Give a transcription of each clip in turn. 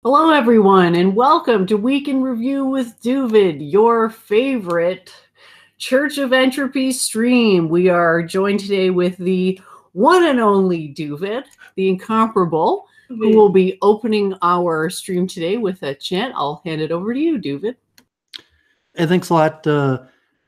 Hello, everyone, and welcome to Week in Review with Doooovid, your favorite Church of Entropy stream. We are joined today with the one and only Doooovid, the incomparable, who will be opening our stream today with a chant. I'll hand it over to you, Doooovid. Hey, thanks a lot.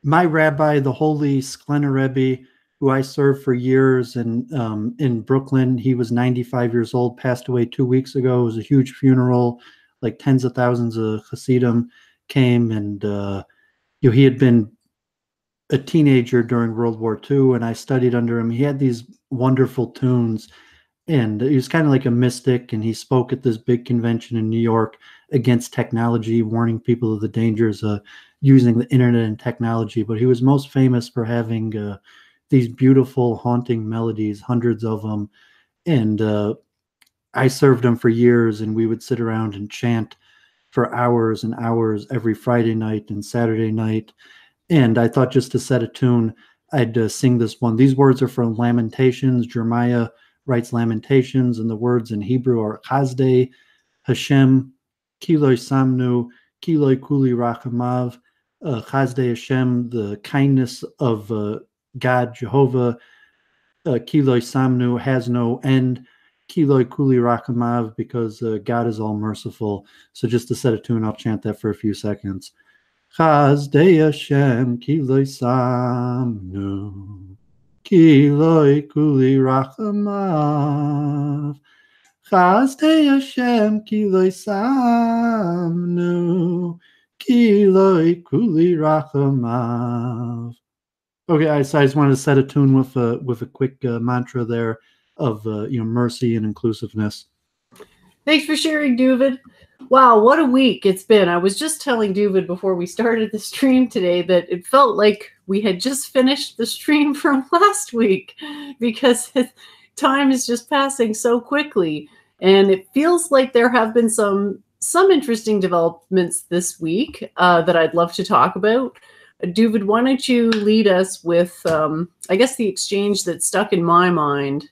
My rabbi, the Holy Sklener Rebbe, who I served for years in Brooklyn, he was 95 years old, passed away 2 weeks ago. It was a huge funeral, like tens of thousands of Hasidim came, and he had been a teenager during World War II, and I studied under him. He had these wonderful tunes, and he was kind of like a mystic, and he spoke at this big convention in New York against technology, warning people of the dangers of using the internet and technology. But he was most famous for having these beautiful, haunting melodies, hundreds of them. And I served him for years, and we would sit around and chant for hours and hours every Friday night and Saturday night. And I thought, just to set a tune, I'd sing this one. These words are from Lamentations. Jeremiah writes Lamentations, and the words in Hebrew are Chazdei Hashem, Kiloi Samnu, Kiloi Kuli Rachamav, Chazdei Hashem, the kindness of God, Jehovah, Kiloi Samnu, has no end, Kiloi Kuli Rachamav, because God is all merciful. So just to set a tune, I'll chant that for a few seconds. Chazdei Hashem, Kiloi Samnu, Kiloi Kuli Rachamav. Chazdei Hashem, Kiloi Samnu, Kiloi Kuli Rachamav. Okay, so I just wanted to set a tune with a quick mantra there of mercy and inclusiveness. Thanks for sharing, Doooovid. Wow, what a week it's been. I was just telling Doooovid before we started the stream today that it felt like we had just finished the stream from last week because time is just passing so quickly. And it feels like there have been some interesting developments this week that I'd love to talk about. Doooovid, why don't you lead us with, I guess the exchange that stuck in my mind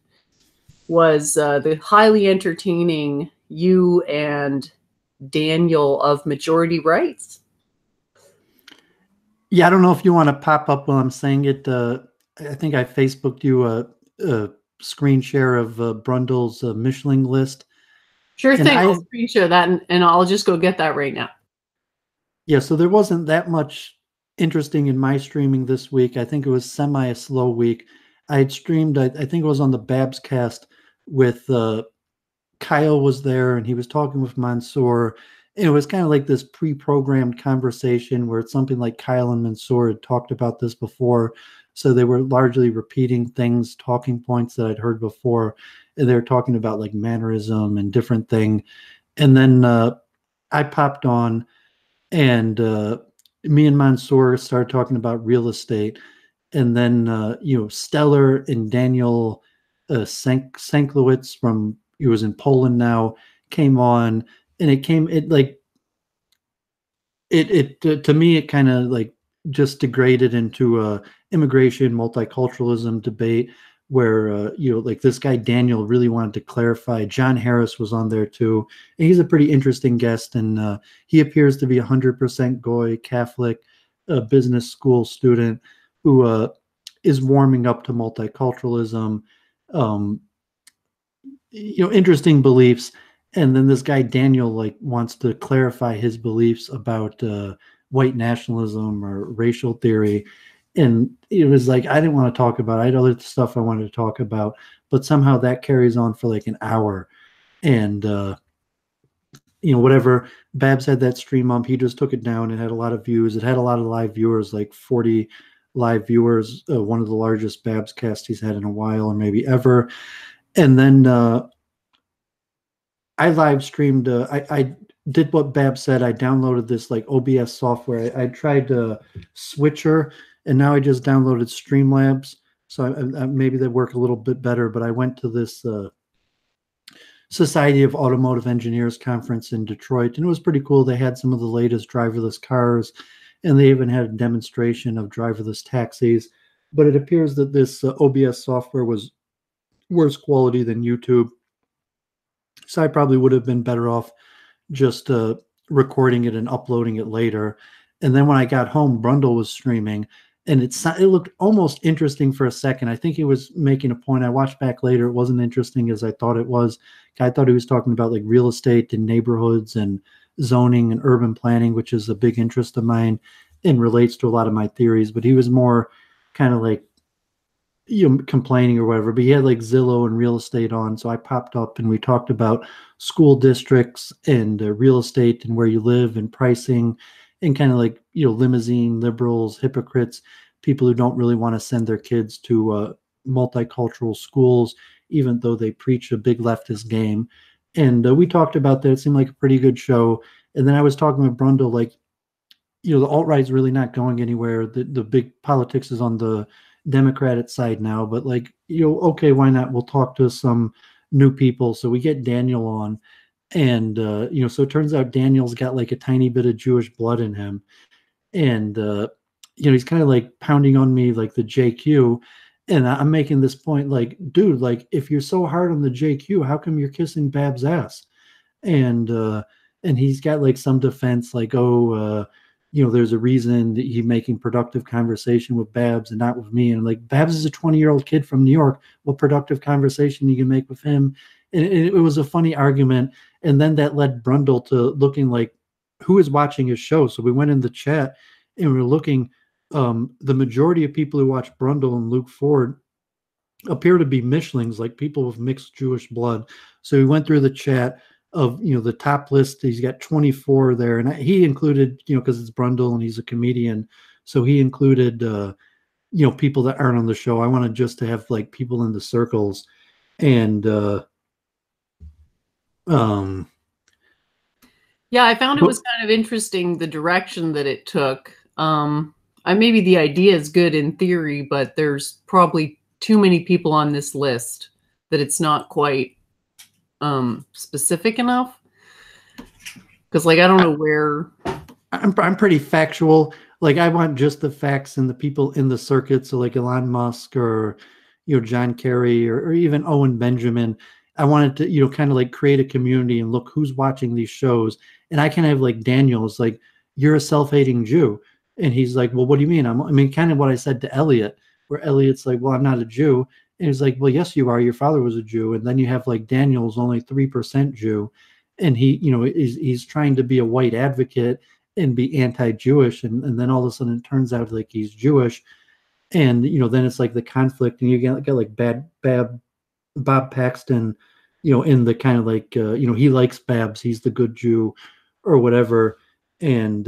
was the highly entertaining you and Daniel of Majority Rights. Yeah, I don't know if you want to pop up while I'm saying it. I think I Facebooked you a screen share of Brundle's Michelin list. Sure thing. I'll screen share that, and I'll just go get that right now. Yeah, so there wasn't that much interesting in my streaming this week. I think it was semi a slow week. I had streamed, I think it was on the Babs cast with Kyle was there, and he was talking with Mansoor. And it was kind of like this pre-programmed conversation where it's something like Kyle and Mansoor had talked about this before. So they were largely repeating things, talking points that I'd heard before. And they were talking about like mannerism and different thing. And then I popped on, and me and Mansoor started talking about real estate. And then, Stellar and Daniel Sanklowitz from, he was in Poland now, came on, and to me, it kind of like just degraded into a immigration multiculturalism debate where, like this guy Daniel really wanted to clarify. John Harris was on there too. And he's a pretty interesting guest, and he appears to be 100% Goy Catholic, business school student who is warming up to multiculturalism. Interesting beliefs. And then this guy Daniel like wants to clarify his beliefs about white nationalism or racial theory. And it was like, I didn't want to talk about it. I had other stuff I wanted to talk about, but somehow that carries on for like an hour. And whatever, Babs had that stream up, he just took it down. It had a lot of views. It had a lot of live viewers, like 40 live viewers, one of the largest Babs cast he's had in a while, or maybe ever. And then I live streamed. I did what Bab said. I downloaded this like OBS software. I tried Switcher, and now I just downloaded Streamlabs. So maybe they work a little bit better. But I went to this Society of Automotive Engineers conference in Detroit, and it was pretty cool. They had some of the latest driverless cars, and they even had a demonstration of driverless taxis. But it appears that this OBS software was worse quality than YouTube. So I probably would have been better off just recording it and uploading it later. And then when I got home, Brundle was streaming, and it looked almost interesting for a second. I think he was making a point. I watched back later; it wasn't interesting as I thought it was. I thought he was talking about like real estate and neighborhoods and zoning and urban planning, which is a big interest of mine and relates to a lot of my theories. But he was more kind of like, complaining or whatever, but he had like Zillow and real estate on. So I popped up and we talked about school districts and real estate and where you live and pricing and kind of like, limousine liberals, hypocrites, people who don't really want to send their kids to multicultural schools, even though they preach a big leftist game. And we talked about that. It seemed like a pretty good show. And then I was talking with Brundle, like, the alt-right's really not going anywhere. The big politics is on the Democratic side now, but like, okay, why not? We'll talk to some new people. So we get Daniel on, and so it turns out Daniel's got like a tiny bit of Jewish blood in him, and he's kind of like pounding on me like the JQ, and I'm making this point like, dude, like if you're so hard on the JQ, how come you're kissing Bab's ass? And he's got like some defense like, there's a reason that he's making productive conversation with Babs and not with me. And I'm like, Babs is a 20-year-old kid from New York. What productive conversation you can make with him? And it was a funny argument. And then that led Brundle to looking like, who is watching his show? So we went in the chat and we were looking. The majority of people who watch Brundle and Luke Ford appear to be Mishlings, like people with mixed Jewish blood. So we went through the chat of the top list. He's got 24 there, and he included, because it's Brundle and he's a comedian, so he included people that aren't on the show. I wanted just to have like people in the circles. And yeah, I found it was kind of interesting the direction that it took. Maybe the idea is good in theory, but there's probably too many people on this list that it's not quite specific enough, because like I don't know where. I'm pretty factual. Like I want just the facts and the people in the circuit. So like Elon Musk or John Kerry or even Owen Benjamin. I wanted to kind of like create a community and look who's watching these shows. And I can have like Daniel's like, you're a self-hating Jew, and he's like, well, what do you mean? I mean kind of what I said to Elliot, where Elliot's like, well, I'm not a Jew. And he's like, well, yes, you are. Your father was a Jew. And then you have like Daniel's only 3% Jew. And he, he's trying to be a white advocate and be anti-Jewish. And then all of a sudden it turns out like he's Jewish. And, then it's like the conflict. And you get like Bob Paxton, in the kind of like, he likes Babs. He's the good Jew or whatever. And,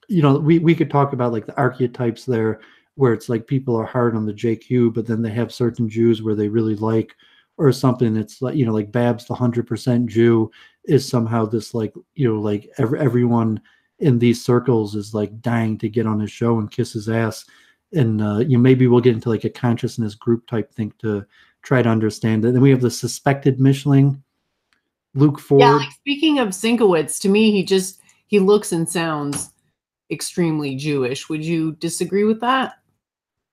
we could talk about like the archetypes there, where it's like people are hard on the JQ, but then they have certain Jews where they really like, or something. It's like, like Babs, the 100% Jew, is somehow this like, like everyone in these circles is like dying to get on his show and kiss his ass. And maybe we'll get into like a consciousness group type thing to try to understand it. Then we have the suspected Mishling, Luke Ford. Yeah, like speaking of Sinkowitz, to me, he looks and sounds extremely Jewish. Would you disagree with that?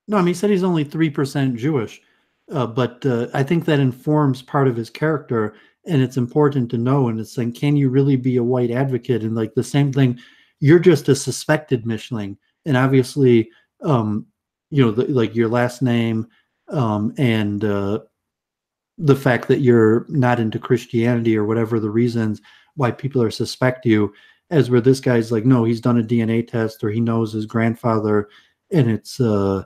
No, I mean, he said he's only 3% Jewish, but I think that informs part of his character, and it's important to know. And it's saying, can you really be a white advocate? And like the same thing, you're just a suspected Mishling, and obviously, like your last name, and the fact that you're not into Christianity or whatever the reasons why people are suspect you. As where this guy's like, no, he's done a DNA test or he knows his grandfather, and it's so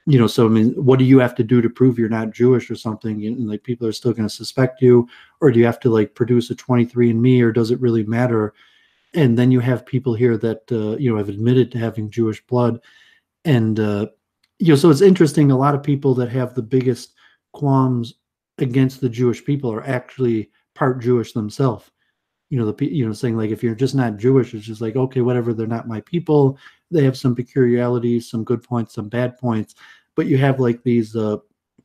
I mean, what do you have to do to prove you're not Jewish or something? And like people are still going to suspect you, or do you have to like produce a 23andMe, or does it really matter? And then you have people here that have admitted to having Jewish blood, and so it's interesting. A lot of people that have the biggest qualms against the Jewish people are actually part Jewish themselves. Saying like, if you're just not Jewish, it's just like, okay, whatever, they're not my people. They have some peculiarities, some good points, some bad points. But you have like these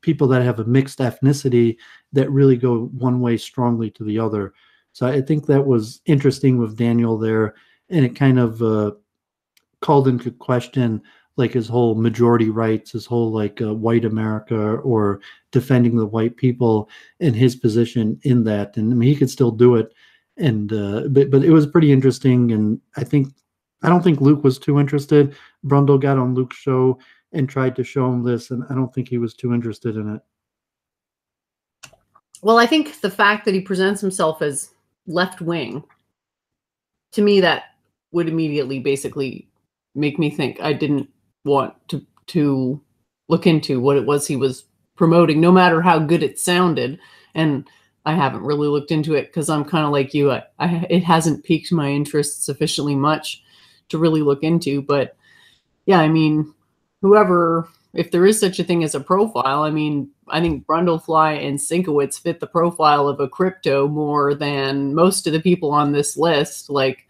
people that have a mixed ethnicity that really go one way strongly to the other. So I think that was interesting with Daniel there. And it kind of called into question like his whole majority rights, his whole like white America, or defending the white people, and his position in that. And I mean, he could still do it. And but it was pretty interesting, and I don't think Luke was too interested. Brundle got on Luke's show and tried to show him this, and I don't think he was too interested in it. Well, I think the fact that he presents himself as left wing, to me, that would immediately basically make me think I didn't want to look into what it was he was promoting, no matter how good it sounded. And I haven't really looked into it because I'm kind of like you. It hasn't piqued my interest sufficiently much to really look into. But yeah, I mean, whoever, if there is such a thing as a profile, I mean, I think Brundlefly and Sinkowitz fit the profile of a crypto more than most of the people on this list. Like,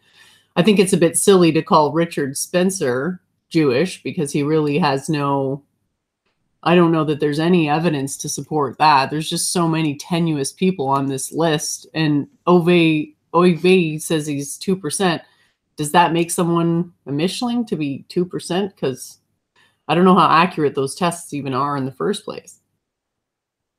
I think it's a bit silly to call Richard Spencer Jewish because he really has no, I don't know that there's any evidence to support that. There's just so many tenuous people on this list. And Oive says he's 2%. Does that make someone a Mischling to be 2%? Because I don't know how accurate those tests even are in the first place.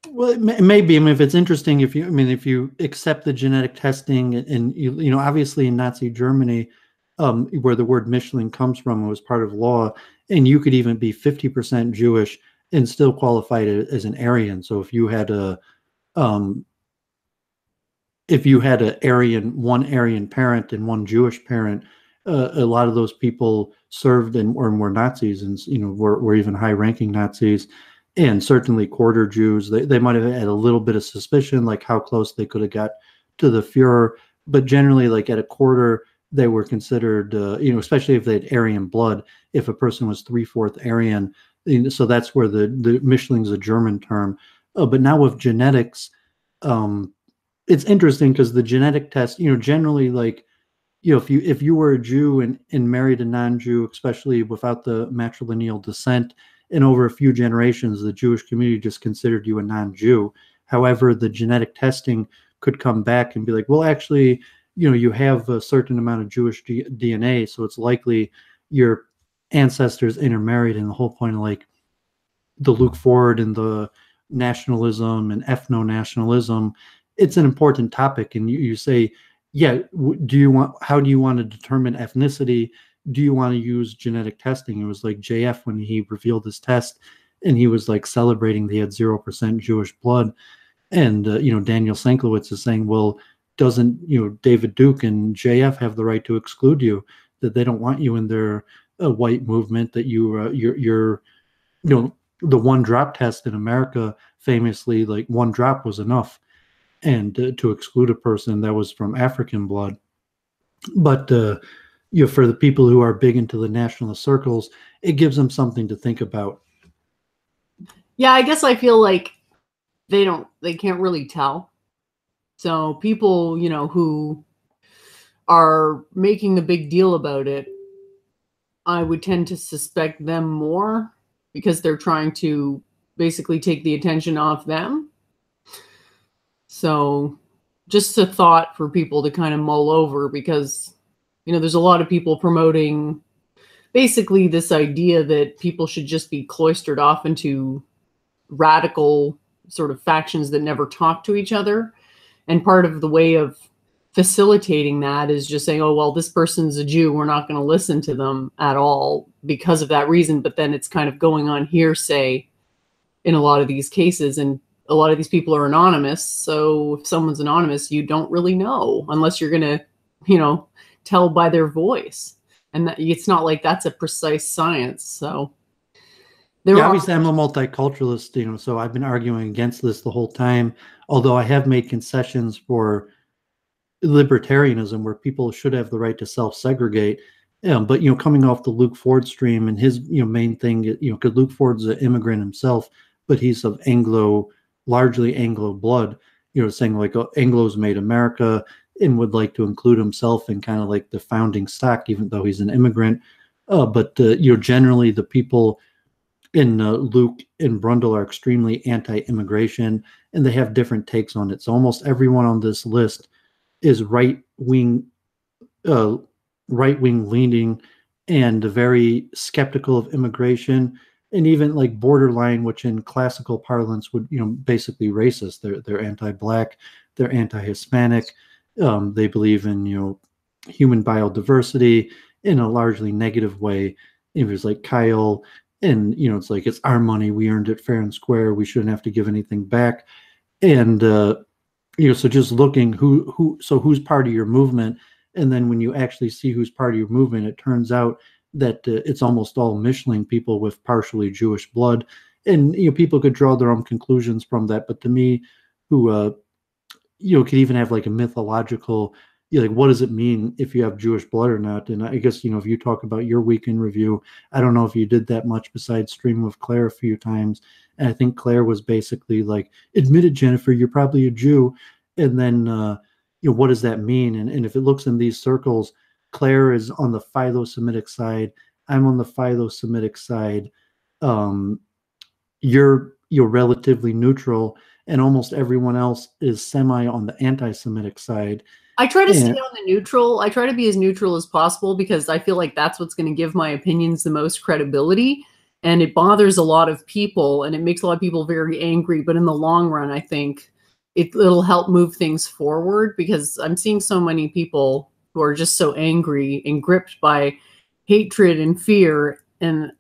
Well, it may be. I mean, if it's interesting, if you accept the genetic testing, and you know, obviously in Nazi Germany, where the word Mischling comes from, it was part of law, and you could even be 50% Jewish and still qualify as an Aryan. So if you had one Aryan parent and one Jewish parent, a lot of those people served and or were Nazis, and you know, were even high-ranking Nazis. And certainly quarter Jews, they might have had a little bit of suspicion, like how close they could have got to the Fuhrer. But generally, like at a quarter, they were considered, you know, especially if they had Aryan blood, if a person was 3/4 Aryan. So that's where the Mischling's a German term. But now with genetics, it's interesting because the genetic test, you know, generally, like, you know, if you were a Jew and married a non-Jew, especially without the matrilineal descent, and over a few generations, the Jewish community just considered you a non-Jew. However, the genetic testing could come back and be like, well, actually, you know, you have a certain amount of Jewish DNA, so it's likely your ancestors intermarried. And the whole point of like the Luke Ford and the nationalism and ethno-nationalism, it's an important topic. And you say, yeah, how do you want to determine ethnicity? Do you want to use genetic testing? It was like JF when he revealed his test, and he was like celebrating that he had 0% Jewish blood. And you know, Daniel Sanklowitz is saying, well, doesn't, you know, David Duke and JF have the right to exclude you? That they don't want you in their white movement? That you're you know, the one drop test in America, famously, like one drop was enough, and to exclude a person that was from African blood. But you know, for the people who are big into the nationalist circles, it gives them something to think about. Yeah, I guess I feel like they can't really tell. So people, you know, who are making a big deal about it, I would tend to suspect them more because they're trying to basically take the attention off them. So just a thought for people to kind of mull over, because, you know, there's a lot of people promoting basically this idea that people should just be cloistered off into radical sort of factions that never talk to each other. And part of the way of facilitating that is just saying, oh, well, this person's a Jew, we're not going to listen to them at all because of that reason. But then it's kind of going on hearsay in a lot of these cases. And a lot of these people are anonymous. So if someone's anonymous, you don't really know unless you're going to, you know, tell by their voice. And that, it's not like that's a precise science. So obviously I'm a multiculturalist, you know, so I've been arguing against this the whole time, although I have made concessions for libertarianism where people should have the right to self-segregate. But, you know, coming off the Luke Ford stream and his, you know, main thing, you know, because Luke Ford's an immigrant himself, but he's of largely Anglo blood, you know, saying like, oh, Anglos made America, and would like to include himself in kind of like the founding stock, even though he's an immigrant. But you know, generally the people in Luke and Brundle are extremely anti-immigration, and they have different takes on it. So almost everyone on this list is right-wing leaning and very skeptical of immigration, and even like borderline, which in classical parlance would, you know, basically racist. They're anti-black, they're anti-Hispanic, They believe in, human biodiversity in a largely negative way. It was like Kyle, and it's like, it's our money, we earned it fair and square, we shouldn't have to give anything back. And so just looking who's part of your movement, and then when you actually see who's part of your movement, it turns out that it's almost all Mischling people with partially Jewish blood. And people could draw their own conclusions from that, but to me, who could even have like a mythological, like, what does it mean if you have Jewish blood or not? And I guess, if you talk about your weekend review, I don't know if you did that much besides stream with Claire a few times. And I think Claire was basically like, admit it, Jennifer, you're probably a Jew. And then, what does that mean? And if it looks in these circles, Claire is on the Philo-Semitic side. I'm on the Philo-Semitic side. You're relatively neutral, and almost everyone else is semi on the anti-Semitic side. I try to stay on the neutral. I try to be as neutral as possible because I feel like that's what's going to give my opinions the most credibility. And it bothers a lot of people, and it makes a lot of people very angry. But in the long run, I think it'll help move things forward, because I'm seeing so many people who are just so angry and gripped by hatred and fear. And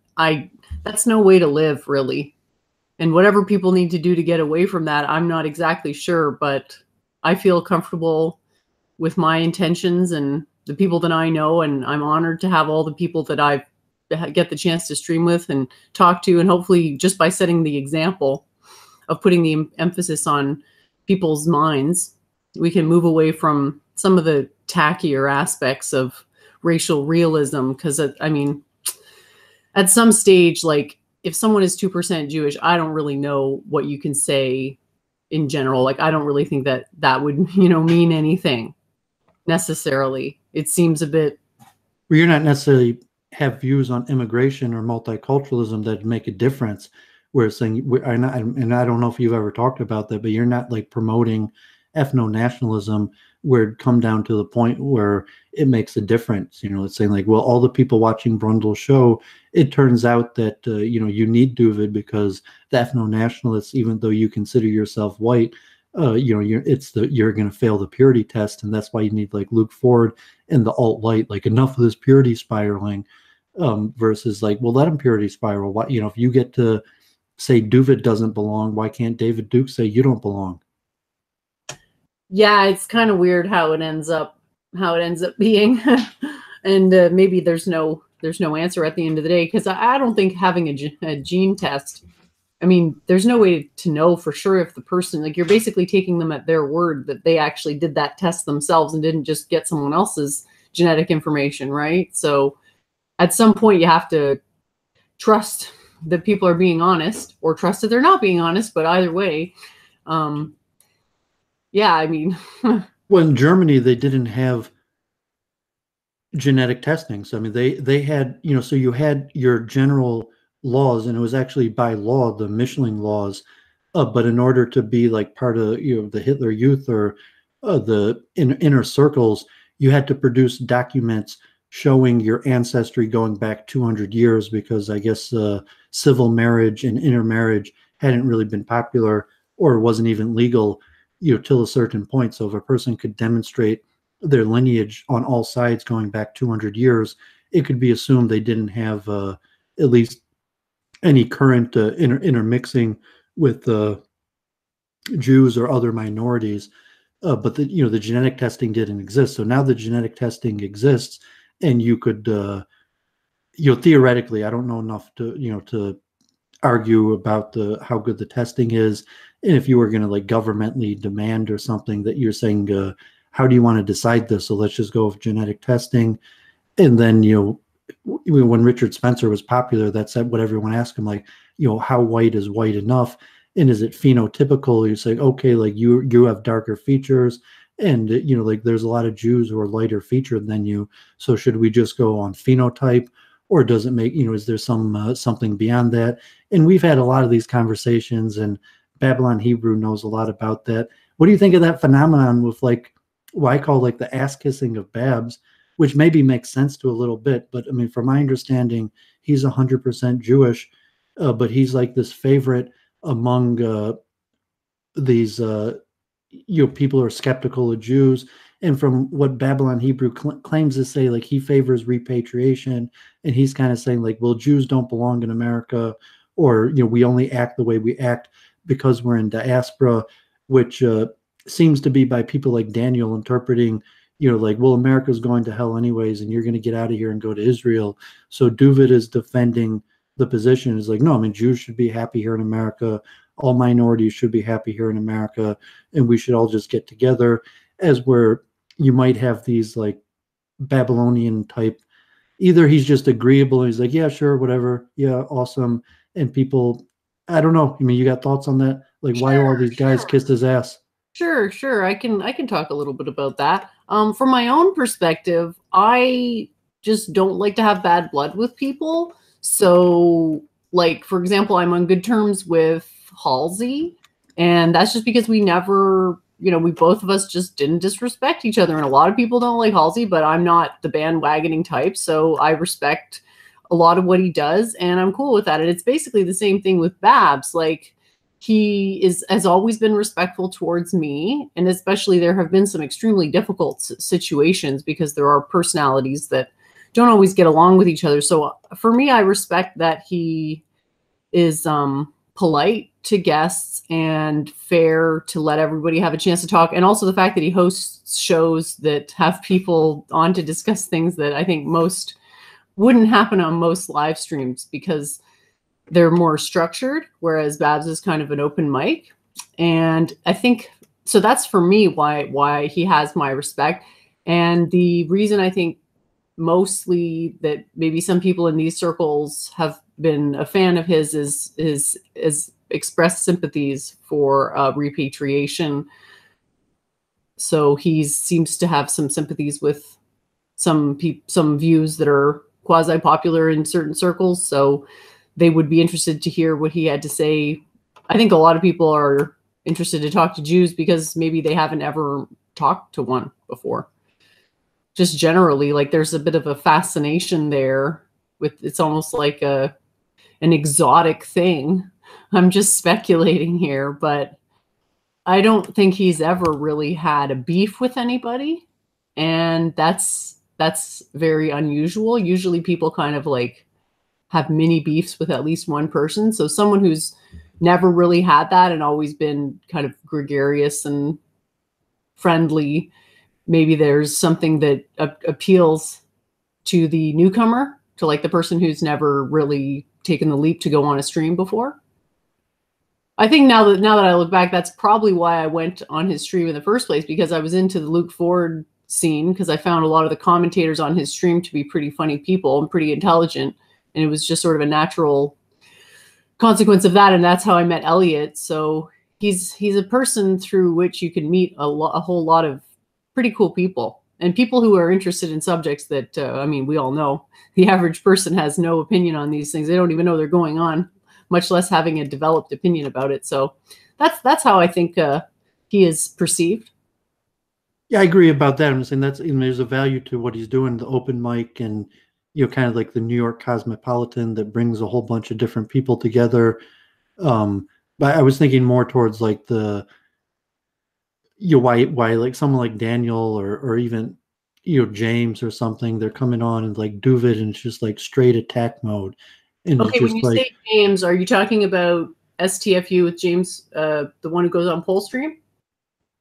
that's no way to live, really. And whatever people need to do to get away from that, I'm not exactly sure, but I feel comfortable with my intentions and the people that I know, and I'm honored to have all the people that I get the chance to stream with and talk to, and hopefully just by setting the example of putting the emphasis on people's minds, we can move away from some of the tackier aspects of racial realism. Because, I mean, at some stage, like, if someone is 2% Jewish, I don't really know what you can say in general. Like, I don't really think that would, mean anything necessarily. It seems a bit. Well, you're not necessarily have views on immigration or multiculturalism that make a difference. Where it's saying, and I don't know if you've ever talked about that, but you're not like promoting ethno-nationalism where it come down to the point where it makes a difference. It's saying like, well, all the people watching Brundle's show, it turns out that, you need Doooovid because the ethno-nationalists, even though you consider yourself white, you're going to fail the purity test. And that's why you need like Luke Ford and the alt-right, like, enough of this purity spiraling, versus like, well, let them purity spiral. Why, if you get to say Doooovid doesn't belong, why can't David Duke say you don't belong? Yeah, it's kind of weird how it ends up being. And maybe there's no answer at the end of the day, because I don't think having a gene test, I mean, there's no way to know for sure if the person, like, you're basically taking them at their word that they actually did that test themselves and didn't just get someone else's genetic information, right? So at some point you have to trust that people are being honest, or trust that they're not being honest, but either way, yeah, I mean. Well, in Germany, they didn't have genetic testing. So, I mean, they had, so you had your general laws, and it was actually by law, the Mischling laws. But in order to be like part of, the Hitler Youth or the inner circles, you had to produce documents showing your ancestry going back 200 years, because I guess civil marriage and intermarriage hadn't really been popular, or wasn't even legal, till a certain point. So if a person could demonstrate their lineage on all sides going back 200 years, it could be assumed they didn't have at least any current intermixing with Jews or other minorities. But the genetic testing didn't exist. So now the genetic testing exists, and you could, theoretically, I don't know enough to argue about how good the testing is. And if you were going to like governmentally demand or something, that you're saying, how do you want to decide this? So let's just go with genetic testing. And then, when Richard Spencer was popular, that's what everyone asked him, like, how white is white enough? And is it phenotypical? You say, okay, like you have darker features, and like there's a lot of Jews who are lighter featured than you. So should we just go on phenotype, or does it make, is there something beyond that? And we've had a lot of these conversations, and Babylon Hebrew knows a lot about that. What do you think of that phenomenon with like what I call like the ass kissing of Babs, which maybe makes sense to a little bit, but I mean, from my understanding, he's 100% Jewish, but he's like this favorite among these people who are skeptical of Jews, And from what Babylon Hebrew claims to say, like he favors repatriation, and he's kind of saying like, well, Jews don't belong in America, or we only act the way we act because we're in diaspora, which seems to be by people like Daniel interpreting, like, well, America's going to hell anyways, and you're going to get out of here and go to Israel. So Doovid is defending the position. Is like, no, I mean, Jews should be happy here in America. All minorities should be happy here in America, and we should all just get together. As where you might have these like Babylonian type, either he's just agreeable and he's like, yeah, sure, whatever, yeah, awesome. And people, I don't know. I mean, you got thoughts on that? Like, why do all these guys kiss his ass? Sure. I can talk a little bit about that. From my own perspective, I just don't like to have bad blood with people. So, like, for example, I'm on good terms with Halsey, and that's just because we never, we both of us just didn't disrespect each other. And a lot of people don't like Halsey, but I'm not the bandwagoning type, so I respect a lot of what he does, and I'm cool with that. And it's basically the same thing with Babs. Like, he has always been respectful towards me, and especially there have been some extremely difficult situations because there are personalities that don't always get along with each other. So for me, I respect that he is polite to guests and fair to let everybody have a chance to talk, and also the fact that he hosts shows that have people on to discuss things that I think most wouldn't happen on most live streams because they're more structured, whereas Babs is kind of an open mic. And I think, so that's for me why he has my respect. And the reason I think mostly that maybe some people in these circles have been a fan of his is expressed sympathies for repatriation. So he seems to have some sympathies with some views that are quasi-popular in certain circles. So they would be interested to hear what he had to say. I think a lot of people are interested to talk to Jews because maybe they haven't ever talked to one before. Just generally, like, there's a bit of a fascination there with, it's almost like an exotic thing. I'm just speculating here, but I don't think he's ever really had a beef with anybody. And that's very unusual. Usually people kind of like have mini beefs with at least one person. So someone who's never really had that and always been kind of gregarious and friendly, maybe there's something that appeals to the newcomer, to like the person who's never really taken the leap to go on a stream before. I think now that I look back, that's probably why I went on his stream in the first place, because I was into the Luke Ford scene, because I found a lot of the commentators on his stream to be pretty funny people and pretty intelligent. And it was just sort of a natural consequence of that. And that's how I met Elliot. So he's a person through which you can meet a whole lot of pretty cool people, and people who are interested in subjects that, I mean, we all know the average person has no opinion on these things. They don't even know they're going on, much less having a developed opinion about it. So that's how I think he is perceived. Yeah, I agree about that. I'm saying there's a value to what he's doing, the open mic, and kind of like the New York Cosmopolitan that brings a whole bunch of different people together. But I was thinking more towards like the why like someone like Daniel or even James or something, they're coming on and like Doovid, and it's just like straight attack mode. And okay, when you like, say James, are you talking about STFU with James, the one who goes on Polstream?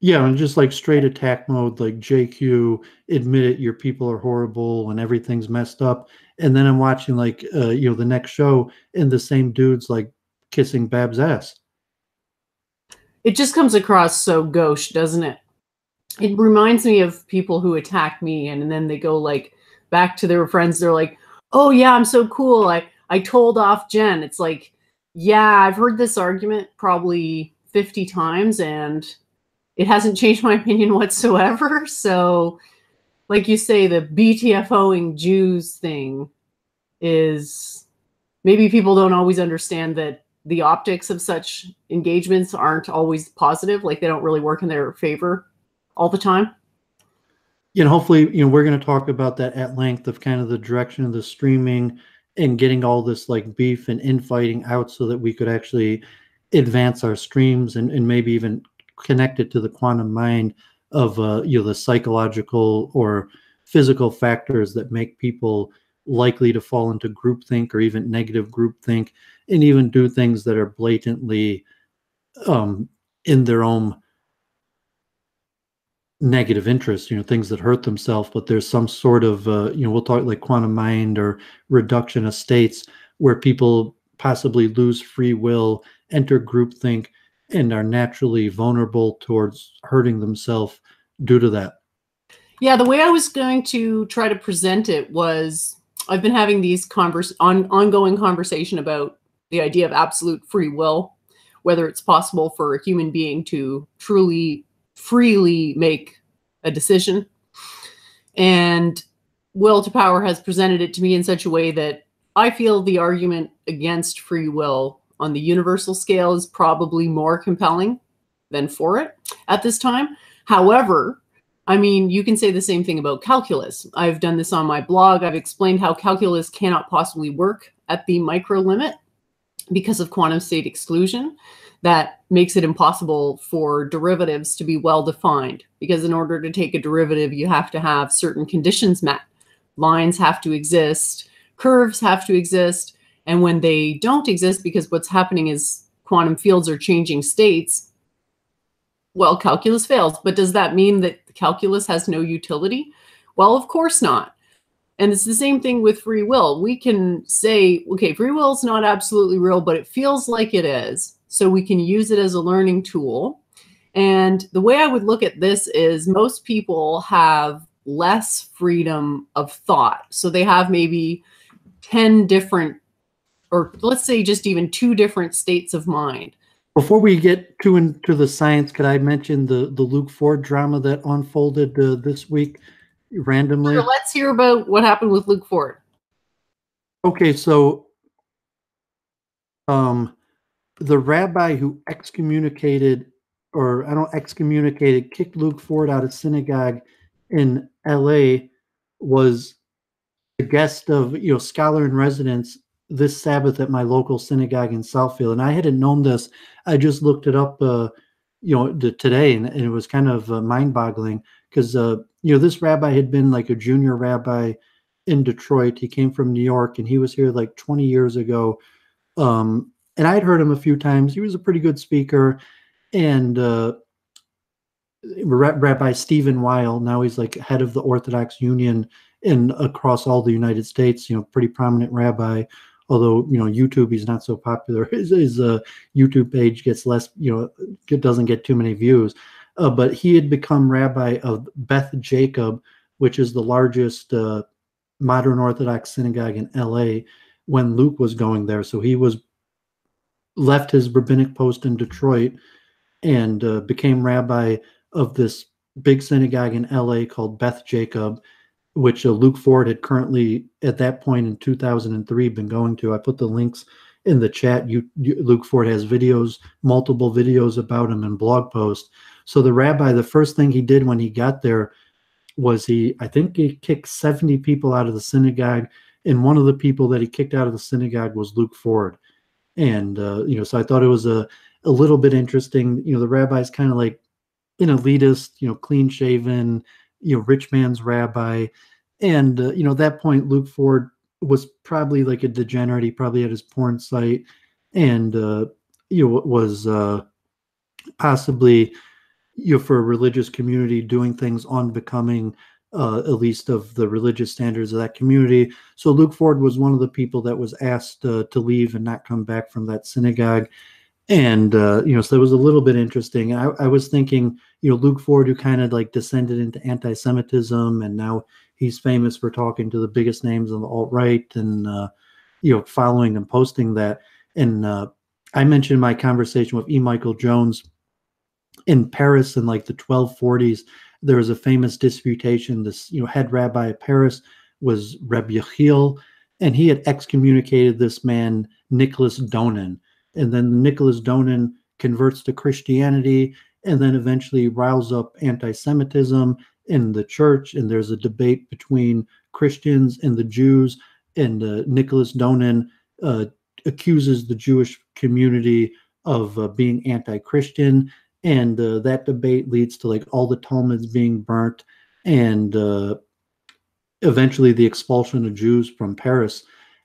Yeah, and just like straight attack mode, like JQ, admit it, your people are horrible and everything's messed up. And then I'm watching like the next show, and the same dude's like kissing Bab's ass. It just comes across so gauche, doesn't it? It reminds me of people who attack me, and then they go like back to their friends. They're like, "Oh yeah, I'm so cool. I told off Jen." It's like, yeah, I've heard this argument probably 50 times, and it hasn't changed my opinion whatsoever. So, like you say, the BTFOing Jews thing is, maybe people don't always understand that the optics of such engagements aren't always positive. Like, they don't really work in their favor all the time. Hopefully, we're going to talk about that at length, of kind of the direction of the streaming and getting all this like beef and infighting out so that we could actually advance our streams and maybe even connect it to the quantum mind of the psychological or physical factors that make people likely to fall into groupthink or even negative groupthink, and even do things that are blatantly in their own negative interest, things that hurt themselves, but there's some sort of, we'll talk like quantum mind or reduction of states where people possibly lose free will, enter groupthink, and are naturally vulnerable towards hurting themselves due to that. Yeah, the way I was going to try to present it was I've been having these ongoing conversation about the idea of absolute free will, whether it's possible for a human being to truly freely make a decision. And Will to Power has presented it to me in such a way that I feel the argument against free will on the universal scale is probably more compelling than for it at this time. However, I mean, you can say the same thing about calculus. I've done this on my blog. I've explained how calculus cannot possibly work at the micro limit because of quantum state exclusion. That makes it impossible for derivatives to be well defined, because in order to take a derivative, you have to have certain conditions met. Lines have to exist, curves have to exist, and when they don't exist, because what's happening is quantum fields are changing states, well, calculus fails. But does that mean that calculus has no utility? Well, of course not. And it's the same thing with free will. We can say, okay, free will is not absolutely real, but it feels like it is. So we can use it as a learning tool. And the way I would look at this is most people have less freedom of thought. So they have maybe 10 different, or let's say just even 2 different states of mind. Before we get too into the science, could I mention the Luke Ford drama that unfolded this week randomly? So let's hear about what happened with Luke Ford. Okay, so the rabbi who excommunicated, or I don't excommunicated, kicked Luke Ford out of synagogue in LA was the guest of, scholar in residence this Sabbath at my local synagogue in Southfield. And I hadn't known this. I just looked it up, today, and it was kind of mind-boggling because, this rabbi had been like a junior rabbi in Detroit. He came from New York, and he was here like 20 years ago. And I'd heard him a few times. He was a pretty good speaker. And Rabbi Stephen Weil, now he's like head of the Orthodox Union across all the United States, pretty prominent rabbi. Although, YouTube, he's not so popular. His YouTube page gets less, it doesn't get too many views. But he had become rabbi of Beth Jacob, which is the largest modern Orthodox synagogue in LA, when Luke was going there. So he left his rabbinic post in Detroit and became rabbi of this big synagogue in LA called Beth Jacob, which Luke Ford had currently, at that point in 2003, been going to. I put the links in the chat. Luke Ford has videos, multiple videos about him and blog posts. So the rabbi, the first thing he did when he got there was I think he kicked 70 people out of the synagogue. And one of the people that he kicked out of the synagogue was Luke Ford. And, so I thought it was a little bit interesting. The rabbi's kind of like an elitist, clean shaven, rich man's rabbi. And, at that point, Luke Ford was probably like a degenerate. He probably had his porn site and, was possibly, for a religious community, doing things unbecoming, at least of the religious standards of that community. So Luke Ford was one of the people that was asked to leave and not come back from that synagogue. And, so it was a little bit interesting. I was thinking, Luke Ford, who kind of like descended into anti-Semitism, and now he's famous for talking to the biggest names on the alt-right and, following and posting that. And I mentioned my conversation with E. Michael Jones in Paris in like the 1240s. There was a famous disputation. This, head rabbi of Paris was Reb Yechiel, and he had excommunicated this man, Nicholas Donin. And then Nicholas Donin converts to Christianity and then eventually riles up anti-Semitism in the church. And there's a debate between Christians and the Jews. And Nicholas Donin accuses the Jewish community of being anti-Christian. and that debate leads to like all the Talmuds being burnt, and eventually the expulsion of Jews from Paris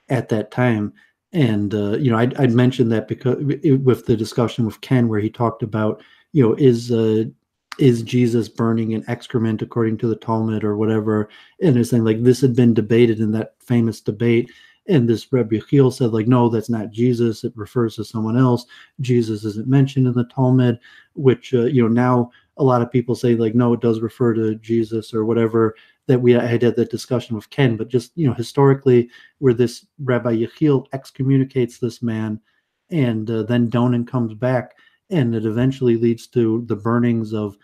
at that time. And I'd mentioned that because with the discussion with Ken, where he talked about, is Jesus burning in excrement according to the Talmud or whatever, and they're saying like this had been debated in that famous debate. And this Rebbe Yechiel said, like, no, that's not Jesus. It refers to someone else. Jesus isn't mentioned in the Talmud, which, now a lot of people say, like, no, it does refer to Jesus or whatever, that I had that discussion with Ken. But just, historically, where this Rabbi Yechiel excommunicates this man, and then Donin comes back, and it eventually leads to the burnings of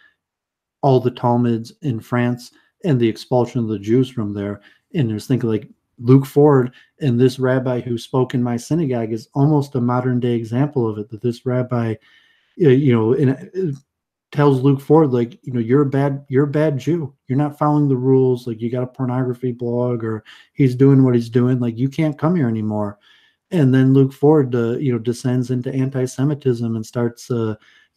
all the Talmuds in France and the expulsion of the Jews from there. And there's thinking like Luke Ford and this rabbi who spoke in my synagogue is almost a modern day example of it, that this rabbi, tells Luke Ford, like, you're a bad Jew. You're not following the rules. Like, you got a pornography blog, or he's doing what he's doing. Like, you can't come here anymore. And then Luke Ford, descends into anti-Semitism and starts,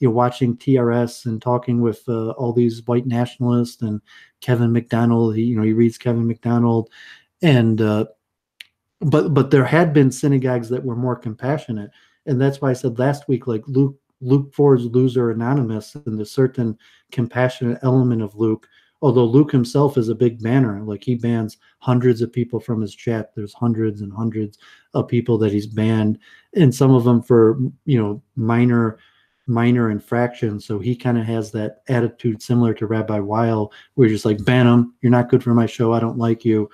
watching TRS and talking with all these white nationalists and Kevin McDonald. He reads Kevin McDonald, and but there had been synagogues that were more compassionate, and that's why I said last week, like Luke Ford's Loser Anonymous, and the certain compassionate element of Luke. Although Luke himself is a big banner, like he bans hundreds of people from his chat. There's hundreds and hundreds of people that he's banned, and some of them for minor infractions. So he kind of has that attitude similar to Rabbi Weil, where you're just like, ban him. You're not good for my show. I don't like you.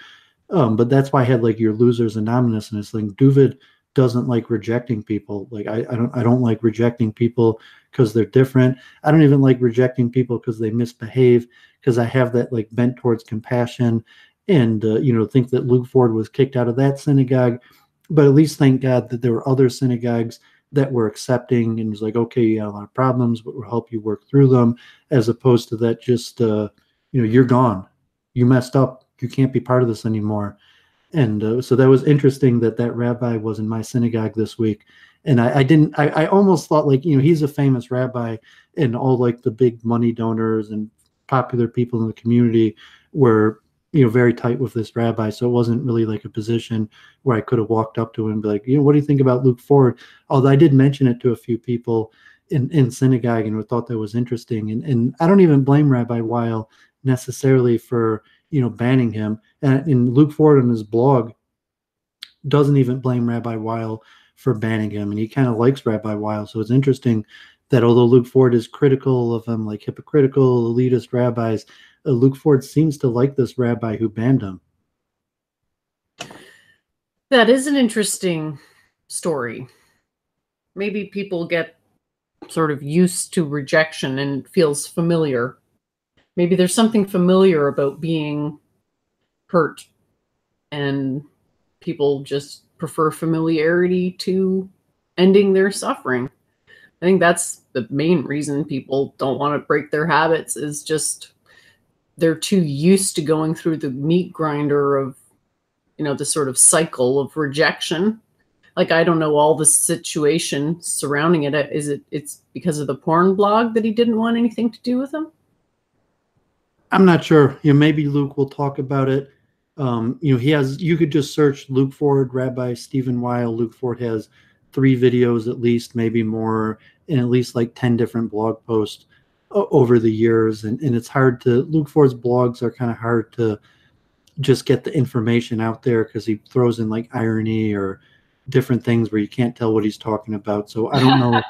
But that's why I had like your Losers Anonymous, and it's like Doovovid doesn't like rejecting people. Like I don't like rejecting people because they're different. I don't even like rejecting people because they misbehave, because I have that like bent towards compassion, and think that Luke Ford was kicked out of that synagogue, but at least thank God that there were other synagogues that were accepting and was like, okay, you have a lot of problems, but we'll help you work through them, as opposed to that just you're gone, you messed up, you can't be part of this anymore. And so that was interesting that rabbi was in my synagogue this week. And I almost thought, like, he's a famous rabbi, and all like the big money donors and popular people in the community were, very tight with this rabbi. So it wasn't really like a position where I could have walked up to him and be like, what do you think about Luke Ford? Although I did mention it to a few people in synagogue and thought that was interesting. And I don't even blame Rabbi Weil necessarily for, banning him. And Luke Ford on his blog doesn't even blame Rabbi Weil for banning him, and he kind of likes Rabbi Weil. So it's interesting that although Luke Ford is critical of him, like hypocritical, elitist rabbis, Luke Ford seems to like this rabbi who banned him. That is an interesting story. Maybe people get sort of used to rejection and feels familiar. Maybe there's something familiar about being hurt, and people just prefer familiarity to ending their suffering. I think that's the main reason people don't want to break their habits, is just they're too used to going through the meat grinder of, the sort of cycle of rejection. Like, I don't know all the situation surrounding it. It's because of the porn blog that he didn't want anything to do with him? I'm not sure. Maybe Luke will talk about it. You could just search Luke Ford, Rabbi Stephen Weil. Luke Ford has 3 videos at least, maybe more, and at least like 10 different blog posts over the years. And it's hard to, Luke Ford's blogs are kind of hard to just get the information out there, because he throws in like irony or different things where you can't tell what he's talking about. So I don't know.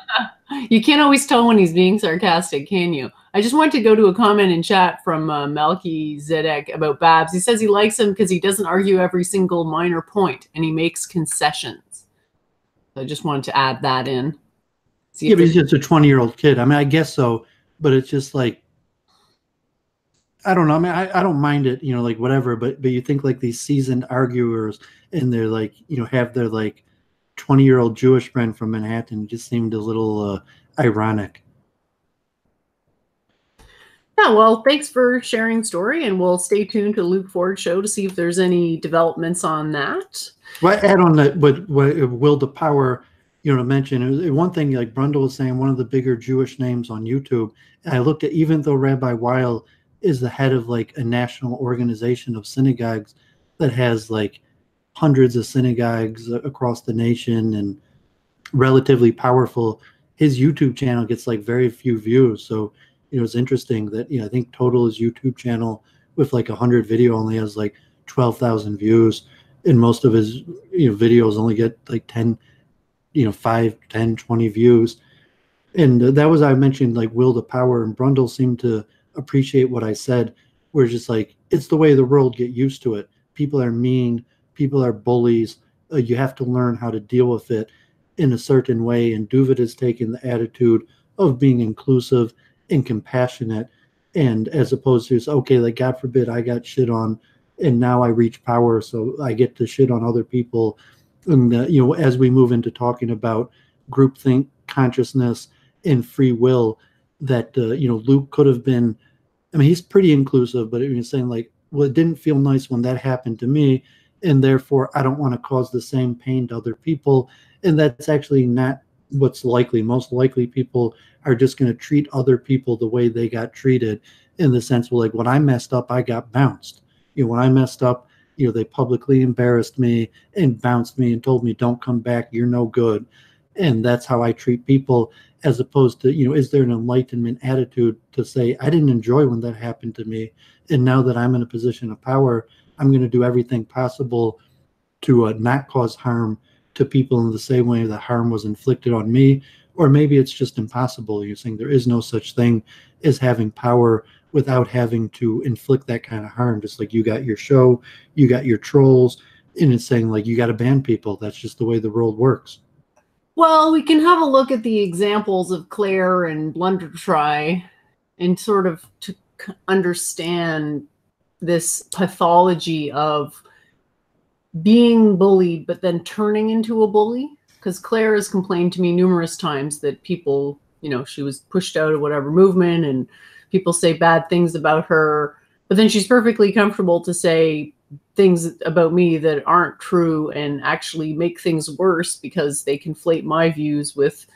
You can't always tell when he's being sarcastic, can you? I just want to go to a comment in chat from Melky Zedek about Babs. He says he likes him because he doesn't argue every single minor point, and he makes concessions. So I just wanted to add that in. Yeah, but he's just a 20-year-old kid. I mean, I guess so, but it's just like, I don't know. I mean, I don't mind it, like whatever, but you think like these seasoned arguers, and they're like, have their like 20-year-old Jewish friend from Manhattan, just seemed a little ironic. Yeah, well, thanks for sharing story, and we'll stay tuned to Luke Ford show to see if there's any developments on that. Well, add on that, but will the power, to mention one thing, like Brundle was saying, one of the bigger Jewish names on YouTube. And I looked at, even though Rabbi Weil is the head of like a national organization of synagogues that has like hundreds of synagogues across the nation and relatively powerful, his YouTube channel gets like very few views. So, it's interesting that, I think total his YouTube channel with like 100 video only has like 12,000 views. And most of his, videos only get like 10, 5, 10, 20 views. And that was, I mentioned like will to power, and Brundle seemed to appreciate what I said. We're just like, it's the way the world, get used to it. People are mean, people are bullies. You have to learn how to deal with it in a certain way. And Doovid has taken the attitude of being inclusive and compassionate, and as opposed to, okay, like God forbid I got shit on and now I reach power, so I get to shit on other people. And as we move into talking about groupthink consciousness and free will, that Luke could have been, I mean, he's pretty inclusive, but he's saying like, well, it didn't feel nice when that happened to me, and therefore I don't want to cause the same pain to other people. And that's actually not what's likely. Most likely people are just going to treat other people the way they got treated, in the sense, well, like when I messed up, I got bounced. When I messed up, they publicly embarrassed me and bounced me and told me, don't come back, you're no good. And that's how I treat people, as opposed to, is there an enlightenment attitude to say, I didn't enjoy when that happened to me, and now that I'm in a position of power, I'm going to do everything possible to not cause harm to people in the same way that harm was inflicted on me. Or maybe it's just impossible. You're saying there is no such thing as having power without having to inflict that kind of harm. Just like you got your show, you got your trolls, and it's saying like you got to ban people. That's just the way the world works. Well, we can have a look at the examples of Claire and Blundertry and sort of to understand this pathology of being bullied but then turning into a bully. Because Claire has complained to me numerous times that people, she was pushed out of whatever movement and people say bad things about her, but then she's perfectly comfortable to say things about me that aren't true and actually make things worse because they conflate my views with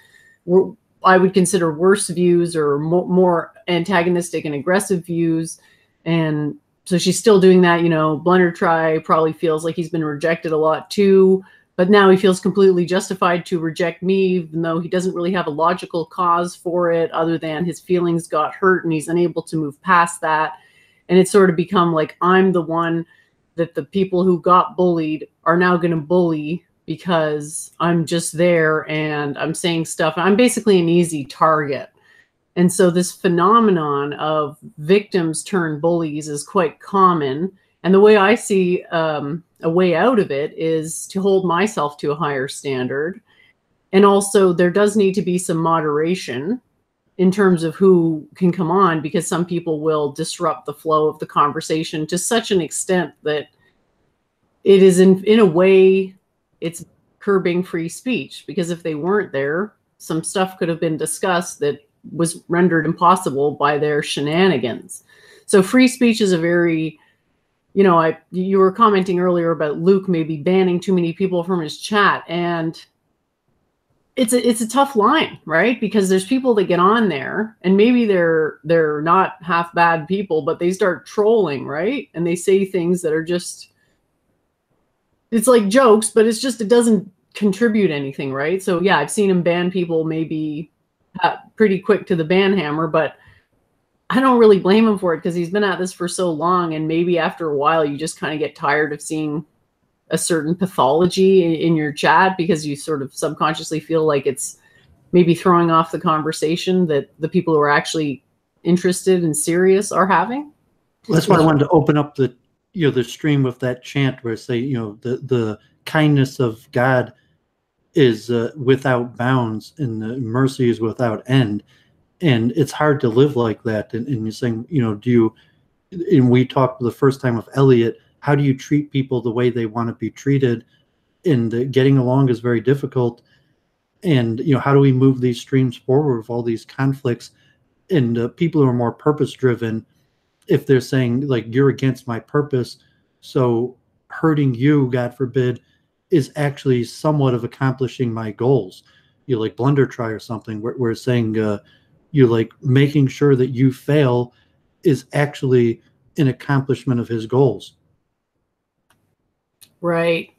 what I would consider worse views or more antagonistic and aggressive views. And so she's still doing that. Blundertry probably feels like he's been rejected a lot too, but now he feels completely justified to reject me, even though he doesn't really have a logical cause for it other than his feelings got hurt and he's unable to move past that. And it's sort of become like, I'm the one that the people who got bullied are now going to bully because I'm just there and I'm saying stuff. I'm basically an easy target. And so this phenomenon of victims turn bullies is quite common. And the way I see a way out of it is to hold myself to a higher standard. And also there does need to be some moderation in terms of who can come on, because some people will disrupt the flow of the conversation to such an extent that it is in a way, it's curbing free speech, because if they weren't there, some stuff could have been discussed that was rendered impossible by their shenanigans. So free speech is a very, you were commenting earlier about Luke maybe banning too many people from his chat, and it's a tough line, right? Because there's people that get on there and maybe they're not half bad people, but they start trolling, right? And they say things that are just, it's like jokes, but it's just, it doesn't contribute anything, right? So yeah, I've seen him ban people maybe pretty quick to the ban hammer, but I don't really blame him for it because he's been at this for so long, and maybe after a while you just kind of get tired of seeing a certain pathology in your chat because you sort of subconsciously feel like it's maybe throwing off the conversation that the people who are actually interested and serious are having. That's why I wanted to open up the stream with that chant where say, the kindness of God is without bounds and the mercy is without end. And it's hard to live like that. And you're saying, and we talked the first time with Elliot, how do you treat people the way they want to be treated? And getting along is very difficult. And, how do we move these streams forward with all these conflicts? And people who are more purpose driven, if they're saying like, you're against my purpose, so hurting you, God forbid, is actually somewhat of accomplishing my goals. like blunder try or something, where it's saying you like making sure that you fail is actually an accomplishment of his goals. Right.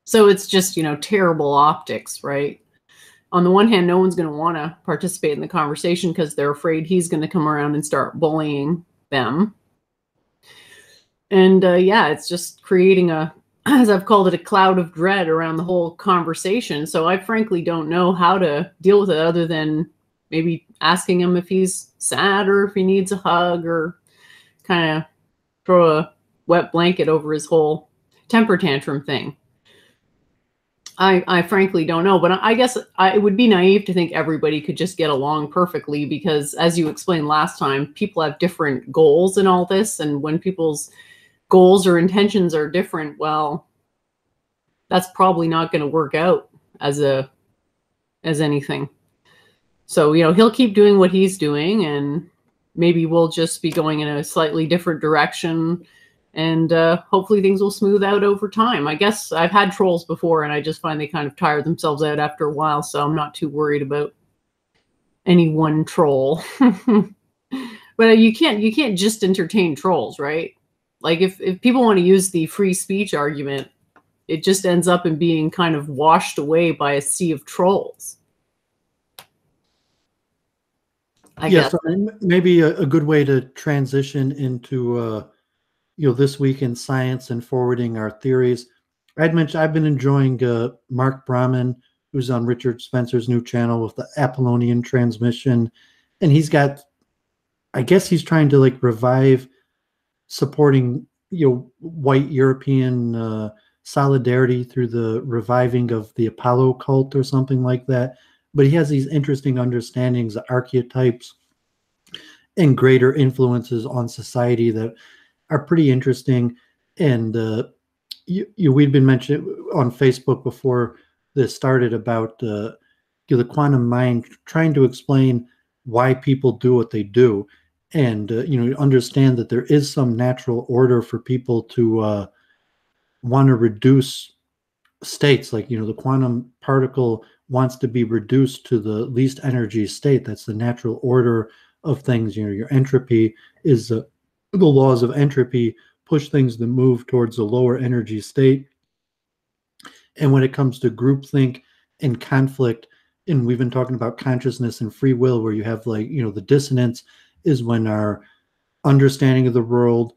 So it's just, terrible optics, right? On the one hand, no one's going to want to participate in the conversation because they're afraid he's going to come around and start bullying them. And yeah, it's just creating as I've called it, a cloud of dread around the whole conversation. So I frankly don't know how to deal with it other than maybe asking him if he's sad or if he needs a hug, or kind of throw a wet blanket over his whole temper tantrum thing. I frankly don't know, but I guess it would be naive to think everybody could just get along perfectly, because as you explained last time, people have different goals in all this. And when people's goals or intentions are different, well, that's probably not going to work out as anything. So, he'll keep doing what he's doing, and maybe we'll just be going in a slightly different direction. And hopefully things will smooth out over time. I guess I've had trolls before, and I just find they kind of tire themselves out after a while. So I'm not too worried about any one troll. But you can't just entertain trolls, right? Like if people want to use the free speech argument, it just ends up in being kind of washed away by a sea of trolls. I guess. So maybe a good way to transition into this week in science and forwarding our theories. I'd mentioned I've been enjoying Mark Brahman, who's on Richard Spencer's new channel with the Apollonian transmission, and he's got, I guess he's trying to like revive supporting white European solidarity through the reviving of the Apollo cult or something like that. But he has these interesting understandings of archetypes and greater influences on society that are pretty interesting. And we'd been mentioning on Facebook before this started about the quantum mind, trying to explain why people do what they do, and understand that there is some natural order for people to want to reduce states. Like the quantum particle wants to be reduced to the least energy state. That's the natural order of things. Your entropy is the laws of entropy push things to move towards a lower energy state. And when it comes to groupthink and conflict, and we've been talking about consciousness and free will, where you have the dissonance is when our understanding of the world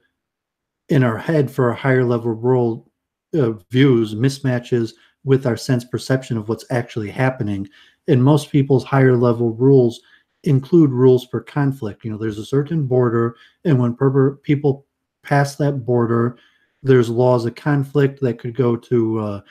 in our head for a higher level world views mismatches with our sense perception of what's actually happening. And most people's higher level rules include rules for conflict. There's a certain border, and when people pass that border, there's laws of conflict that could go to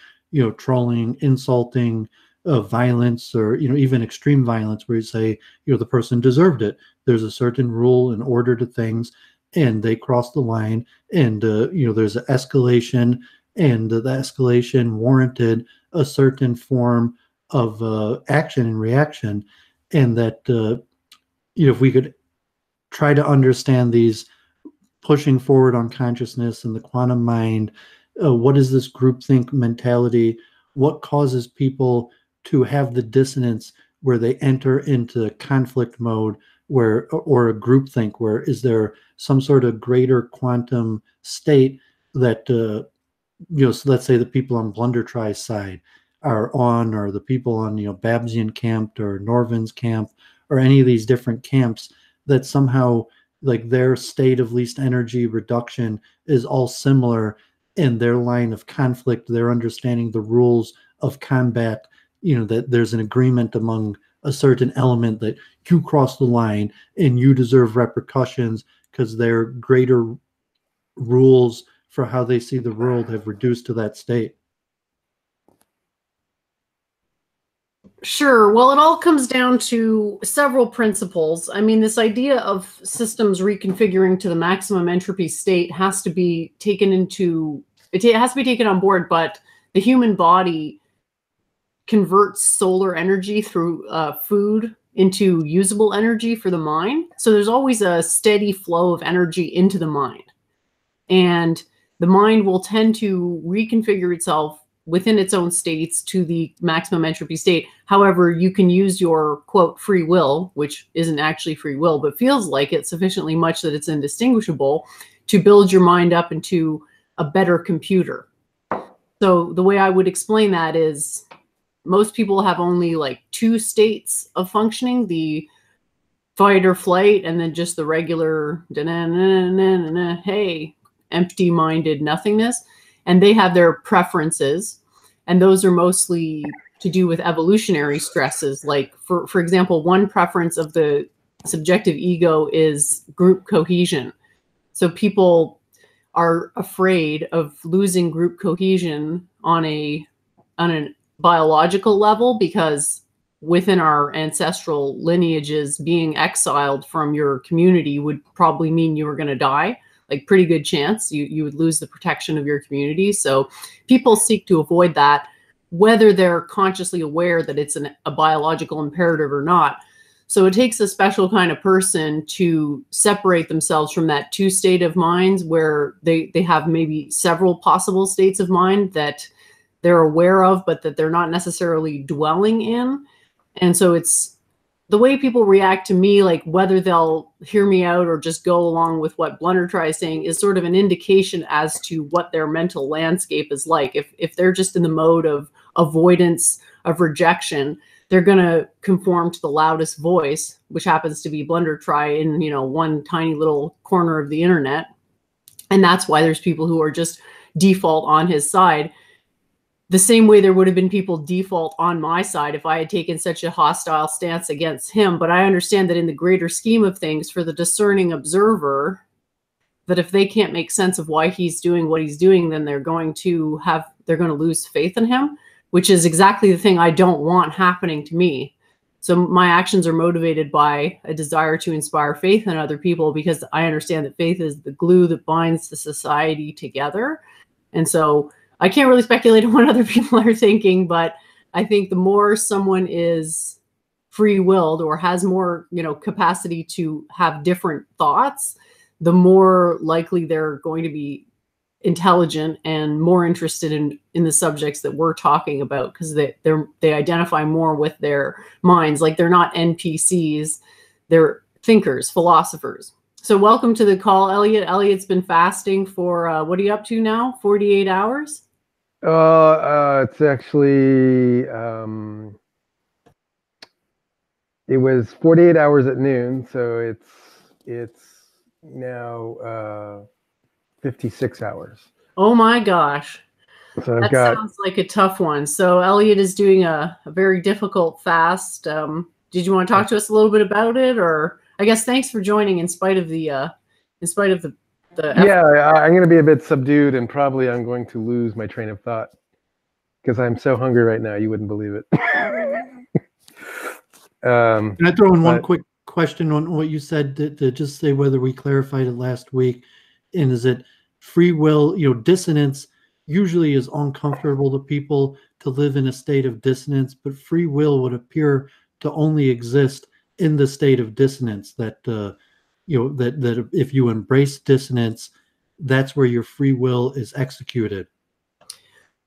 trolling, insulting, violence, or even extreme violence, where you say the person deserved it. There's a certain rule and order to things, and they cross the line, and there's an escalation, and the escalation warranted a certain form of action and reaction. And that if we could try to understand these pushing forward on consciousness and the quantum mind, what is this groupthink mentality? What causes people to have the dissonance where they enter into conflict mode, or a groupthink? Where is there some sort of greater quantum state that so let's say the people on Blunder Try's side are on, or the people on Babsian camp or Norvin's camp, or any of these different camps, that somehow like their state of least energy reduction is all similar in their line of conflict, their understanding the rules of combat, that there's an agreement among a certain element that you cross the line and you deserve repercussions because their greater rules for how they see the world have reduced to that state. Sure. Well, it all comes down to several principles. I mean, this idea of systems reconfiguring to the maximum entropy state has to be taken on board, but the human body converts solar energy through food into usable energy for the mind. So there's always a steady flow of energy into the mind. And the mind will tend to reconfigure itself within its own states to the maximum entropy state. However, you can use your, quote, free will, which isn't actually free will, but feels like it sufficiently much that it's indistinguishable, to build your mind up into a better computer. So the way I would explain that is most people have only like 2 states of functioning, the fight or flight, and then just the regular, hey, empty-minded nothingness. And they have their preferences. And those are mostly to do with evolutionary stresses. Like, for example, one preference of the subjective ego is group cohesion. So people are afraid of losing group cohesion on a biological level, because within our ancestral lineages, being exiled from your community would probably mean you were going to die. Like, pretty good chance you would lose the protection of your community. So people seek to avoid that, whether they're consciously aware that it's a biological imperative or not. So it takes a special kind of person to separate themselves from that 2 state of minds, where they have maybe several possible states of mind that they're aware of, but that they're not necessarily dwelling in. And so it's the way people react to me, like whether they'll hear me out or just go along with what Blunder tries saying, is sort of an indication as to what their mental landscape is like. If they're just in the mode of avoidance, of rejection, they're going to conform to the loudest voice, which happens to be Blunder Try in, one tiny little corner of the internet. And that's why there's people who are just default on his side. The same way there would have been people default on my side if I had taken such a hostile stance against him. But I understand that in the greater scheme of things, for the discerning observer, that if they can't make sense of why he's doing what he's doing, then they're going to lose faith in him, which is exactly the thing I don't want happening to me. So my actions are motivated by a desire to inspire faith in other people, because I understand that faith is the glue that binds the society together. And so I can't really speculate on what other people are thinking, but I think the more someone is free-willed or has more, capacity to have different thoughts, the more likely they're going to be intelligent and more interested in the subjects that we're talking about, because they identify more with their minds. Like, they're not NPCs, they're thinkers, philosophers. So welcome to the call, Elliot. Elliot's been fasting for what are you up to now? 48 hours? It's actually it was 48 hours at noon, so it's now 56 hours. Oh my gosh. So that sounds like a tough one. So Elliot is doing a very difficult fast. Did you want to talk to us a little bit about it? Or I guess thanks for joining in spite of the yeah, I'm going to be a bit subdued, and probably I'm going to lose my train of thought because I'm so hungry right now, you wouldn't believe it. Can I throw in one quick question on what you said to just say whether we clarified it last week? And is it free will, dissonance usually is uncomfortable to people to live in a state of dissonance, but free will would appear to only exist in the state of dissonance, that that if you embrace dissonance, that's where your free will is executed.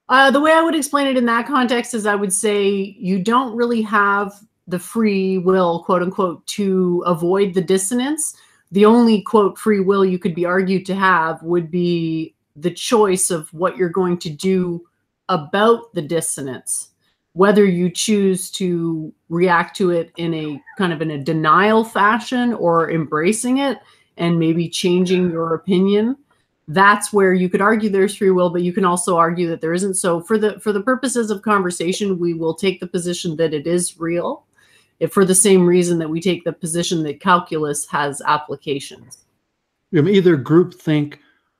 The way I would explain it in that context is I would say you don't really have the free will, quote unquote, to avoid the dissonance. The only, quote, free will you could be argued to have would be the choice of what you're going to do about the dissonance, whether you choose to react to it in a kind of in a denial fashion or embracing it and maybe changing your opinion. That's where you could argue there's free will, but you can also argue that there isn't. So for the purposes of conversation, we will take the position that it is real, for the same reason that we take the position that calculus has applications. Either groupthink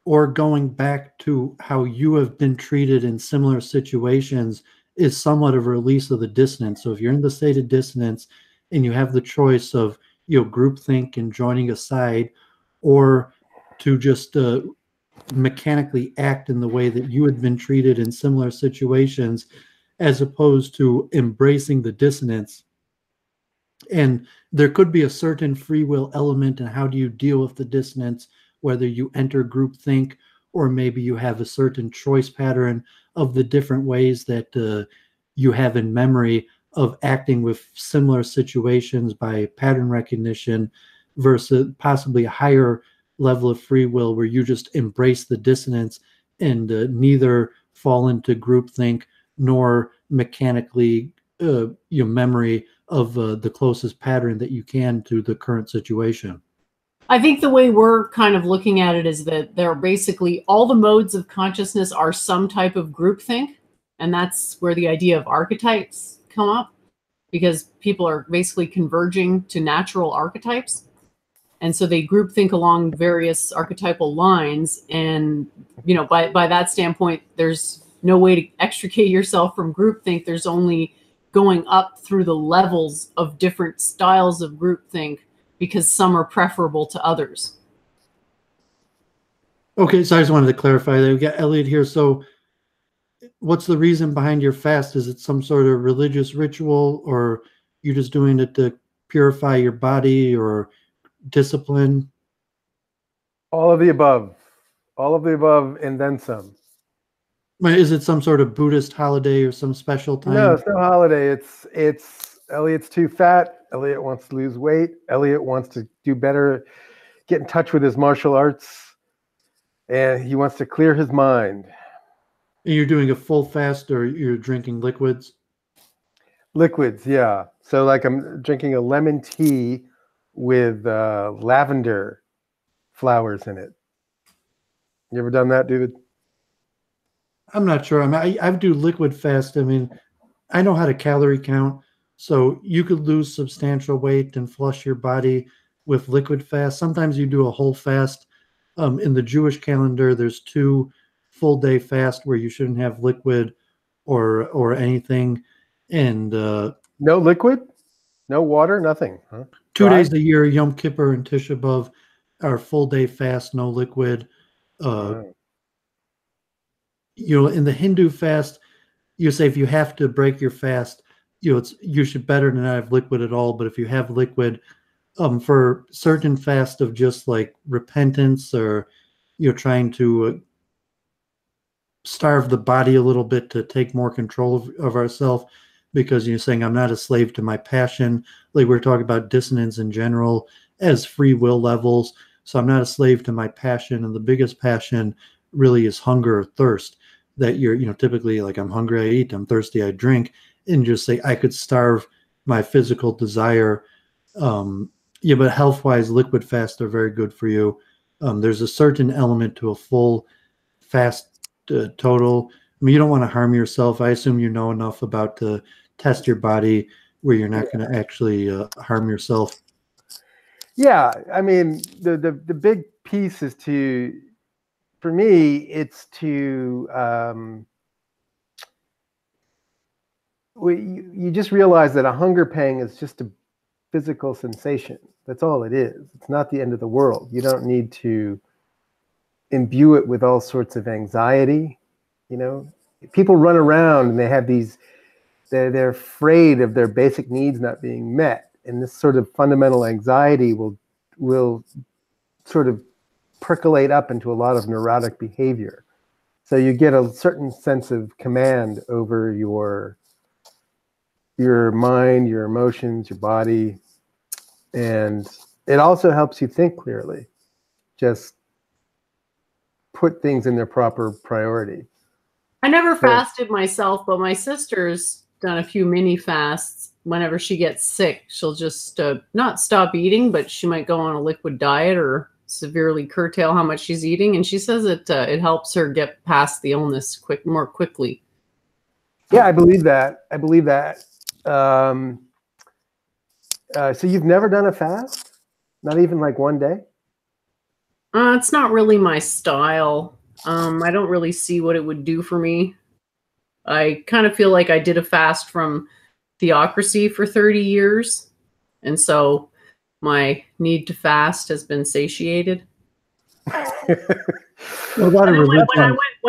or going back to how you have been treated in similar situations is somewhat of a release of the dissonance. So if you're in the state of dissonance and you have the choice of groupthink and joining a side, or to just mechanically act in the way that you had been treated in similar situations, as opposed to embracing the dissonance. And there could be a certain free will element in how do you deal with the dissonance, whether you enter groupthink or maybe you have a certain choice pattern of the different ways that you have in memory of acting with similar situations by pattern recognition versus possibly a higher level of free will where you just embrace the dissonance and neither fall into groupthink nor mechanically your memory of the closest pattern that you can to the current situation. I think the way we're kind of looking at it is that there are basically all the modes of consciousness are some type of groupthink. And that's where the idea of archetypes come up, because people are basically converging to natural archetypes. And so they groupthink along various archetypal lines. And, you know, by that standpoint, there's no way to extricate yourself from groupthink. There's only going up through the levels of different styles of groupthink, because some are preferable to others. Okay, so I just wanted to clarify that. We got Elliot here. So what's the reason behind your fast? Is it some sort of religious ritual, or you're just doing it to purify your body or discipline? All of the above. All of the above and then some. Is it some sort of Buddhist holiday or some special time? No, it's no holiday. It's Elliot's too fat. Elliot wants to lose weight. Elliot wants to do better, get in touch with his martial arts, and he wants to clear his mind. And you're doing a full fast, or you're drinking liquids? Liquids, yeah. So like I'm drinking a lemon tea with lavender flowers in it. You ever done that, David? I'm not sure. I do liquid fast. I mean, I know how to calorie count. So you could lose substantial weight and flush your body with liquid fast. Sometimes you do a whole fast. In the Jewish calendar, there's 2 full day fast where you shouldn't have liquid or anything. And no liquid, no water, nothing. Huh? 2 days a year, Yom Kippur and Tisha B'Av, are full day fast, no liquid. You know, in the Hindu fast, you say if you have to break your fast, you know, you should better than not have liquid at all. But if you have liquid, for certain fast of just like repentance, or you're trying to starve the body a little bit to take more control of ourselves, because you're saying I'm not a slave to my passion. Like we're talking about dissonance in general as free will levels. So I'm not a slave to my passion, and the biggest passion really is hunger or thirst. That you're, you know, typically like I'm hungry, I eat, I'm thirsty, I drink, and just say I could starve my physical desire. Yeah, but health-wise, liquid fasts are very good for you. There's a certain element to a full fast total. I mean, you don't want to harm yourself. I assume you know enough about to test your body where you're not going to actually harm yourself. Yeah, I mean, the big piece is to, for me, it's to you just realize that a hunger pang is just a physical sensation. That's all it is. It's not the end of the world. You don't need to imbue it with all sorts of anxiety. You know, people run around and they have these, they're afraid of their basic needs not being met. And this sort of fundamental anxiety will sort of percolate up into a lot of neurotic behavior. So you get a certain sense of command over your mind, your emotions, your body. And it also helps you think clearly. Just put things in their proper priority. I never fasted myself, but my sister's done a few mini fasts. Whenever she gets sick, she'll just not stop eating, but she might go on a liquid diet or severely curtail how much she's eating. And she says it helps her get past the illness more quickly. Yeah, I believe that. I believe that. So you've never done a fast? Not even like one day? It's not really my style. I don't really see what it would do for me. I kind of feel like I did a fast from theocracy for 30 years. And so my need to fast has been satiated. When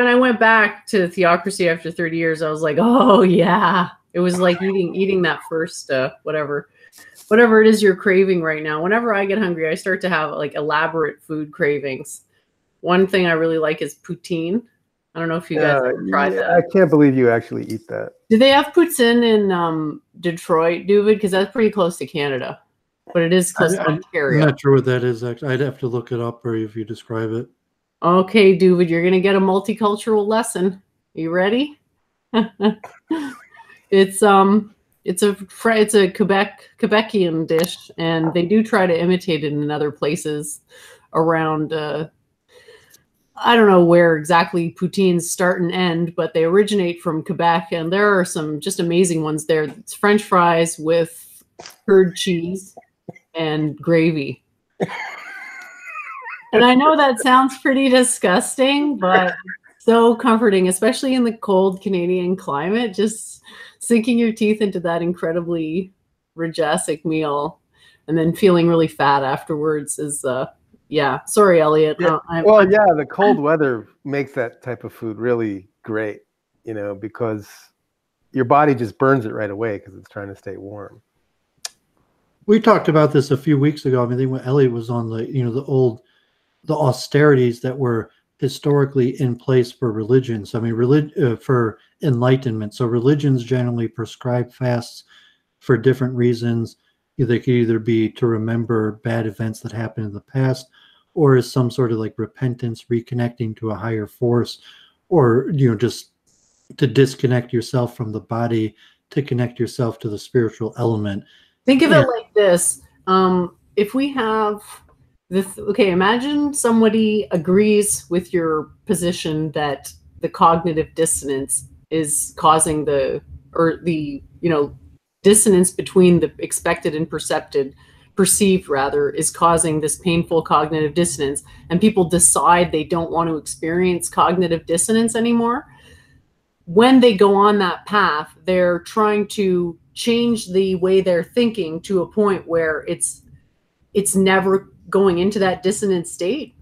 I went back to theocracy after 30 years, I was like, oh yeah. It was like eating that first whatever it is you're craving right now. Whenever I get hungry, I start to have like elaborate food cravings. One thing I really like is poutine. I don't know if you guys have tried that. I can't believe you actually eat that. Do they have poutine in Detroit, Doovid? Because that's pretty close to Canada, but it is close to Ontario. I'm not sure what that is. Actually, I'd have to look it up, or if you describe it. Okay, Doovid, you're gonna get a multicultural lesson. Are you ready? It's a Quebecian dish, and they do try to imitate it in other places around. I don't know where exactly poutines start and end, but they originate from Quebec, and there are some just amazing ones there. It's French fries with curd cheese and gravy. And I know that sounds pretty disgusting, but so comforting, especially in the cold Canadian climate. Just sinking your teeth into that incredibly rajasic meal and then feeling really fat afterwards is yeah. Sorry, Elliot. Yeah. The cold weather makes that type of food really great, because your body just burns it right away because it's trying to stay warm. We talked about this a few weeks ago. I mean, when Elliot was on the austerities that were historically in place for religions. I mean, for enlightenment. So religions generally prescribe fasts for different reasons. They could either be to remember bad events that happened in the past, or as some sort of like repentance, reconnecting to a higher force, or just to disconnect yourself from the body, to connect yourself to the spiritual element. Think of it like this. If we have this, okay, imagine somebody agrees with your position that the cognitive dissonance is causing the dissonance between the expected and perceived is causing this painful cognitive dissonance, and people decide they don't want to experience cognitive dissonance anymore. When they go on that path, they're trying to change the way they're thinking to a point where it's never going into that dissonant state.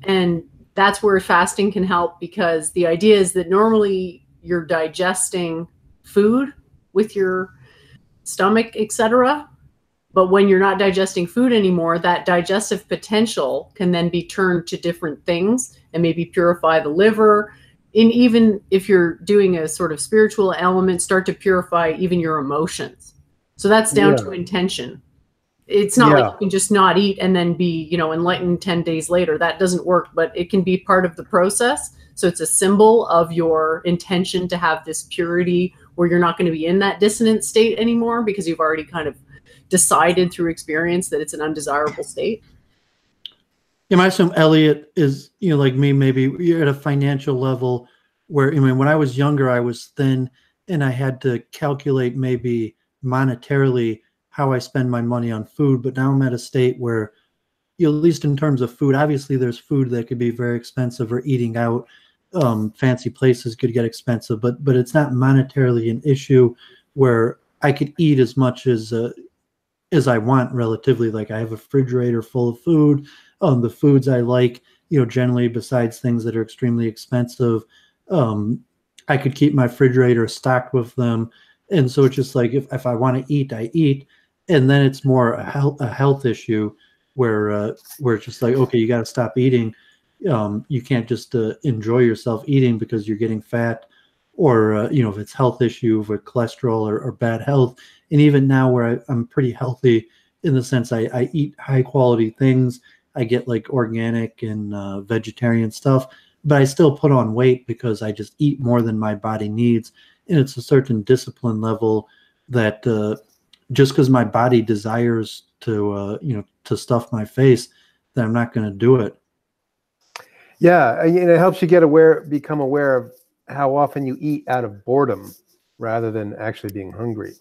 And that's where fasting can help, because the idea is that normally you're digesting food with your stomach, etc. But when you're not digesting food anymore, that digestive potential can then be turned to different things and maybe purify the liver. And even if you're doing a sort of spiritual element, start to purify even your emotions. So that's down to intention. It's not like you can just not eat and then be, enlightened 10 days later. That doesn't work, but it can be part of the process. So it's a symbol of your intention to have this purity where you're not going to be in that dissonant state anymore, because you've already kind of decided through experience that it's an undesirable state. Yeah, I assume Elliot is, like me, maybe you're at a financial level where, when I was younger, I was thin and I had to calculate maybe monetarily how I spend my money on food. But now I'm at a state where, at least in terms of food, obviously there's food that could be very expensive, or eating out, fancy places could get expensive, but it's not monetarily an issue where I could eat as much as I want relatively. Like, I have a refrigerator full of food. The foods I like, generally, besides things that are extremely expensive, I could keep my refrigerator stocked with them. And so it's just like, if I want to eat, I eat. And then it's more a health issue where it's just like, okay, you got to stop eating. You can't just enjoy yourself eating because you're getting fat, or, if it's health issue with cholesterol or bad health. And even now where I'm pretty healthy in the sense I eat high quality things, I get like organic and vegetarian stuff, but I still put on weight because I just eat more than my body needs. And it's a certain discipline level that just because my body desires to stuff my face, that I'm not going to do it. Yeah, and it helps you become aware of how often you eat out of boredom rather than actually being hungry.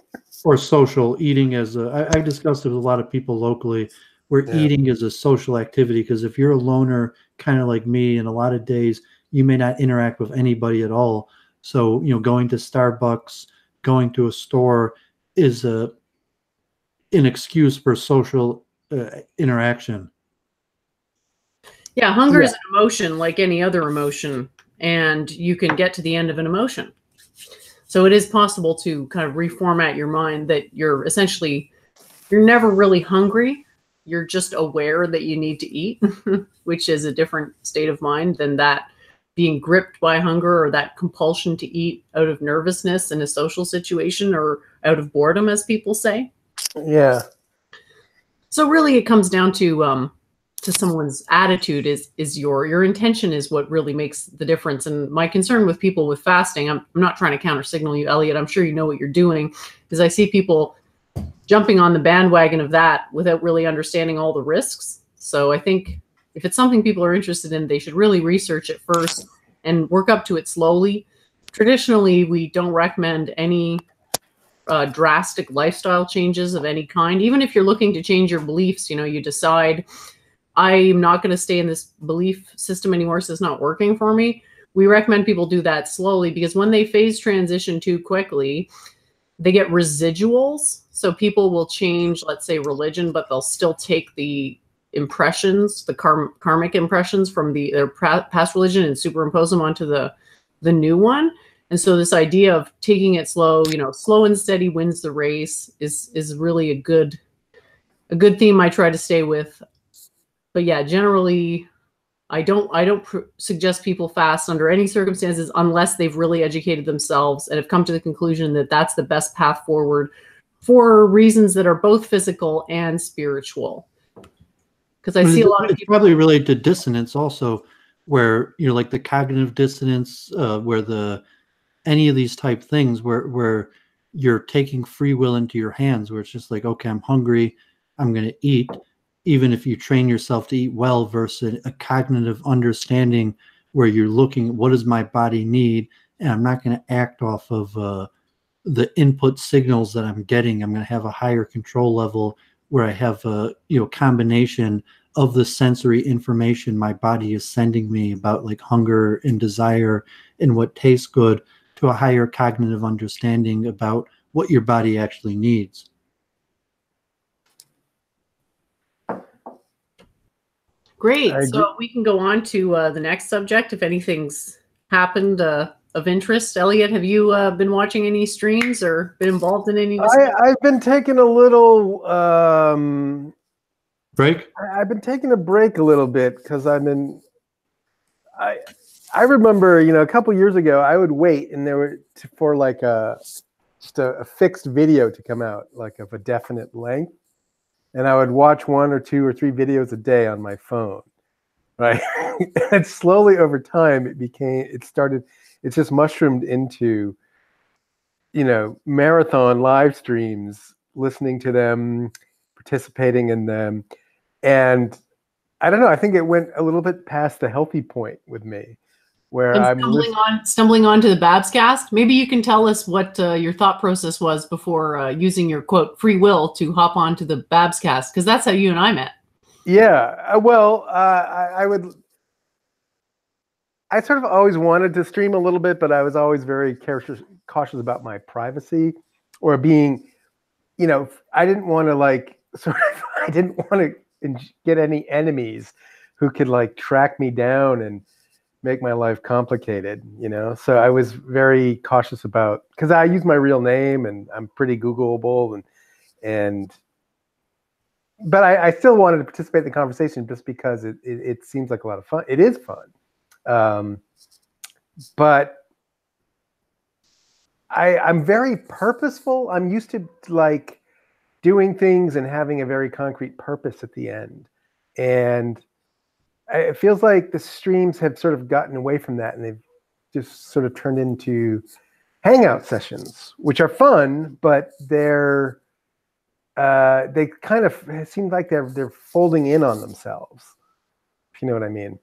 Or social eating I've discussed it with a lot of people locally, where eating is a social activity. Because if you're a loner, kind of like me, in a lot of days, you may not interact with anybody at all. So, going to Starbucks, going to a store is an excuse for social interaction. Yeah, hunger is an emotion like any other emotion, and you can get to the end of an emotion. So it is possible to kind of reformat your mind that you're never really hungry. you're just aware that you need to eat, which is a different state of mind than that being gripped by hunger or that compulsion to eat out of nervousness in a social situation or out of boredom, as people say. Yeah. So really it comes down to someone's attitude is your intention is what really makes the difference. And my concern with people with fasting, I'm not trying to counter signal you, Elliot. I'm sure you know what you're doing, because I see people jumping on the bandwagon of that without really understanding all the risks. So I think if it's something people are interested in, they should really research it first and work up to it slowly. Traditionally, we don't recommend any drastic lifestyle changes of any kind. Even if you're looking to change your beliefs, you decide, I'm not going to stay in this belief system anymore, so it's not working for me. We recommend people do that slowly, because when they phase transition too quickly, they get residuals. So people will change, let's say, religion, but they'll still take the impressions, the karmic impressions from their past religion and superimpose them onto the new one. And so this idea of taking it slow, slow and steady wins the race is really a good theme I try to stay with. But yeah, generally, I don't suggest people fast under any circumstances unless they've really educated themselves and have come to the conclusion that that's the best path forward for reasons that are both physical and spiritual. Because I see a lot of people probably related to dissonance also, where like the cognitive dissonance, where any of these type things where you're taking free will into your hands, where it's just like, okay, I'm hungry, I'm going to eat, even if you train yourself to eat well, versus a cognitive understanding where you're looking at what does my body need, and I'm not going to act off of the input signals that I'm getting. I'm going to have a higher control level where I have a combination of the sensory information my body is sending me about like hunger and desire and what tastes good, to a higher cognitive understanding about what your body actually needs. Great. So we can go on to the next subject if anything's happened of interest. Elliot, have you been watching any streams or been involved in any? I've been taking a little break. I've been taking a break a little bit because I remember, a couple years ago, I would wait and there were for like just a fixed video to come out, like of a definite length. And I would watch 1 or 2 or 3 videos a day on my phone, right? And slowly over time, it's just mushroomed into, marathon live streams, listening to them, participating in them. And I don't know, I think it went a little bit past the healthy point with me, where I'm stumbling onto the Babscast. Maybe you can tell us what your thought process was before using your quote free will to hop onto the Babscast, because that's how you and I met. Yeah, well, I sort of always wanted to stream a little bit, but I was always very cautious about my privacy, or being, I didn't want to I didn't want to get any enemies who could like track me down and make my life complicated, So I was very cautious about, because I use my real name and I'm pretty Googleable, but I still wanted to participate in the conversation just because it seems like a lot of fun. It is fun. But I'm very purposeful. I'm used to like doing things and having a very concrete purpose at the end. And it feels like the streams have sort of gotten away from that, and they've just sort of turned into hangout sessions, which are fun, but they kind of, it seems like they're folding in on themselves, if you know what I mean.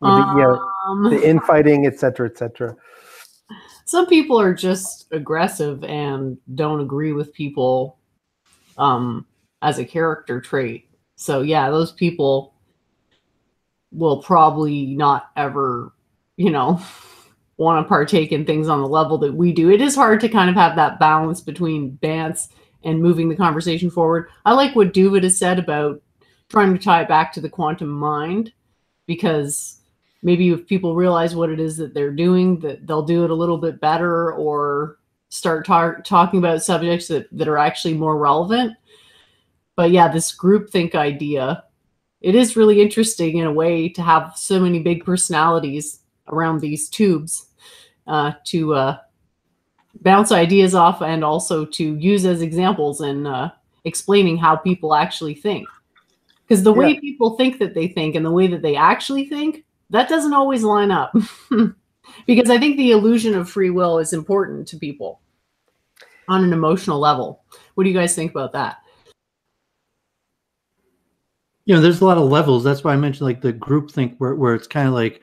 The infighting, et cetera, et cetera. Some people are just aggressive and don't agree with people as a character trait. So yeah, those people will probably not ever, want to partake in things on the level that we do. It is hard to kind of have that balance between bants and moving the conversation forward. I like what Doovovid has said about trying to tie it back to the quantum mind, because maybe if people realize what it is that they're doing, that they'll do it a little bit better, or start talking about subjects that are actually more relevant. But yeah, this groupthink idea, it is really interesting in a way to have so many big personalities around these tubes to bounce ideas off and also to use as examples in explaining how people actually think. Because the way people think that they think and the way that they actually think, that doesn't always line up. Because I think the illusion of free will is important to people on an emotional level. What do you guys think about that? You know, there's a lot of levels. That's why I mentioned like the groupthink where it's kind of like,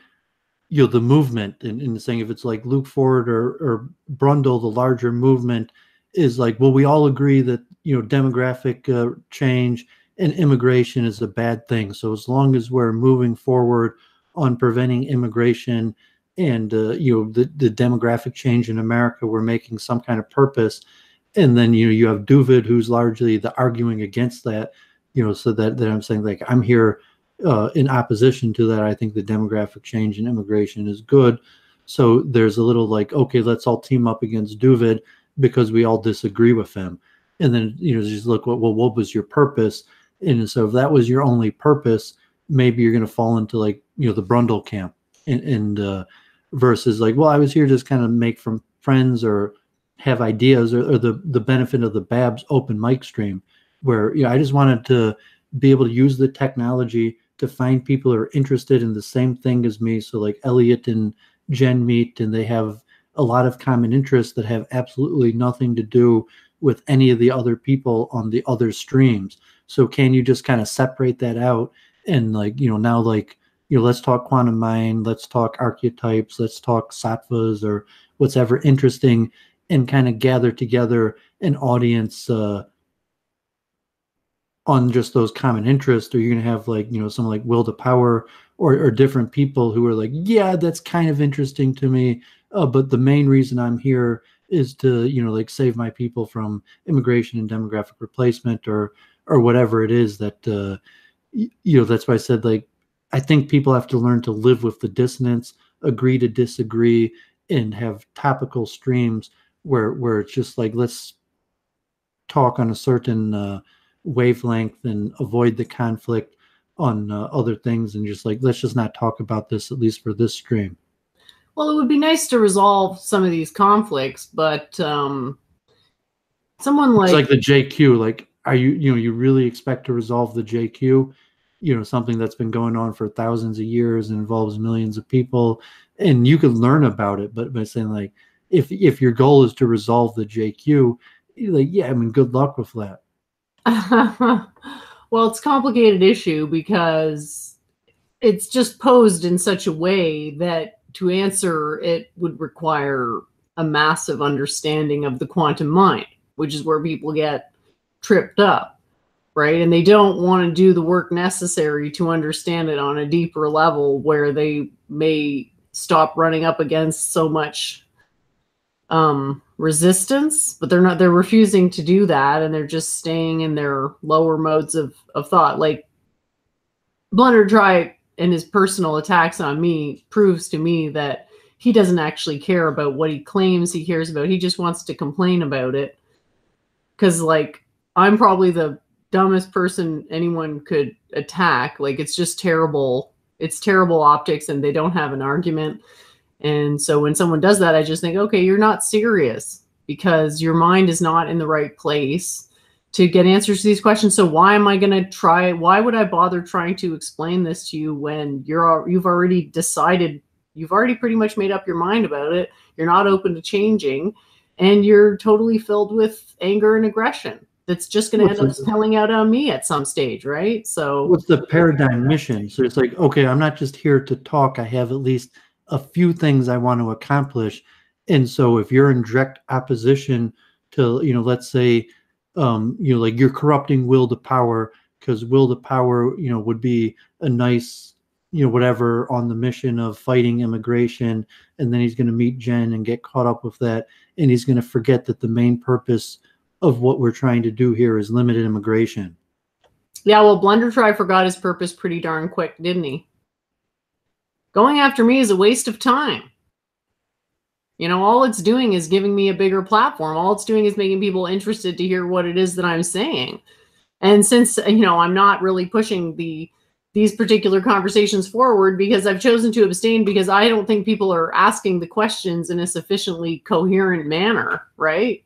you know, the movement and saying if it's like Luke Ford or Brundle, the larger movement is like, well, we all agree that, you know, demographic change and immigration is a bad thing. So as long as we're moving forward on preventing immigration and, you know, the demographic change in America, we're making some kind of purpose. And then, you know, you have Doovid, who's largely the arguing against that, you know, so that I'm saying like, I'm here in opposition to that. I think the demographic change and immigration is good. So there's a little like, okay, let's all team up against Doovid because we all disagree with him. And then, you know, just look, well, what was your purpose? And so if that was your only purpose, maybe you're going to fall into like, you know, the Brundle camp and versus like, well, I was here just kind of make from friends or have ideas or the benefit of the Babs open mic stream where, you know, I just wanted to be able to use the technology to find people who are interested in the same thing as me. So like Elliot and Jen meet and they have a lot of common interests that have absolutely nothing to do with any of the other people on the other streams. So can you just kind of separate that out and like, you know, now like, you know, let's talk quantum mind, let's talk archetypes, let's talk sattvas or whatever interesting and kind of gather together an audience on just those common interests, or you're going to have like, you know, someone like Will to Power or different people who are like, yeah, that's kind of interesting to me. But the main reason I'm here is to, you know, like save my people from immigration and demographic replacement or whatever it is that, you know, that's why I said, like, I think people have to learn to live with the dissonance, agree to disagree, and have topical streams where it's just like, let's talk on a certain wavelength and avoid the conflict on other things and just like, let's just not talk about this, at least for this stream. Well, it would be nice to resolve some of these conflicts, but someone like... It's like the JQ, like, are you, you know, you really expect to resolve the JQ, you know, something that's been going on for thousands of years and involves millions of people, and you can learn about it, but by saying like, if your goal is to resolve the JQ, like, yeah, I mean, good luck with that. Well, it's a complicated issue because it's just posed in such a way that to answer it would require a massive understanding of the quantum mind, which is where people get tripped up, right? And they don't want to do the work necessary to understand it on a deeper level where they may stop running up against so much resistance, but they're refusing to do that, and they're just staying in their lower modes of thought. Like Blunder Dry and his personal attacks on me proves to me that he doesn't actually care about what he claims he cares about. He just wants to complain about it. Because like, I'm probably the dumbest person anyone could attack. Like, it's just terrible. It's terrible optics, and they don't have an argument. And so when someone does that, I just think, okay, you're not serious because your mind is not in the right place to get answers to these questions. So why am I going to try? Why would I bother trying to explain this to you when you've already decided, you've already pretty much made up your mind about it. You're not open to changing, and you're totally filled with anger and aggression. That's just going to end up spelling out on me at some stage, right? So what's the paradigm mission? So it's like, okay, I'm not just here to talk. I have at least a few things I want to accomplish. And so if you're in direct opposition to, you know, let's say, you know, like you're corrupting Will to Power, because Will to Power, you know, would be a nice, you know, whatever on the mission of fighting immigration. And then he's going to meet Jen and get caught up with that. And he's going to forget that the main purpose of what we're trying to do here is limited immigration. Yeah, well, Blundertry forgot his purpose pretty darn quick, didn't he? Going after me is a waste of time. You know, all it's doing is giving me a bigger platform. All it's doing is making people interested to hear what it is that I'm saying. And since, I'm not really pushing these particular conversations forward because I've chosen to abstain because I don't think people are asking the questions in a sufficiently coherent manner, right?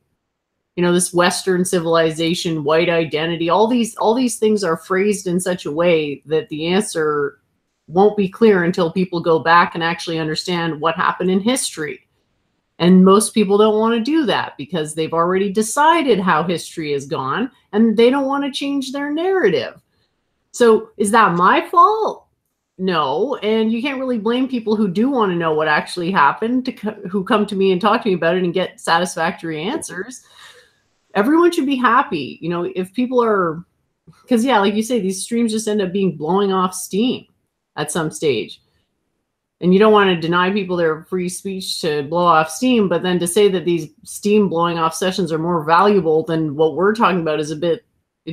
This Western civilization, white identity, all these things are phrased in such a way that the answer won't be clear until people go back and actually understand what happened in history. And most people don't want to do that because they've already decided how history has gone and they don't want to change their narrative. So is that my fault? No. And you can't really blame people who do want to know what actually happened, who come to me and talk to me about it and get satisfactory answers. Everyone should be happy. If people are, because yeah, like you say, these streams just end up being blowing off steam at some stage. And you don't want to deny people their free speech to blow off steam, but then to say that these steam blowing off sessions are more valuable than what we're talking about is it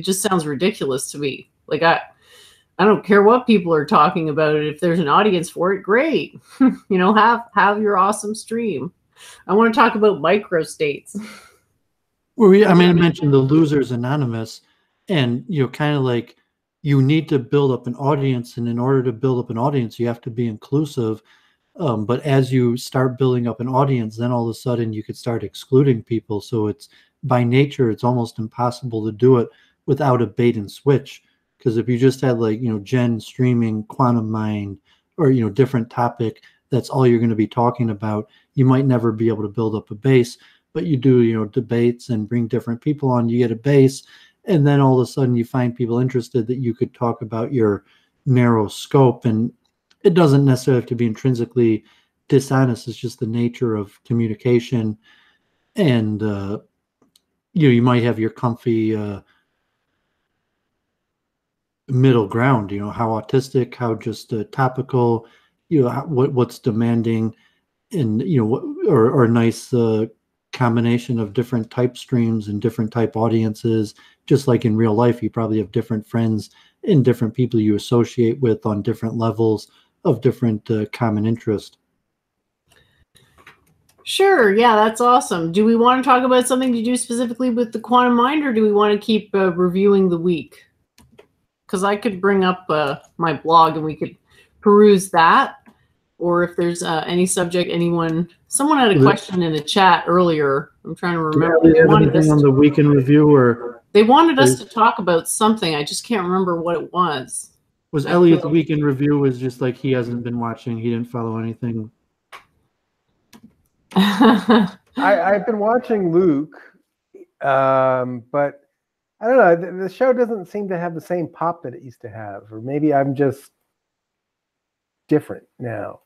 just sounds ridiculous to me. Like I don't care what people are talking about it. If there's an audience for it, great. Have your awesome stream. I want to talk about microstates. Well, I mentioned the Losers Anonymous, and kind of like you need to build up an audience, and in order to build up an audience, you have to be inclusive. But as you start building up an audience, then all of a sudden you could start excluding people. So it's by nature, it's almost impossible to do it without a bait and switch. Because if you just had Jen streaming quantum mind or different topic, that's all you're going to be talking about, you might never be able to build up a base. But you do debates and bring different people on, you get a base, and then all of a sudden you find people interested that you could talk about your narrow scope. And it doesn't necessarily have to be intrinsically dishonest. It's just the nature of communication. And you might have your comfy middle ground, how autistic, how just topical, what's demanding, and or a nice combination of different type streams and different type audiences. Just like in real life, you probably have different friends and different people you associate with on different levels of different common interest. Sure. Yeah, that's awesome. Do we want to talk about something to do specifically with the quantum mind, or do we want to keep reviewing the week? Because I could bring up my blog and we could peruse that. Or if there's any subject, someone had a question in the chat earlier. I'm trying to remember. They wanted us on the week in review, or they wanted us to talk about something. I just can't remember what it was. Was Elliot's week in review was just like he hasn't been watching. He didn't follow anything. I've been watching Luke, but I don't know. The show doesn't seem to have the same pop that it used to have, or maybe I'm just different now.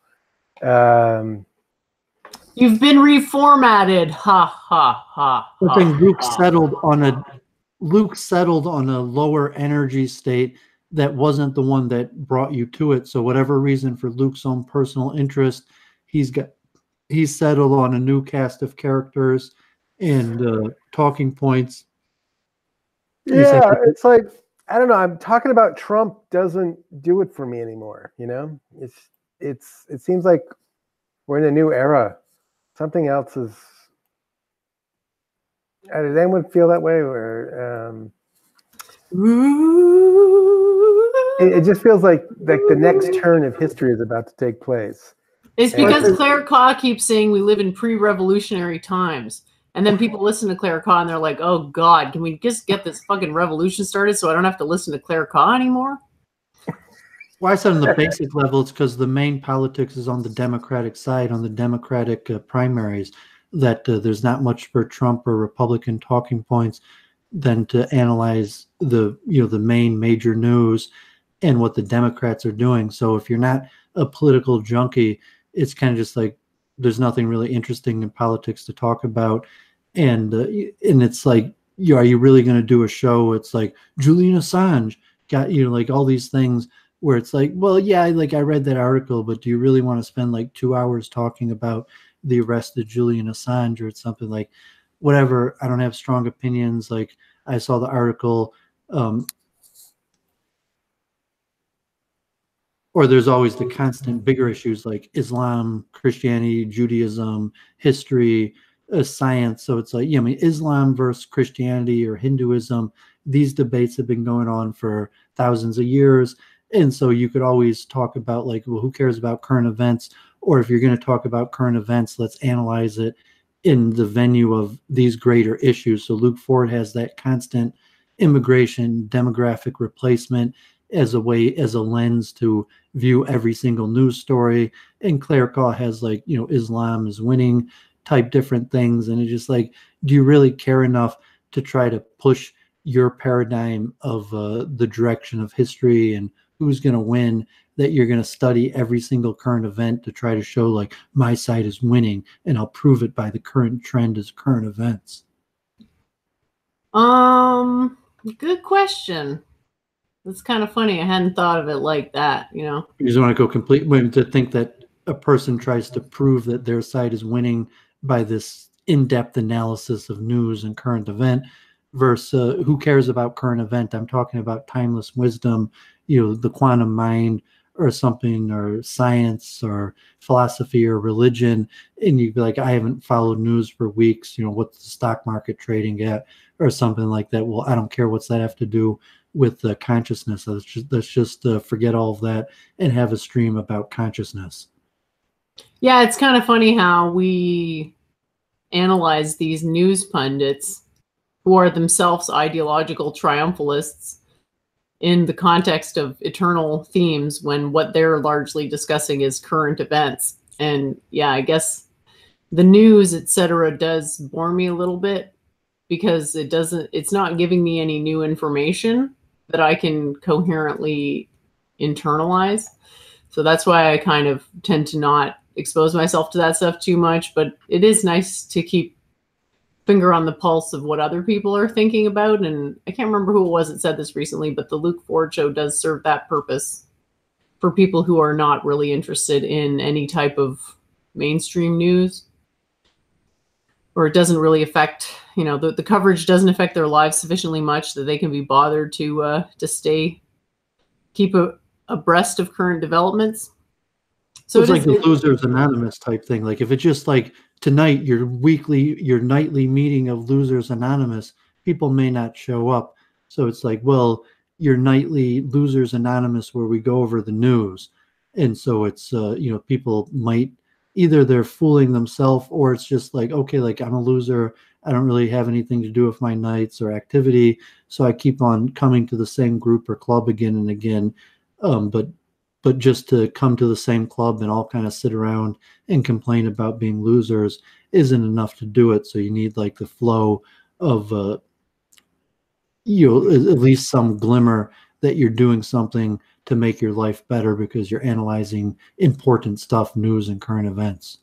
You've been reformatted. Ha ha ha. I think Luke settled on a lower energy state that wasn't the one that brought you to it. So whatever reason, for Luke's own personal interest, he's settled on a new cast of characters and talking points. Yeah, it's like, I don't know. I'm talking about Trump doesn't do it for me anymore. It seems like we're in a new era. Something else is. Does anyone feel that way? Or it just feels like the next turn of history is about to take place. It's because Claire Kaw keeps saying we live in pre-revolutionary times. And then people listen to Claire Kaw and they're like, oh, God, can we just get this fucking revolution started so I don't have to listen to Claire Kaw anymore? Well, I said on the basic level, it's because the main politics is on the Democratic side, on the Democratic primaries, that there's not much for Trump or Republican talking points than to analyze the main major news and what the Democrats are doing. So if you're not a political junkie, it's kind of just like there's nothing really interesting in politics to talk about. And it's like, are you really going to do a show? It's like Julian Assange got, like all these things where it's like, well, yeah, like I read that article, but do you really want to spend like 2 hours talking about the arrest of Julian Assange? Or it's something like, whatever, I don't have strong opinions. Like I saw the article, or there's always the constant bigger issues like Islam, Christianity, Judaism, history, science. So it's like, Islam versus Christianity or Hinduism, these debates have been going on for thousands of years. And so you could always talk about like, well, who cares about current events? Or if you're going to talk about current events, let's analyze it in the venue of these greater issues. So Luke Ford has that constant immigration, demographic replacement as a way, as a lens to view every single news story. And Claire Caw has like, you know, Islam is winning type different things. And it's just like, do you really care enough to try to push your paradigm of the direction of history and who's going to win, that you're going to study every single current event to try to show like my side is winning and I'll prove it by the current trend as current events? Good question. It's kind of funny. I hadn't thought of it like that, you know. You just want to go complete, to think that a person tries to prove that their side is winning by this in-depth analysis of news and current event versus who cares about current event? I'm talking about timeless wisdom, you know, the quantum mind or something, or science or philosophy or religion. And you'd be like, I haven't followed news for weeks. You know, what's the stock market trading at or something like that? Well, I don't care. What's that have to do with consciousness? Let's just forget all of that and have a stream about consciousness. Yeah, it's kind of funny how we analyze these news pundits who are themselves ideological triumphalists in the context of eternal themes when what they're largely discussing is current events. And yeah, I guess the news, etc., does bore me a little bit because it's not giving me any new information that I can coherently internalize. So that's why I kind of tend to not expose myself to that stuff too much, but it is nice to keep finger on the pulse of what other people are thinking about. And I can't remember who it was that said this recently, but the Luke Ford show does serve that purpose for people who are not really interested in any type of mainstream news, or it doesn't really affect, you know, the coverage doesn't affect their lives sufficiently much that they can be bothered to keep abreast of current developments. So it's like the Losers Anonymous type thing. Like if it's just like tonight, your nightly meeting of Losers Anonymous, people may not show up. So it's like, well, your nightly Losers Anonymous where we go over the news. And so it's, you know, people might either they're fooling themselves or it's just like, okay, like I'm a loser. I don't really have anything to do with my nights or activity. So I keep on coming to the same group or club again and again. But just to come to the same club and all kind of sit around and complain about being losers isn't enough to do it. So you need like the flow of, you know, at least some glimmer that you're doing something to make your life better because you're analyzing important stuff, news and current events.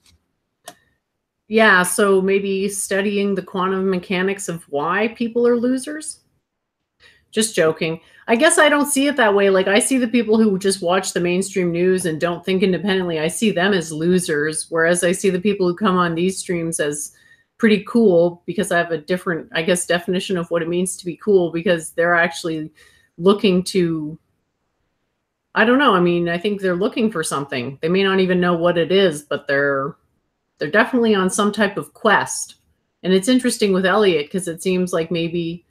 Yeah, so maybe studying the quantum mechanics of why people are losers. Just joking. I guess I don't see it that way. Like I see the people who just watch the mainstream news and don't think independently. I see them as losers, whereas I see the people who come on these streams as pretty cool because I have a different, I guess, definition of what it means to be cool because they're actually looking to, I don't know. I mean, I think they're looking for something. They may not even know what it is, but they're definitely on some type of quest. And it's interesting with Elliot because it seems like maybe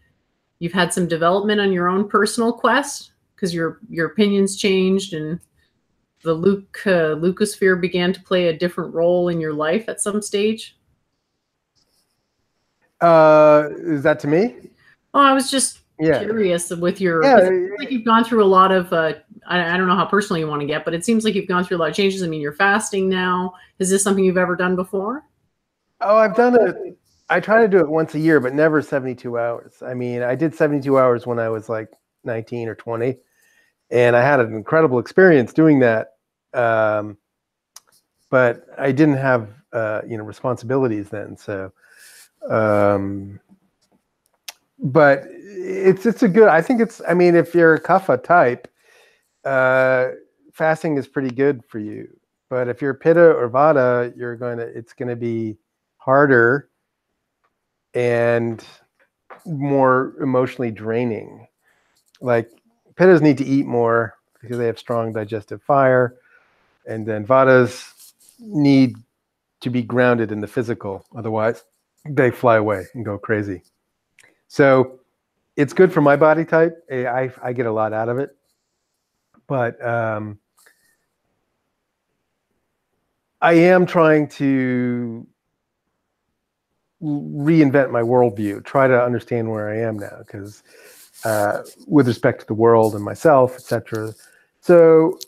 you've had some development on your own personal quest because your opinions changed and the Lucosphere began to play a different role in your life at some stage. Is that to me? Oh, I was just curious with your. Yeah, it seems like you've gone through a lot of. I don't know how personal you want to get, but it seems like you've gone through a lot of changes. I mean, you're fasting now. Is this something you've ever done before? Oh, I've done it. I try to do it once a year, but never 72 hours. I mean, I did 72 hours when I was like 19 or 20, and I had an incredible experience doing that. But I didn't have, you know, responsibilities then. So, but it's a good. I think it's. I mean, if you're a Kapha type, fasting is pretty good for you. But if you're Pitta or Vata, it's going to be harder and more emotionally draining. Like Pittas need to eat more because they have strong digestive fire, and then Vatas need to be grounded in the physical. Otherwise, they fly away and go crazy. So it's good for my body type. I get a lot out of it, but I am trying to reinvent my worldview, try to understand where I am now, because with respect to the world and myself, etc. So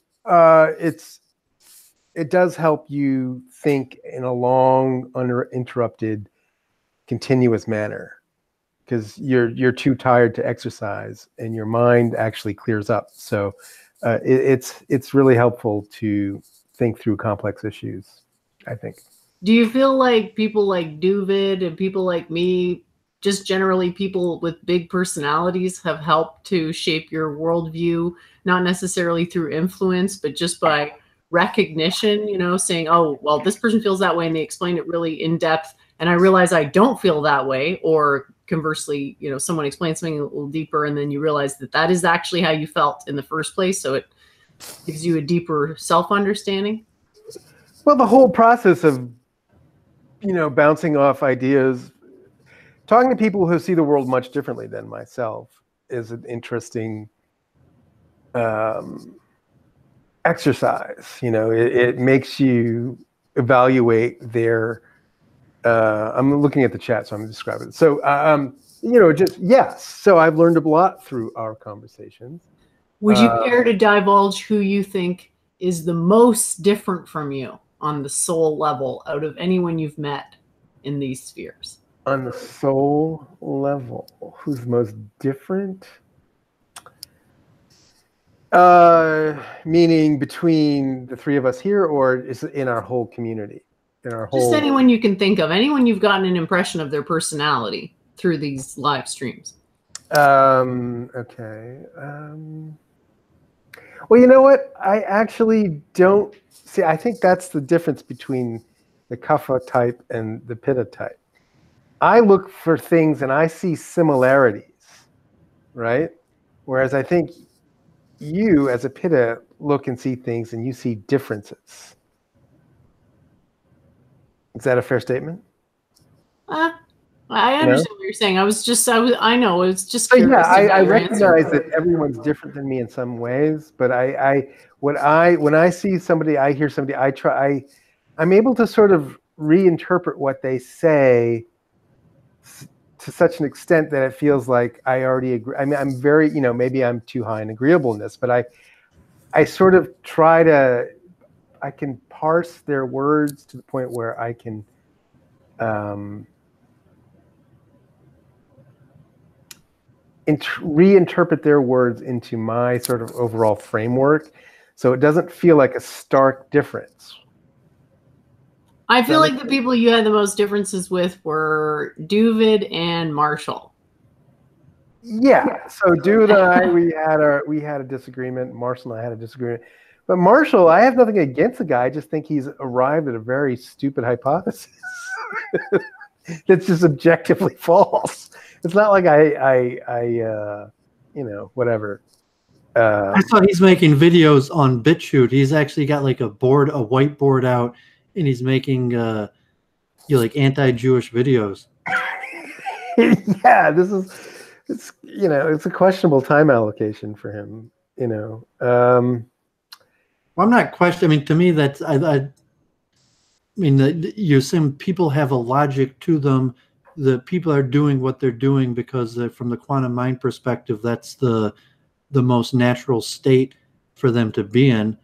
it does help you think in a long, uninterrupted, continuous manner, because you're too tired to exercise, and your mind actually clears up. So it's really helpful to think through complex issues, I think. Do you feel like people like Doovid and people like me, just generally people with big personalities, have helped to shape your worldview, not necessarily through influence, but just by recognition, you know, saying, oh, well, this person feels that way, and they explain it really in depth, and I realize I don't feel that way. Or conversely, you know, someone explains something a little deeper, and then you realize that that is actually how you felt in the first place. So it gives you a deeper self-understanding. Well, the whole process of, you know, bouncing off ideas, talking to people who see the world much differently than myself is an interesting exercise. You know, it makes you evaluate their, I'm looking at the chat, so I'm describing it. So, you know, just, yes. So I've learned a lot through our conversations. Would you care to divulge who you think is the most different from you on the soul level out of anyone you've met in these spheres? On the soul level, who's most different? Meaning between the three of us here, or is it in our whole community? In our whole... Just anyone you can think of, anyone you've gotten an impression of their personality through these live streams. Okay. Well, you know what? I actually don't see. I think that's the difference between the Kapha type and the Pitta type. I look for things and I see similarities, right? Whereas I think you, as a Pitta, look and see things and you see differences. Is that a fair statement? I understand what you're saying. I know. It's just curious. Yeah, I recognize that everyone's different than me in some ways, but when I see somebody, I hear somebody, I'm able to sort of reinterpret what they say to such an extent that it feels like I already agree. I mean, I'm very, you know, maybe I'm too high in agreeableness, but I sort of I can parse their words to the point where I can reinterpret their words into my sort of overall framework, so it doesn't feel like a stark difference. I feel like the people you had the most differences with were Doovid and Marshall. Yeah, so Doovid and I, we had a disagreement. Marshall and I had a disagreement. But Marshall, I have nothing against the guy. I just think he's arrived at a very stupid hypothesis that's just objectively false. It's not like you know, whatever. I saw he's making videos on BitChute. He's actually got like a whiteboard out, and he's making like anti-Jewish videos. Yeah, it's you know, it's a questionable time allocation for him. You know, well, I'm not questioning. I mean, to me, that's I mean, you're saying people have a logic to them. The people are doing what they're doing because from the quantum mind perspective, that's the most natural state for them to be in.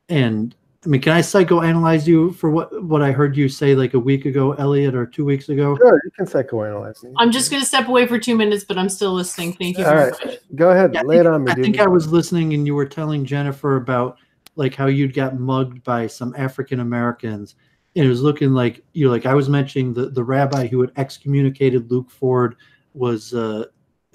And I mean, can I psychoanalyze you for what I heard you say like a week ago, Elliot, or 2 weeks ago? Sure, you can psychoanalyze me. I'm just going to step away for 2 minutes, but I'm still listening. Thank you very much. Go ahead, lay it on me. I think I was listening, and you were telling Jennifer about like how you'd got mugged by some African Americans, and it was looking like I was mentioning the rabbi who had excommunicated Luke Ford was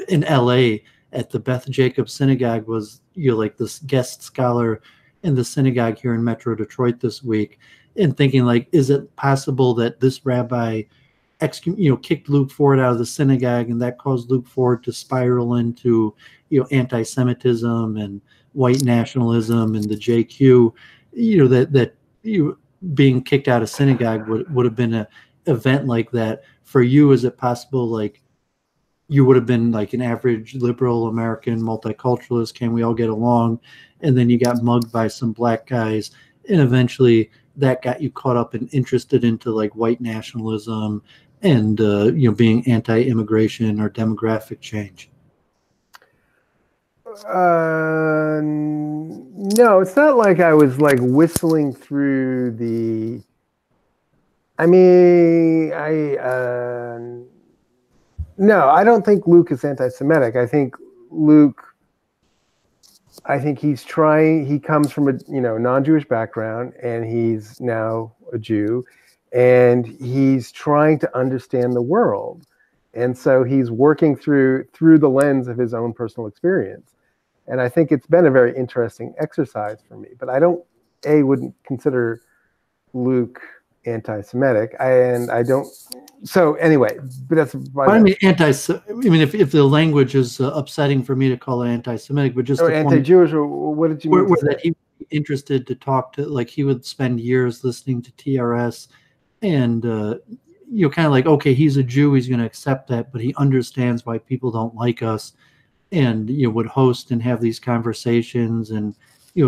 in L.A. at the Beth Jacobs Synagogue, was like this guest scholar in the synagogue here in Metro Detroit this week, and thinking like, is it possible that this rabbi kicked Luke Ford out of the synagogue, and that caused Luke Ford to spiral into anti-Semitism and white nationalism and the JQ, that being kicked out of synagogue would have been an event like that for you? Is it possible like you would have been like an average liberal American multiculturalist. Can we all get along? And then you got mugged by some black guys, and eventually that got you caught up and interested into like white nationalism and being anti-immigration or demographic change. No, it's not like I was like whistling through the. I mean, no, I don't think Luke is anti-Semitic. I think he's trying. He comes from a non-Jewish background, and he's now a Jew, and he's trying to understand the world, and so he's working through the lens of his own personal experience. And I think it's been a very interesting exercise for me. But I wouldn't consider Luke anti-Semitic, and I don't. So anyway, but that's. I mean, if the language is upsetting for me to call it anti-Semitic, but just anti-Jewish, or what did you mean? That he would be interested to talk to, like he would spend years listening to TRS, and kind of like, okay, he's a Jew, he's going to accept that, but he understands why people don't like us. And would host and have these conversations, and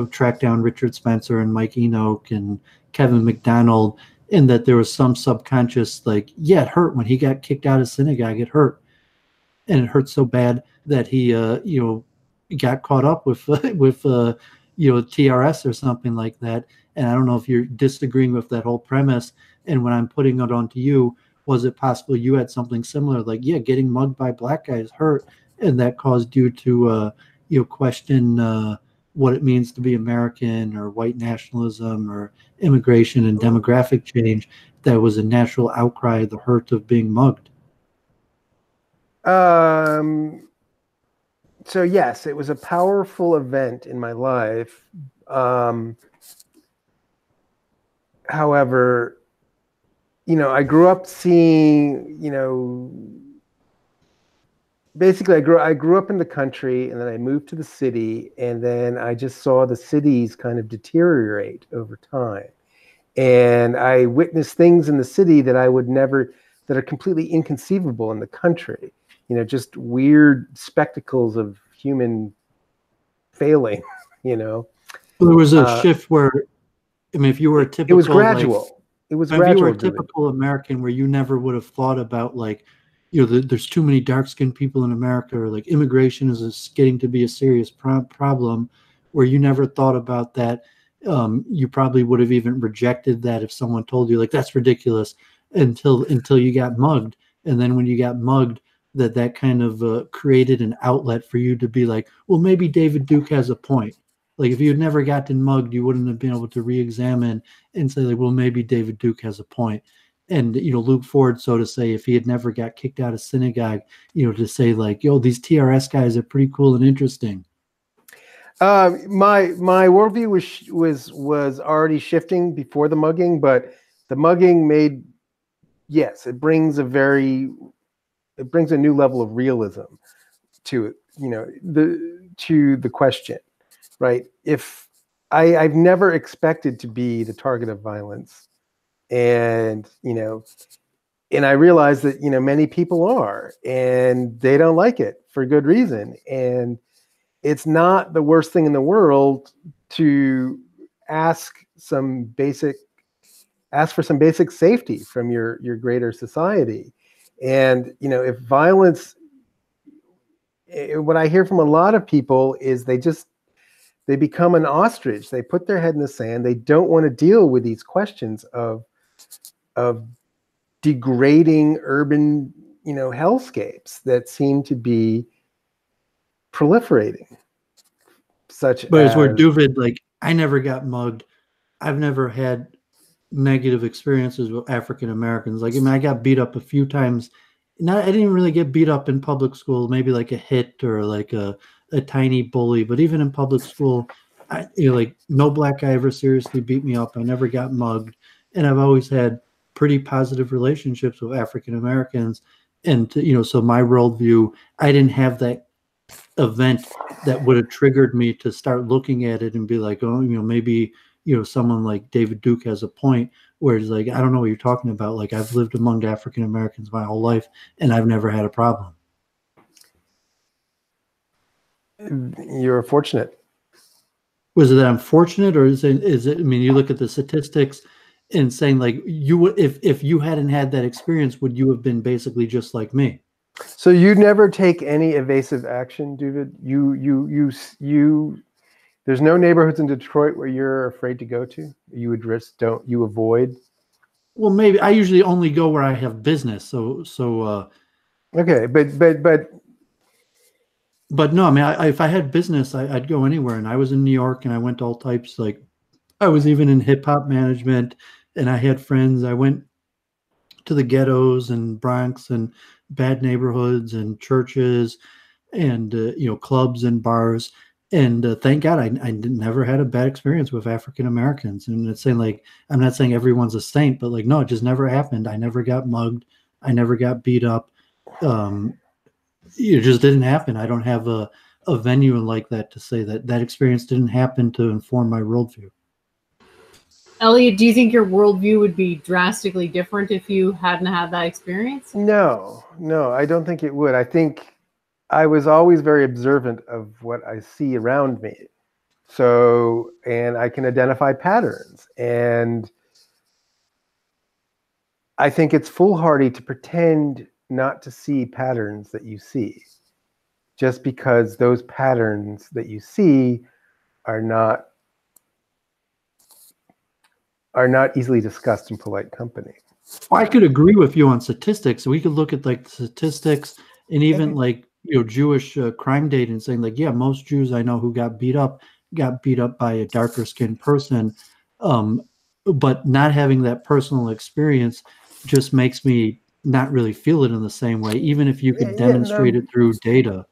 track down Richard Spencer and Mike Enoch and Kevin McDonald, and that there was some subconscious like, it hurt when he got kicked out of synagogue. It hurt, and it hurt so bad that he got caught up with TRS or something like that. And I don't know if you're disagreeing with that whole premise. And when I'm putting it onto you, was it possible you had something similar? Like, getting mugged by black guys hurt. And that caused you to, question what it means to be American, or white nationalism, or immigration and demographic change. That was a natural outcry, the hurt of being mugged. So yes, it was a powerful event in my life. However, I grew up seeing, basically, I grew up in the country, and then I moved to the city, and then I just saw the cities kind of deteriorate over time. And I witnessed things in the city that that are completely inconceivable in the country. Just weird spectacles of human failing, Well, there was a shift where, if you were a typical... It was gradual. It was gradual. If you were a typical American where you never would have thought about, like, there's too many dark-skinned people in America, or like immigration is getting to be a serious problem, where you never thought about that. You probably would have even rejected that if someone told you, like, that's ridiculous, until you got mugged. And then when you got mugged, that kind of created an outlet for you to be like, well, maybe David Duke has a point. Like, if you had never gotten mugged, you wouldn't have been able to re-examine and say, like, well, maybe David Duke has a point. And, Luke Ford, so to say, if he had never got kicked out of synagogue, to say, like, these TRS guys are pretty cool and interesting. My worldview was already shifting before the mugging, but the mugging it brings a new level of realism to it, to the question, right? If I've never expected to be the target of violence. And, and I realize that, many people are, and they don't like it for good reason. And it's not the worst thing in the world to ask for some basic safety from your greater society. And, if violence, what I hear from a lot of people is they become an ostrich. They put their head in the sand. They don't want to deal with these questions of degrading urban, hellscapes that seem to be proliferating. But as where Doovid, like, I never got mugged. I've never had negative experiences with African Americans. Like, I got beat up a few times. I didn't really get beat up in public school, maybe like a hit or like a tiny bully. But even in public school, like, no black guy ever seriously beat me up. I never got mugged. And I've always had pretty positive relationships with African Americans. And, so my worldview, I didn't have that event that would have triggered me to start looking at it and be like, oh, maybe, someone like David Duke has a point, where it's like, I don't know what you're talking about. Like, I've lived among African Americans my whole life, and I've never had a problem. You're fortunate. Was it that I'm fortunate, or is it? I mean, you look at the statistics and saying like you would, if you hadn't had that experience, would you have been basically just like me? So you never take any evasive action, Doovid? There's no neighborhoods in Detroit where you're afraid to go to? You would risk, you avoid? Well, maybe I usually only go where I have business. So okay, but no, I mean, if I had business, I'd go anywhere. And I was in New York, and I went to all types. Like I was even in hip hop management, and I had friends. I went to the ghettos and Bronx and bad neighborhoods and churches and clubs and bars. And thank God I never had a bad experience with African Americans. And it's saying like, I'm not saying everyone's a saint, but like, no, it just never happened. I never got mugged. I never got beat up. It just didn't happen. I don't have a venue like that to say that experience didn't happen to inform my worldview. Elliot, do you think your worldview would be drastically different if you hadn't had that experience? No, I don't think it would. I think I was always very observant of what I see around me. So, and I can identify patterns. And I think it's foolhardy to pretend not to see patterns that you see, just because those patterns that you see are not easily discussed in polite company. Well, I could agree with you on statistics. We could look at like statistics and even like Jewish crime data and saying like, yeah, most Jews I know who got beat up by a darker skinned person, but not having that personal experience just makes me not really feel it in the same way, even if you could demonstrate it through data.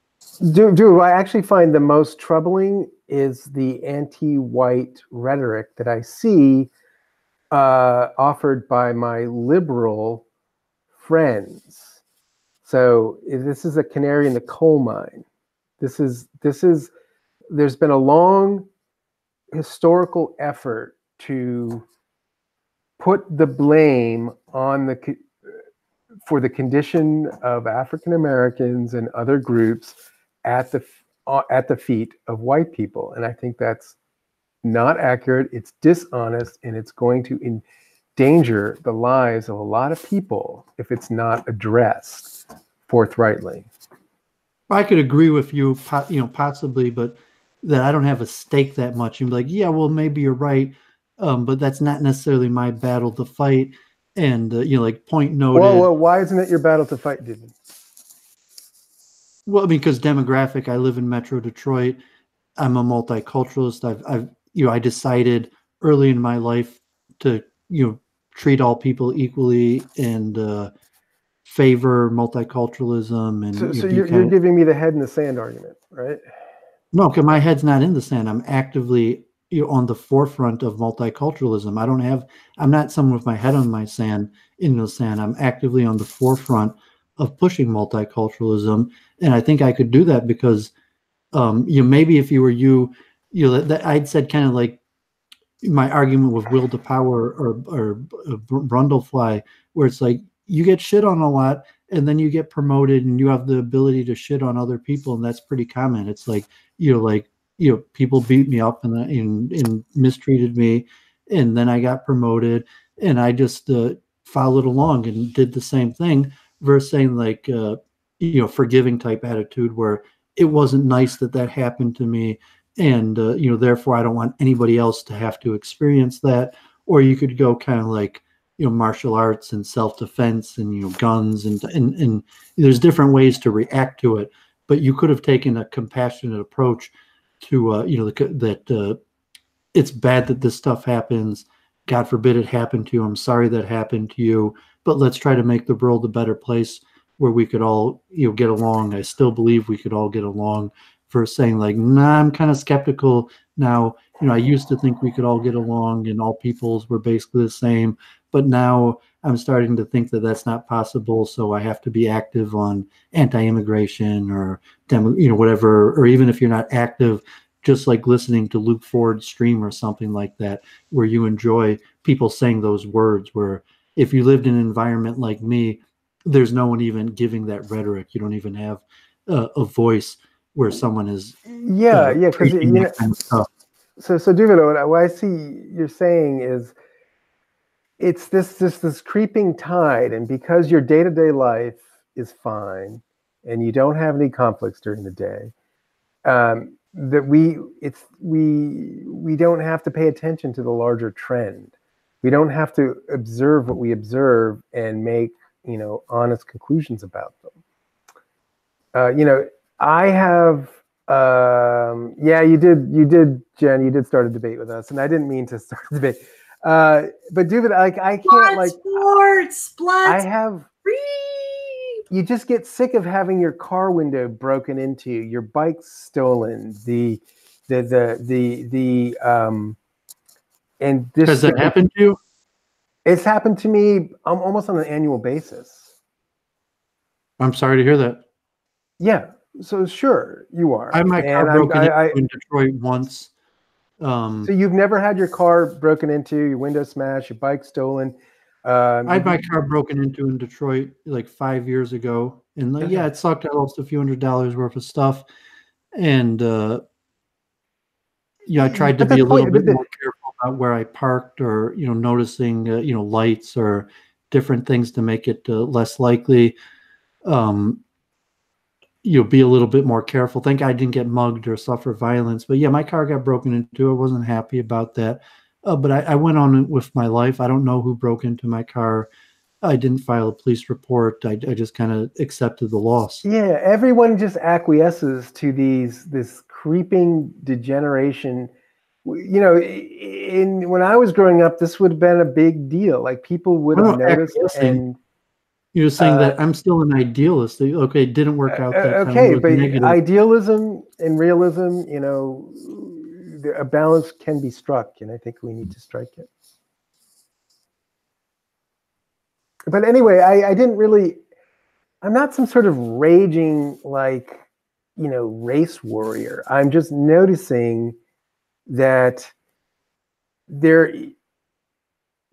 Dude, what I actually find the most troubling is the anti-white rhetoric that I see offered by my liberal friends. So this is a canary in the coal mine. There's been a long historical effort to put the blame on for the condition of African Americans and other groups at the feet of white people. And I think that's not accurate, it's dishonest, and it's going to endanger the lives of a lot of people if it's not addressed forthrightly. I could agree with you, possibly, but that I don't have a stake that much. You'd be like, yeah, well, maybe you're right, but that's not necessarily my battle to fight. And like point noted. Well, why isn't it your battle to fight, David? Well, because demographic, I live in Metro Detroit. I'm a multiculturalist. I decided early in my life to treat all people equally and favor multiculturalism. And so you're giving me the head in the sand argument, right? No, because my head's not in the sand. I'm actively on the forefront of multiculturalism. I'm not someone with my head in the sand. I'm actively on the forefront of pushing multiculturalism, and I think I could do that because maybe if you were I'd said kind of like my argument with Will to Power or Brundlefly, where it's like you get shit on a lot and then you get promoted and you have the ability to shit on other people, and that's pretty common. It's like people beat me up and mistreated me, and then I got promoted and I just followed along and did the same thing versus saying like forgiving type attitude where it wasn't nice that happened to me, and therefore I don't want anybody else to have to experience that. Or you could go kind of like martial arts and self-defense and guns and there's different ways to react to it, but you could have taken a compassionate approach to that it's bad that this stuff happens, God forbid it happened to you, I'm sorry that happened to you, but let's try to make the world a better place where we could all get along. I still believe we could all get along. For saying like, nah, I'm kind of skeptical now. I used to think we could all get along and all peoples were basically the same, but now I'm starting to think that that's not possible. So I have to be active on anti-immigration or whatever. Or even if you're not active, just like listening to Luke Ford's stream or something like that, where you enjoy people saying those words. Where if you lived in an environment like me, there's no one even giving that rhetoric. You don't even have a voice where someone is yeah, because treating that kind of stuff. So Doooovid, what I see you're saying is it's this creeping tide, and because your day-to-day life is fine and you don't have any conflicts during the day, that we don't have to pay attention to the larger trend. We don't have to observe what we observe and make, you know, honest conclusions about them. You know, I have yeah, you did, Jen, you did start a debate with us, and I didn't mean to start a debate. But Doooovid, I can't, like, I have, you just get sick of having your car window broken into, your bike stolen, and this. Has that happened to you? It's happened to me almost on an annual basis. I'm sorry to hear that. Yeah, so sure, you are. I had my car broken into in Detroit once. So you've never had your car broken into, your window smashed, your bike stolen? I had my car broken into in Detroit like 5 years ago, and like, yeah, it sucked. I lost a few $100s worth of stuff, and yeah, I tried to be a little bit more careful about where I parked, or, you know, noticing you know, lights or different things to make it less likely. You know, be a little bit more careful. Thank God I didn't get mugged or suffer violence, but yeah, my car got broken into. I wasn't happy about that. But I went on with my life. I don't know who broke into my car. I didn't file a police report. I just kind of accepted the loss. Yeah, everyone just acquiesces to this creeping degeneration. You know, when I was growing up, this would have been a big deal. Like, people would have noticed. And you're saying that I'm still an idealist. Okay, it didn't work out. That okay, but negative. Idealism and realism, you know, a balance can be struck, and I think we need to strike it. But anyway, I didn't really, I'm not some sort of raging, like, you know, race warrior. I'm just noticing that there,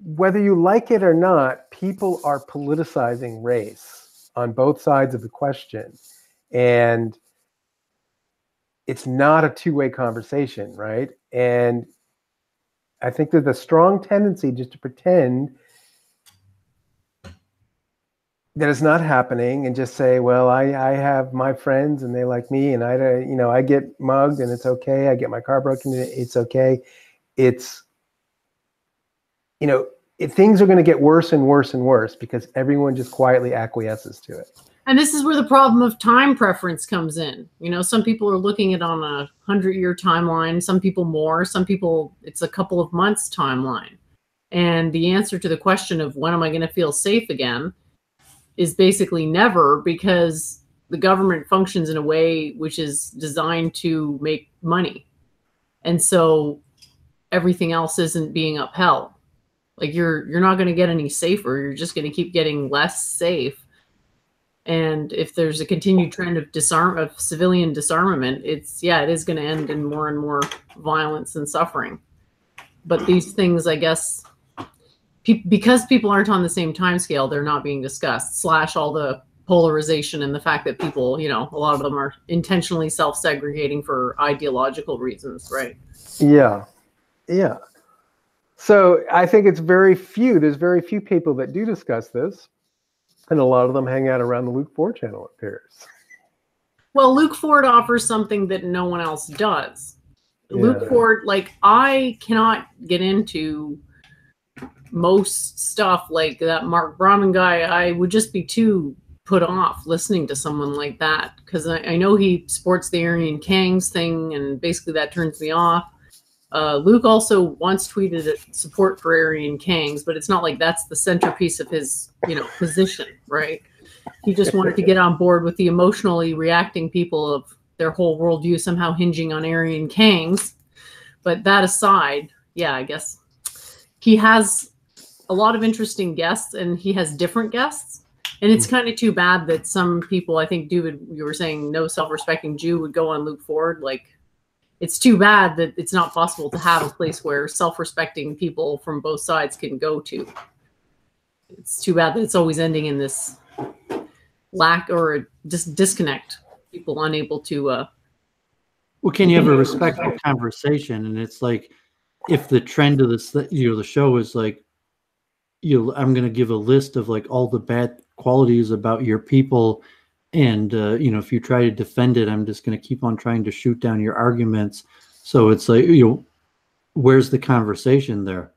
whether you like it or not, people are politicizing race on both sides of the question. And it's not a two-way conversation, right? And I think there's a strong tendency just to pretend that it's not happening and just say, well, I have my friends and they like me, and you know, I get mugged and it's okay. I get my car broken, it's okay. It's, you know, things are going to get worse and worse and worse because everyone just quietly acquiesces to it. And this is where the problem of time preference comes in. You know, some people are looking at on a 100-year timeline, some people more, some people it's a couple of months timeline. And the answer to the question of when am I going to feel safe again is basically never, because the government functions in a way which is designed to make money. And so everything else isn't being upheld. Like, you're not going to get any safer. You're just going to keep getting less safe. And if there's a continued trend of civilian disarmament, it is going to end in more and more violence and suffering. But these things, I guess, because people aren't on the same time scale, they're not being discussed, / all the polarization and the fact that people, you know, a lot of them are intentionally self-segregating for ideological reasons, right? Yeah. Yeah. So I think there's very few people that do discuss this. And a lot of them hang out around the Luke Ford channel, it appears. Well, Luke Ford offers something that no one else does. Yeah. Luke Ford, like, I cannot get into most stuff like that Mark Brahman guy. I would just be too put off listening to someone like that, because I know he supports the Aryan Kangs thing, and basically that turns me off. Luke also once tweeted support for Aryan Kangs, but it's not like that's the centerpiece of his, you know, position, right? He just wanted to get on board with the emotionally reacting people of their whole worldview somehow hinging on Aryan Kangs. But that aside, yeah, I guess he has a lot of interesting guests, and he has different guests. And it's kind of too bad that some people, I think, Doooovid, you were saying no self-respecting Jew would go on Luke Ford. Like, it's too bad that it's not possible to have a place where self-respecting people from both sides can go to. It's too bad that it's always ending in this lack or just disconnect, people unable to Well, can you have a respectful conversation? And it's like, if the trend of this, the show is like, I'm going to give a list of like all the bad qualities about your people, and if you try to defend it, I'm just going to keep on trying to shoot down your arguments. So it's like, where's the conversation there?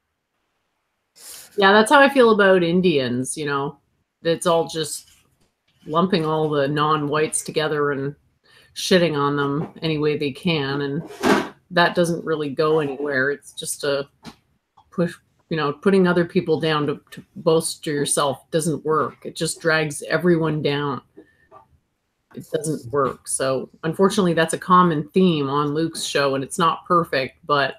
Yeah, that's how I feel about Indians. It's all just lumping all the non-whites together and shitting on them any way they can, and that doesn't really go anywhere. It's just a push. Putting other people down to boast yourself doesn't work. It just drags everyone down. It doesn't work. So unfortunately, that's a common theme on Luke's show, and it's not perfect, but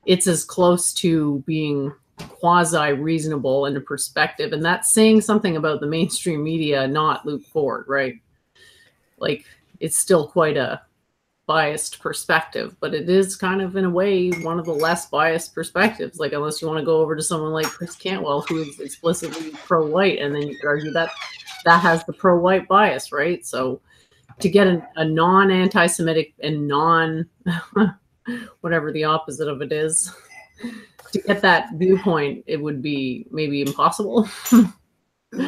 it's as close to being quasi-reasonable in a perspective. And that's saying something about the mainstream media, not Luke Ford, right? Like, it's still quite a biased perspective, but it is kind of, in a way, one of the less biased perspectives. Like, unless you want to go over to someone like Chris Cantwell, who is explicitly pro-white, and then you could argue that has the pro-white bias, right? So to get a non-anti-Semitic and whatever the opposite of it is, to get that viewpoint, it would be maybe impossible.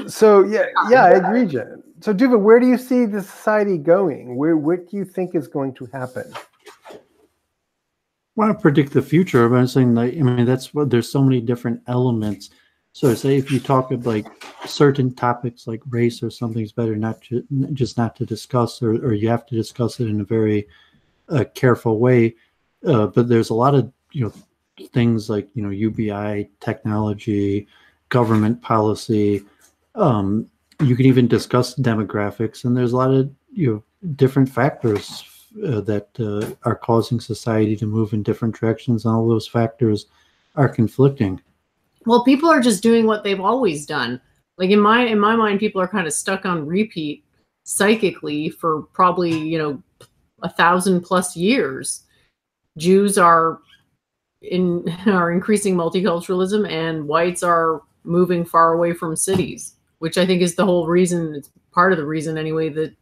So yeah, I agree, Jen. So Doooovid, where do you see the society going? What do you think is going to happen? I want to predict the future, but I'm saying, like, that's what, there's so many different elements. So say if you talk about like certain topics like race or something's better not to discuss, or you have to discuss it in a very careful way. But there's a lot of things like UBI, technology, government policy. You can even discuss demographics, and there's a lot of different factors that are causing society to move in different directions, and all those factors are conflicting. Well, people are just doing what they've always done. Like, in my mind, people are kind of stuck on repeat psychically for probably 1,000+ years. Jews are increasing multiculturalism, and whites are moving far away from cities, which I think is the whole reason. It's part of the reason, anyway, that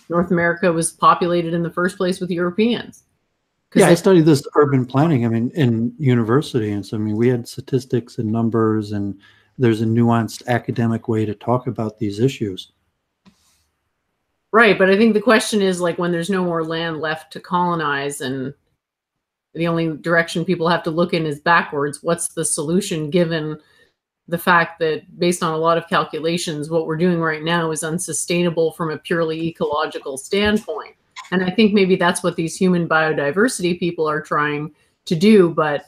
North America was populated in the first place with Europeans. Yeah, I studied this urban planning, in university. And so, we had statistics and numbers, and there's a nuanced academic way to talk about these issues. Right, but I think the question is, like, when there's no more land left to colonize and the only direction people have to look in is backwards, what's the solution, given the fact that, based on a lot of calculations, what we're doing right now is unsustainable from a purely ecological standpoint? And I think maybe that's what these human biodiversity people are trying to do, but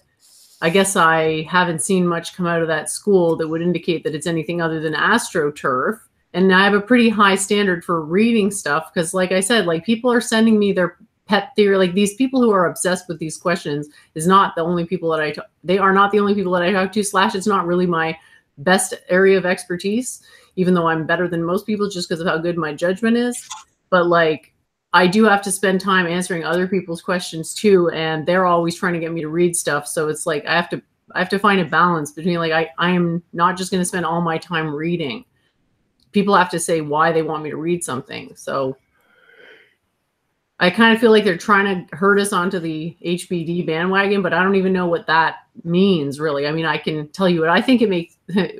I guess I haven't seen much come out of that school that would indicate that it's anything other than astroturf. And I have a pretty high standard for reading stuff, because, like I said, like, people are sending me their pet theory. Like, these people who are obsessed with these questions is not the only people that they are not the only people that I talk to, / it's not really my best area of expertise, even though I'm better than most people just because of how good my judgment is. But, like, I do have to spend time answering other people's questions too, and they're always trying to get me to read stuff. So it's like I have to find a balance between, like, I am not just going to spend all my time reading. People have to say why they want me to read something. So I kind of feel like they're trying to herd us onto the HBD bandwagon, but I don't even know what that means, really. I can tell you what I think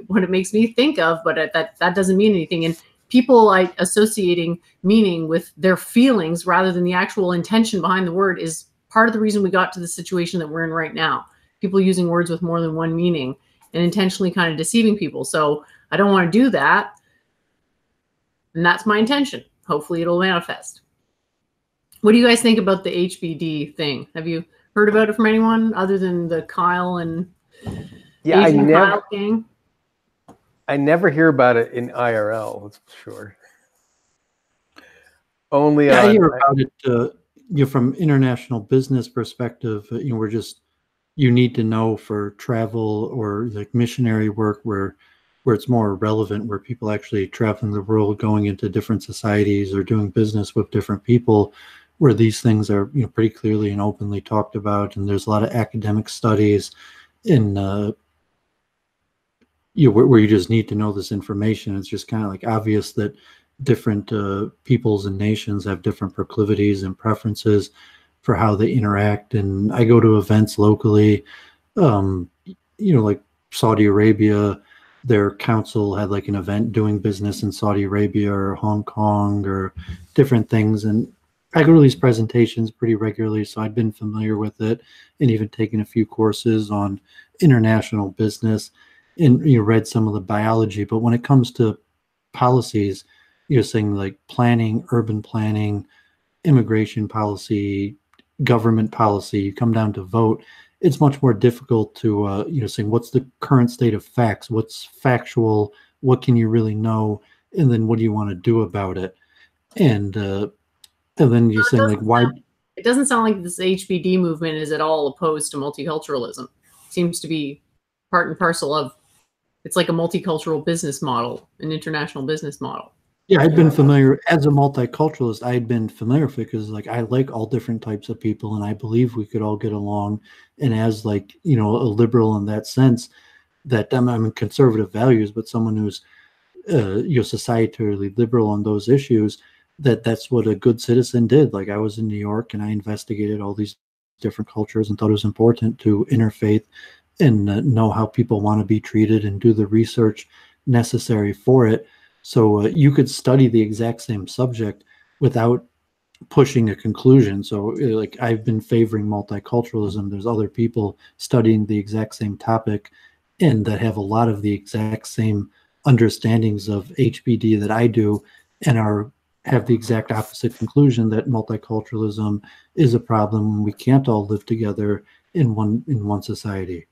what it makes me think of, but that doesn't mean anything. And people, like, associating meaning with their feelings rather than the actual intention behind the word is part of the reason we got to the situation that we're in right now. People using words with more than one meaning and intentionally kind of deceiving people. So I don't want to do that. And that's my intention. Hopefully it'll manifest. What do you guys think about the HBD thing? Have you heard about it from anyone other than the Kyle and Asian Kyle gang? I never hear about it in IRL, that's for sure. Only I hear about it from international business perspective. We're just, you need to know for travel or like missionary work where it's more relevant, where people actually traveling the world, going into different societies or doing business with different people, where these things are pretty clearly and openly talked about. And there's a lot of academic studies in where you just need to know this information. It's just kind of like obvious that different peoples and nations have different proclivities and preferences. for how they interact. And I go to events locally, like Saudi Arabia, their council had like an event doing business in Saudi Arabia or Hong Kong or different things. And I go to these presentations pretty regularly, so I've been familiar with it and even taken a few courses on international business and read some of the biology. But when it comes to policies, saying like planning, urban planning, immigration policy, government policy, you come down to vote, it's much more difficult to saying what's the current state of facts, what's factual, what can you really know, and then what do you want to do about it, and then you're saying like why. It doesn't sound like this HBD movement is at all opposed to multiculturalism. It seems to be part and parcel of. It's like a multicultural business model, an international business model. Yeah, I've been familiar as a multiculturalist. I'd been familiar with it because, like, I like all different types of people, and I believe we could all get along. And as, like, a liberal in that sense, that I'm in conservative values, but someone who's, societally liberal on those issues, that's what a good citizen did. Like, I was in New York, and I investigated all these different cultures and thought it was important to interfaith and know how people want to be treated and do the research necessary for it. So you could study the exact same subject without pushing a conclusion. So like I've been favoring multiculturalism. There's other people studying the exact same topic and that have a lot of the exact same understandings of HBD that I do and have the exact opposite conclusion that multiculturalism is a problem. We can't all live together in one society.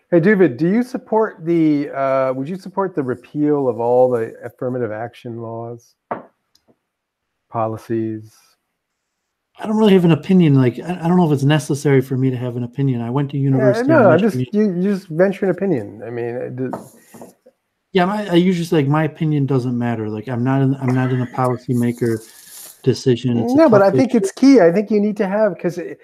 Hey, Doooovid, do you support would you support the repeal of all the affirmative action laws, policies? I don't really have an opinion. Like, I don't know if it's necessary for me to have an opinion. I went to university. No, you just venture an opinion. I mean, I usually say, like, my opinion doesn't matter. Like, I'm not in a policymaker decision. No, but I think it's key. I think you need to have, because it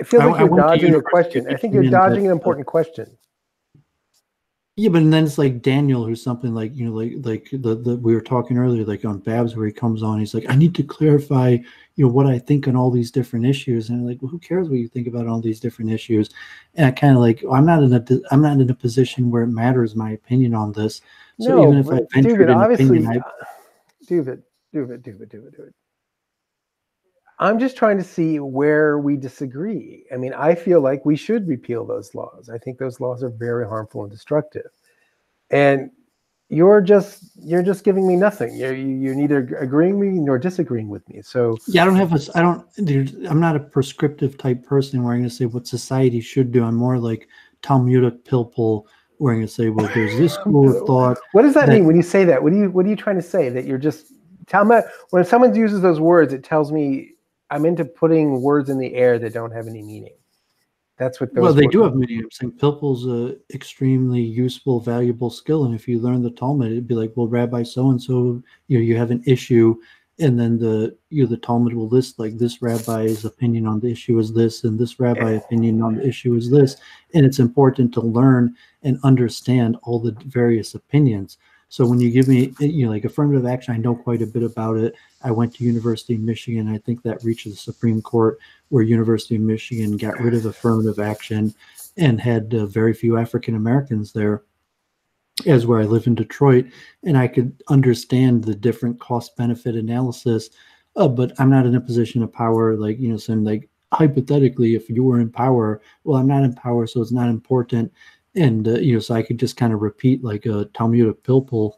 feels like you're dodging a question. I think you're dodging an important question. Yeah, but then it's like Daniel, who's something like, like the we were talking earlier, like on Babs, where he comes on, he's like, I need to clarify, what I think on all these different issues. And I'm like, well, who cares what you think about all these different issues? And I kind of like, I'm not in a position where it matters my opinion on this. So no, even if I ventured an opinion, Doooovid. I'm just trying to see where we disagree. I mean, I feel like we should repeal those laws. I think those laws are very harmful and destructive. And you're just giving me nothing. You're neither agreeing with me nor disagreeing with me. So yeah, I'm not a prescriptive type person where I'm going to say what society should do. I'm more like Talmudic pilpul, where I'm going to say, well, there's this school of thought. What does that mean when you say that? What are you trying to say? That you're just when someone uses those words, it tells me I'm into putting words in the air that don't have any meaning. That's what those. Well, they do have meaning. I'm saying pilpul's a extremely useful, valuable skill, and if you learn the Talmud, it'd be like, well, Rabbi so and so, you have an issue, and then the Talmud will list like this rabbi's opinion on the issue is this, and this rabbi opinion on the issue is this, and it's important to learn and understand all the various opinions. So when you give me, like affirmative action, I know quite a bit about it. I went to University of Michigan. I think that reached the Supreme Court, where University of Michigan got rid of affirmative action and had very few African Americans there, as where I live in Detroit. And I could understand the different cost-benefit analysis, but I'm not in a position of power, like, saying like, hypothetically, if you were in power, well, I'm not in power, so it's not important. And, so I could just kind of repeat like a Talmudic pilpul,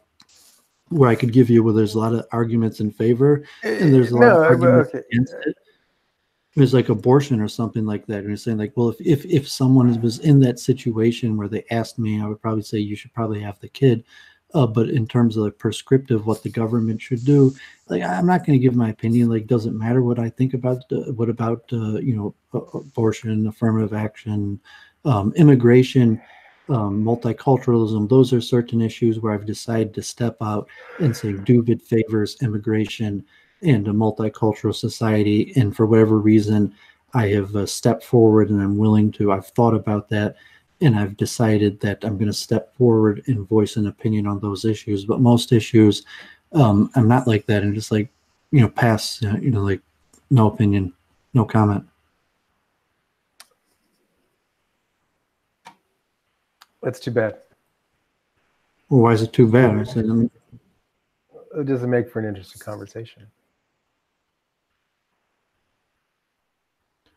where I could give you, well, there's a lot of arguments in favor and there's a lot of arguments against it. There's like abortion or something like that. And you're saying like, well, if someone was in that situation where they asked me, I would probably say you should probably have the kid. But in terms of like prescriptive, what the government should do, like I'm not going to give my opinion. Like, doesn't matter what I think about abortion, affirmative action, immigration, multiculturalism. Those are certain issues where I've decided to step out and say Doooovid favors immigration and a multicultural society. And for whatever reason, I have stepped forward and I'm willing to. I've thought about that. And I've decided that I'm going to step forward and voice an opinion on those issues. But most issues, I'm not like that. I'm just like, pass, like No opinion, no comment. That's too bad. Well, why is it too bad? I said, It doesn't make for an interesting conversation.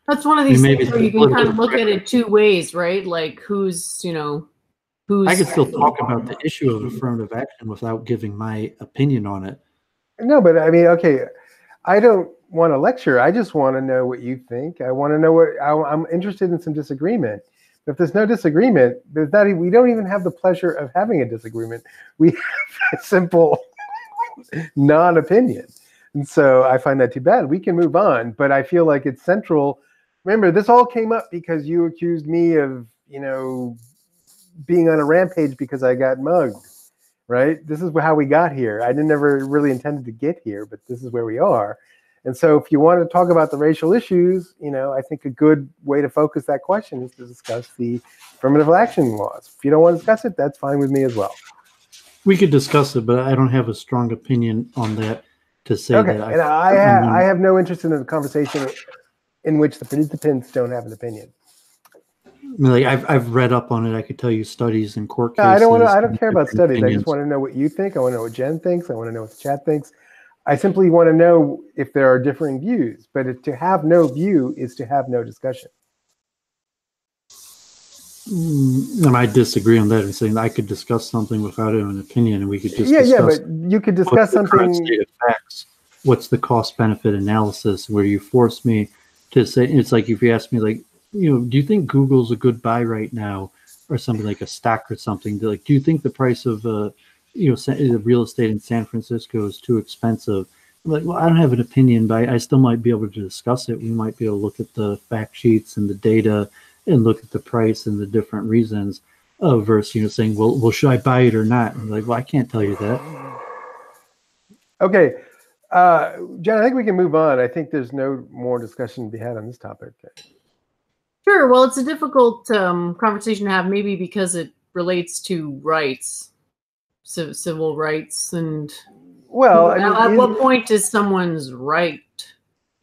That's one of these maybe things where you can kind of look at it two ways, right? Like who's, who's. I could still talk about the issue of affirmative action without giving my opinion on it. No, but I mean, okay, I don't want to lecture. I just want to know what you think. I want to know I'm interested in some disagreement. If there's no disagreement, we don't even have the pleasure of having a disagreement. We have a simple non-opinion. And so I find that too bad. We can move on, but I feel like it's central. Remember, this all came up because you accused me of, being on a rampage because I got mugged, right? This is how we got here. I never really intended to get here, but this is where we are. And so if you want to talk about the racial issues, I think a good way to focus that question is to discuss the affirmative action laws. If you don't want to discuss it, that's fine with me as well. We could discuss it, but I don't have a strong opinion on that to say okay. that. And I have no interest in a conversation in which the participants don't have an opinion. Like I've read up on it. I could tell you studies and court cases. I don't care about studies. Opinions. I just want to know what you think. I want to know what Jen thinks. I want to know what the chat thinks. I simply want to know if there are differing views. But to have no view is to have no discussion. And I disagree on that and saying that I could discuss something without an opinion, and we could just discuss but you could discuss something. State of facts. What's the cost benefit analysis? Where you force me to say, it's like if you ask me, like, do you think Google's a good buy right now, or something like a stock or something? Do you think the price of the real estate in San Francisco is too expensive? I'm like, well, I don't have an opinion, but I still might be able to discuss it. We might be able to look at the fact sheets and the data and look at the price and the different reasons versus, saying, well, should I buy it or not? I'm like, well, I can't tell you that. Okay. Jen, I think we can move on. I think there's no more discussion to be had on this topic. Sure. Well, it's a difficult conversation to have, maybe because it relates to rights, civil rights, and at what point is someone's right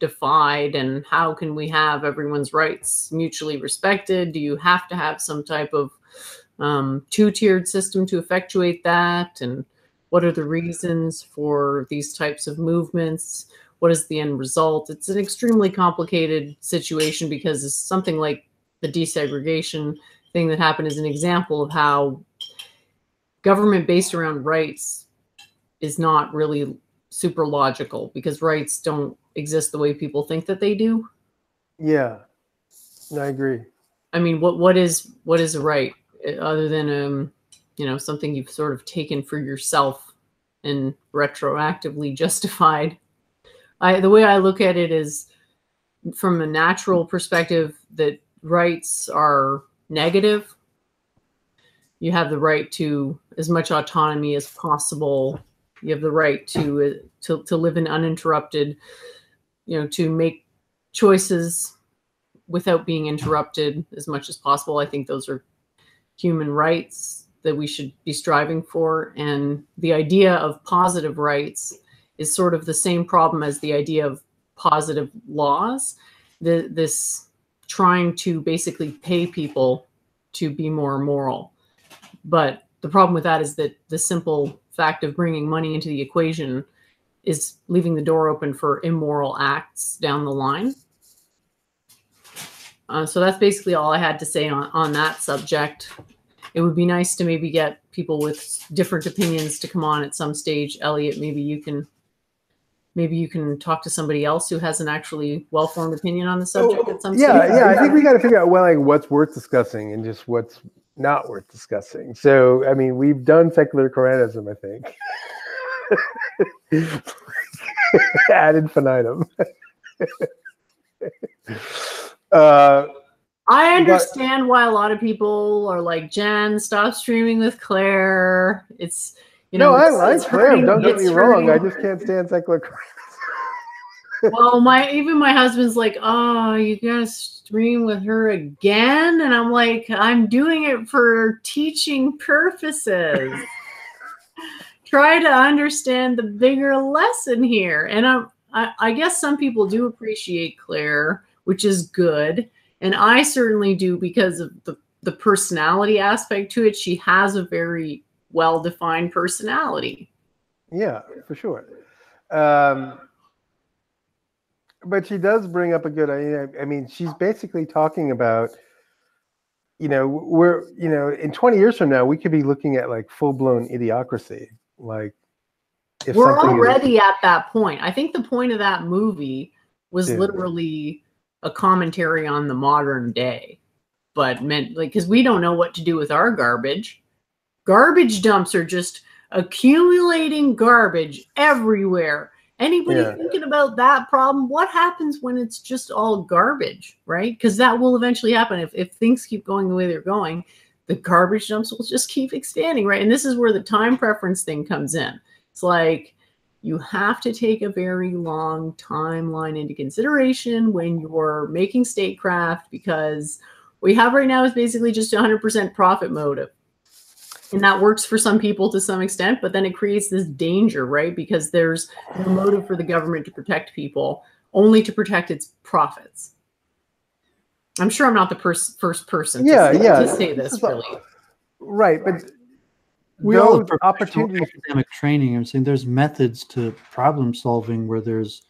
defied, and how can we have everyone's rights mutually respected? Do you have to have some type of two-tiered system to effectuate that? And what are the reasons for these types of movements? What is the end result? It's an extremely complicated situation because it's something like the desegregation thing that happened is an example of how government based around rights is not really super logical, because rights don't exist the way people think that they do. Yeah, I agree. I mean, what is a right other than something you've sort of taken for yourself and retroactively justified? The way I look at it is from a natural perspective that rights are negative. You have the right to as much autonomy as possible. You have the right to live in uninterrupted, to make choices without being interrupted as much as possible. I think those are human rights that we should be striving for. And the idea of positive rights is sort of the same problem as the idea of positive laws. This trying to basically pay people to be more moral. But the problem with that is that the simple fact of bringing money into the equation is leaving the door open for immoral acts down the line. So that's basically all I had to say on that subject. It would be nice to maybe get people with different opinions to come on at some stage. Elliot, maybe you can talk to somebody else who has an actually well-formed opinion on the subject at some stage. Yeah, I think we got to figure out what's worth discussing and just what's not worth discussing. So, I mean, we've done secular Quranism, I think. Ad infinitum. I understand why a lot of people are like, Jen, stop streaming with Claire. It's, no, I like Claire. Don't get me wrong. I just can't stand secular Quranism. Well, even my husband's like, oh, you gotta stream with her again? And I'm like, I'm doing it for teaching purposes. Try to understand the bigger lesson here. And I guess some people do appreciate Claire, which is good. And I certainly do because of the personality aspect to it. She has a very well-defined personality. Yeah, for sure. But she does bring up a good idea. I mean, she's basically talking about, in 20 years from now, we could be looking at like full-blown idiocracy. Like, if we're already at that point. I think the point of that movie was literally a commentary on the modern day, but meant like, because we don't know what to do with our garbage. Garbage dumps are just accumulating garbage everywhere. Anybody thinking about that problem? What happens when it's just all garbage, right? Because that will eventually happen. If things keep going the way they're going, the garbage dumps will just keep expanding, right? And this is where the time preference thing comes in. It's like you have to take a very long timeline into consideration when you're making statecraft, because what we have right now is basically just 100% profit motive. And that works for some people to some extent, but then it creates this danger, right? Because there's no motive for the government to protect people, only to protect its profits. I'm sure I'm not the first person to say this, really. Right, but we all have opportunities. Academic training. I'm saying there's methods to problem solving where there's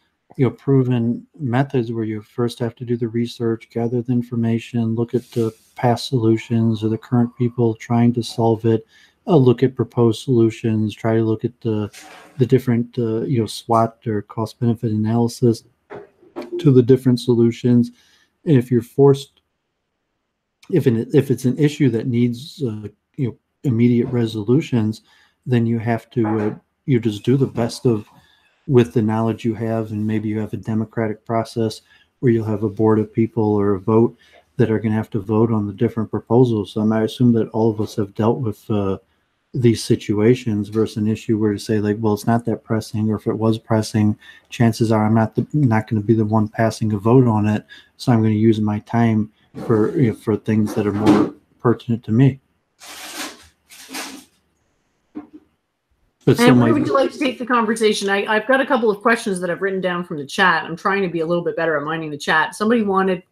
proven methods where you first have to do the research, gather the information, look at the past solutions or the current people trying to solve it, look at proposed solutions, try to look at the different SWOT or cost benefit analysis to the different solutions. And if you're forced, if it's an issue that needs immediate resolutions, then you have to you just do the best with the knowledge you have, and maybe you have a democratic process where you'll have a board of people or a vote that are going to have to vote on the different proposals. So I assume that all of us have dealt with these situations versus an issue where you say like, well, it's not that pressing, or if it was pressing, chances are I'm not going to be the one passing a vote on it. So I'm going to use my time for things that are more pertinent to me. And where would you like to take the conversation? I've got a couple of questions that I've written down from the chat. I'm trying to be a little bit better at minding the chat. Somebody wanted,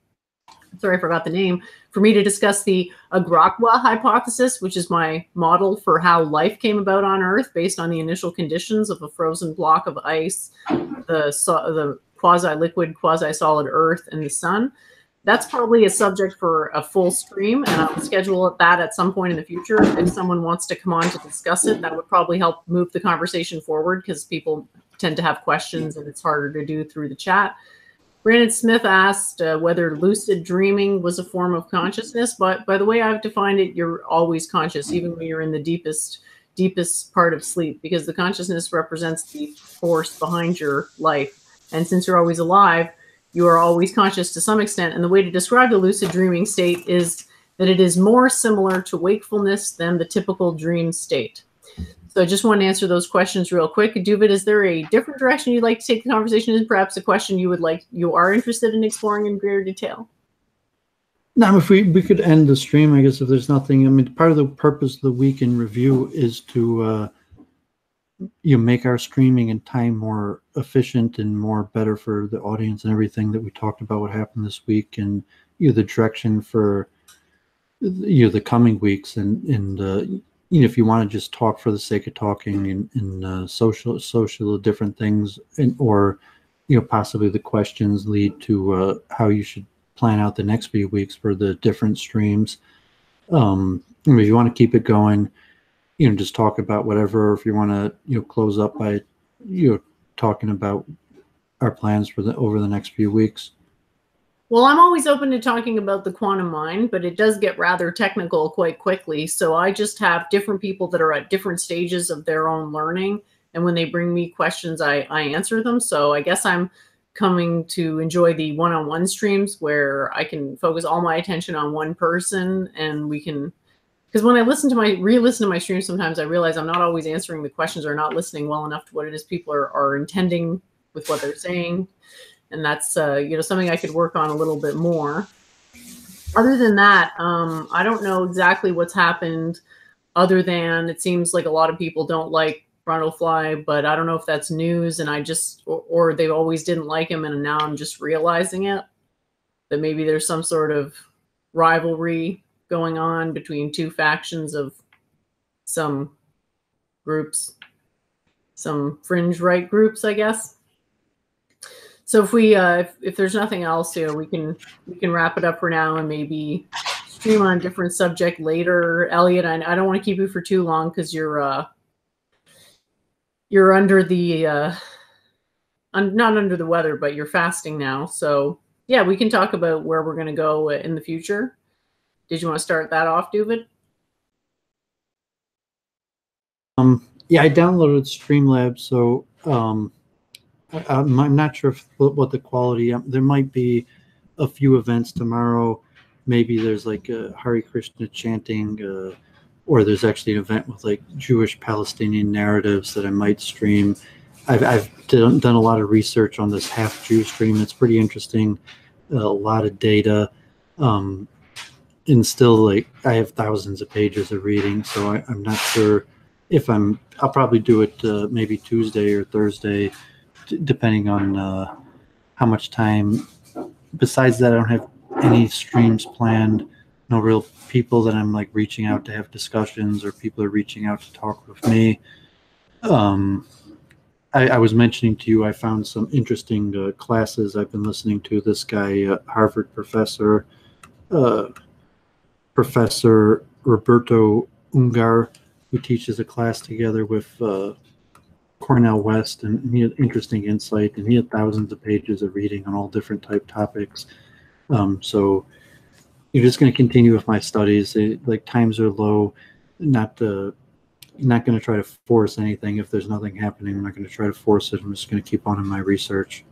sorry, I forgot the name, for me to discuss the Agrakwa hypothesis, which is my model for how life came about on Earth based on the initial conditions of a frozen block of ice, the quasi-liquid, quasi-solid Earth, and the sun. That's probably a subject for a full stream, and I'll schedule that at some point in the future. If someone wants to come on to discuss it, that would probably help move the conversation forward, because people tend to have questions and it's harder to do through the chat. Brandon Smith asked whether lucid dreaming was a form of consciousness, but by the way I've defined it, you're always conscious, even when you're in the deepest part of sleep, because the consciousness represents the force behind your life. And since you're always alive, you are always conscious to some extent. And the way to describe the lucid dreaming state is that it is more similar to wakefulness than the typical dream state. So I just want to answer those questions real quick. Doovid, is there a different direction you'd like to take the conversation in? Perhaps a question you are interested in exploring in greater detail? Now, if we could end the stream, I guess, if there's nothing. I mean, part of the purpose of the week in review is to make our streaming and time more efficient and more better for the audience, and everything that we talked about what happened this week, and the direction for the coming weeks, and if you want to just talk for the sake of talking and social different things, or possibly the questions lead to how you should plan out the next few weeks for the different streams. If you want to keep it going, just talk about whatever. If you want to, close up by, talking about our plans for over the next few weeks. Well, I'm always open to talking about the quantum mind, but it does get rather technical quite quickly. So I just have different people that are at different stages of their own learning. And when they bring me questions, I answer them. So I guess I'm coming to enjoy the one-on-one streams where I can focus all my attention on one person, and we can, because when I re-listen to my streams, sometimes I realize I'm not always answering the questions or not listening well enough to what it is people are intending with what they're saying. And that's, something I could work on a little bit more. Other than that, I don't know exactly what's happened, other than it seems like a lot of people don't like Frontal Fly, but I don't know if that's news and I just, or they always didn't like him and now I'm just realizing it, that maybe there's some sort of rivalry going on between two factions of some groups, some fringe right groups, I guess. So if we, if there's nothing else here, we can wrap it up for now and maybe stream on a different subject later. Elliot, I don't want to keep you for too long because you're under the not under the weather, but you're fasting now. So yeah, we can talk about where we're going to go in the future. Did you want to start that off, Doovid? Yeah, I downloaded Streamlabs, so I'm not sure what the quality. There might be a few events tomorrow. Maybe there's like a Hare Krishna chanting, or there's actually an event with like Jewish Palestinian narratives that I might stream. I've done a lot of research on this half Jew stream. It's pretty interesting. A lot of data. And still, like, I have thousands of pages of reading, so I'm not sure if I'll probably do it maybe Tuesday or Thursday, depending on how much time. Besides that, I don't have any streams planned, no real people that I'm like reaching out to have discussions, or people are reaching out to talk with me. I was mentioning to you, I found some interesting classes I've been listening to. This guy, Harvard professor, Professor Roberto Ungar, who teaches a class together with Cornell West, and he had interesting insight, and he had thousands of pages of reading on all different topics. So you're just going to continue with my studies. Like, times are low, not going to try to force anything. If there's nothing happening, I'm not going to try to force it. I'm just going to keep on in my research.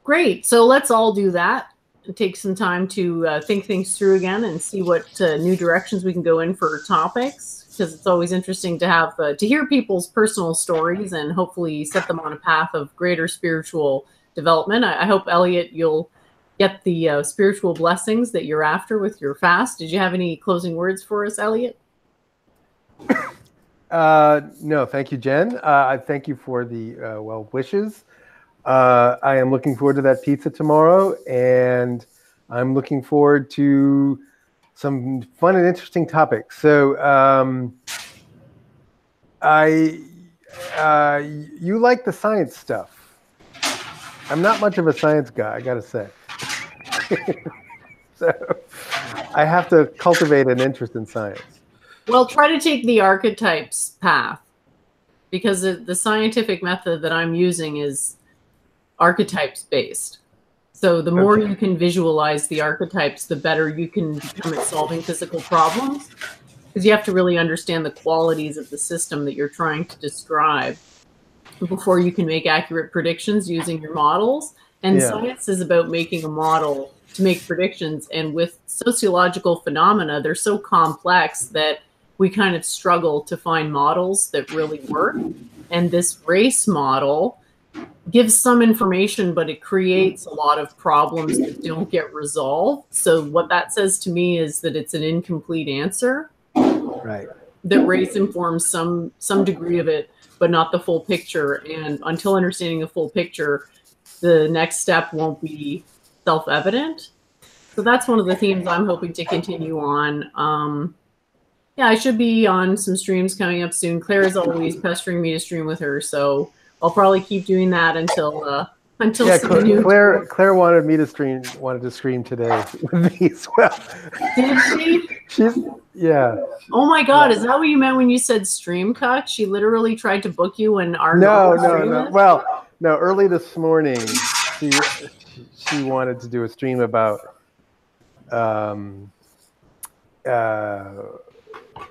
Great. So let's all do that and take some time to think things through again and see what new directions we can go in for topics, because it's always interesting to have to hear people's personal stories and hopefully set them on a path of greater spiritual development. I hope, Elliot, you'll get the spiritual blessings that you're after with your fast. Did you have any closing words for us, Elliot? No, thank you, Jen. I thank you for the well wishes. I am looking forward to that pizza tomorrow, and I'm looking forward to some fun and interesting topics. So you like the science stuff. I'm not much of a science guy, I gotta say. So I have to cultivate an interest in science. Well, try to take the archetypes path, because the scientific method that I'm using is archetypes based. So the more you can visualize the archetypes, the better you can become at solving physical problems, because you have to really understand the qualities of the system that you're trying to describe before you can make accurate predictions using your models. And science is about making a model to make predictions. And with sociological phenomena, they're so complex that we kind of struggle to find models that really work. And this race model gives some information, but it creates a lot of problems that don't get resolved. So what that says to me is that it's an incomplete answer. Right. That race informs some degree of it, but not the full picture. And until understanding the full picture, the next step won't be self-evident. So that's one of the themes I'm hoping to continue on. Yeah, I should be on some streams coming up soon. Claire is always pestering me to stream with her, so I'll probably keep doing that until Claire wanted me to stream. Wanted to stream today with me as well. Did she? Yeah. Oh my God, is that what you meant when you said stream cut? She literally tried to book you when our no. Well, no. Early this morning, she wanted to do a stream about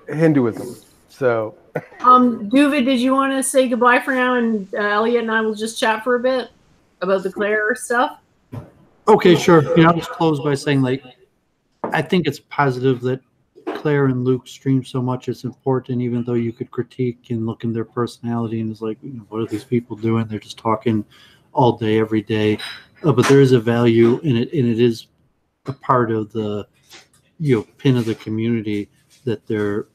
Hinduism. So, Doovid, did you want to say goodbye for now, and Elliot and I will just chat for a bit about the Claire stuff? Okay, sure. I'll just close by saying, like, I think it's positive that Claire and Luke stream so much. It's important, even though you could critique and look in their personality and it's like, what are these people doing? They're just talking all day, every day. But there is a value in it, and it is a part of the pin of the community that they're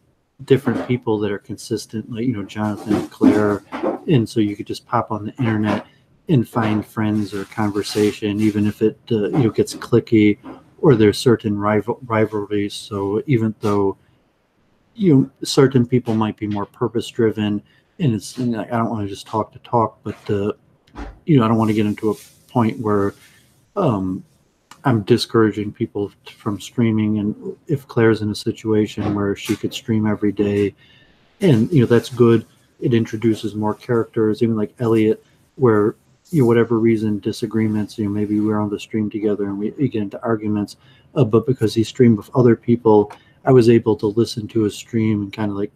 different people that are consistent, like, you know, Jonathan and Claire. And so you could just pop on the internet and find friends or conversation, even if it, you know, gets clicky or there's certain rivalries. So even though, you know, certain people might be more purpose driven, and it's, you know, I don't want to just talk to talk, but, you know, I don't want to get into a point where, I'm discouraging people from streaming. And if Claire's in a situation where she could stream every day, and, you know, that's good. It introduces more characters, even like Elliot, where, you know, whatever reason, disagreements, you know, maybe we're on the stream together and we get into arguments, but because he streamed with other people, I was able to listen to his stream and kind of like,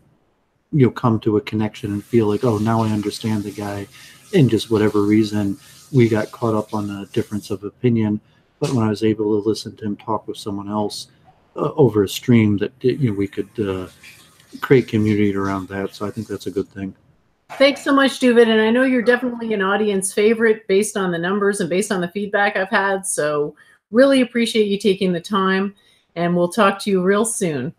you know, come to a connection and feel like, oh, now I understand the guy. And just whatever reason, we got caught up on a difference of opinion. But when I was able to listen to him talk with someone else over a stream, that, you know, we could create community around that. So I think that's a good thing. Thanks so much, Doovid. And I know you're definitely an audience favorite based on the numbers and based on the feedback I've had. So really appreciate you taking the time, and we'll talk to you real soon.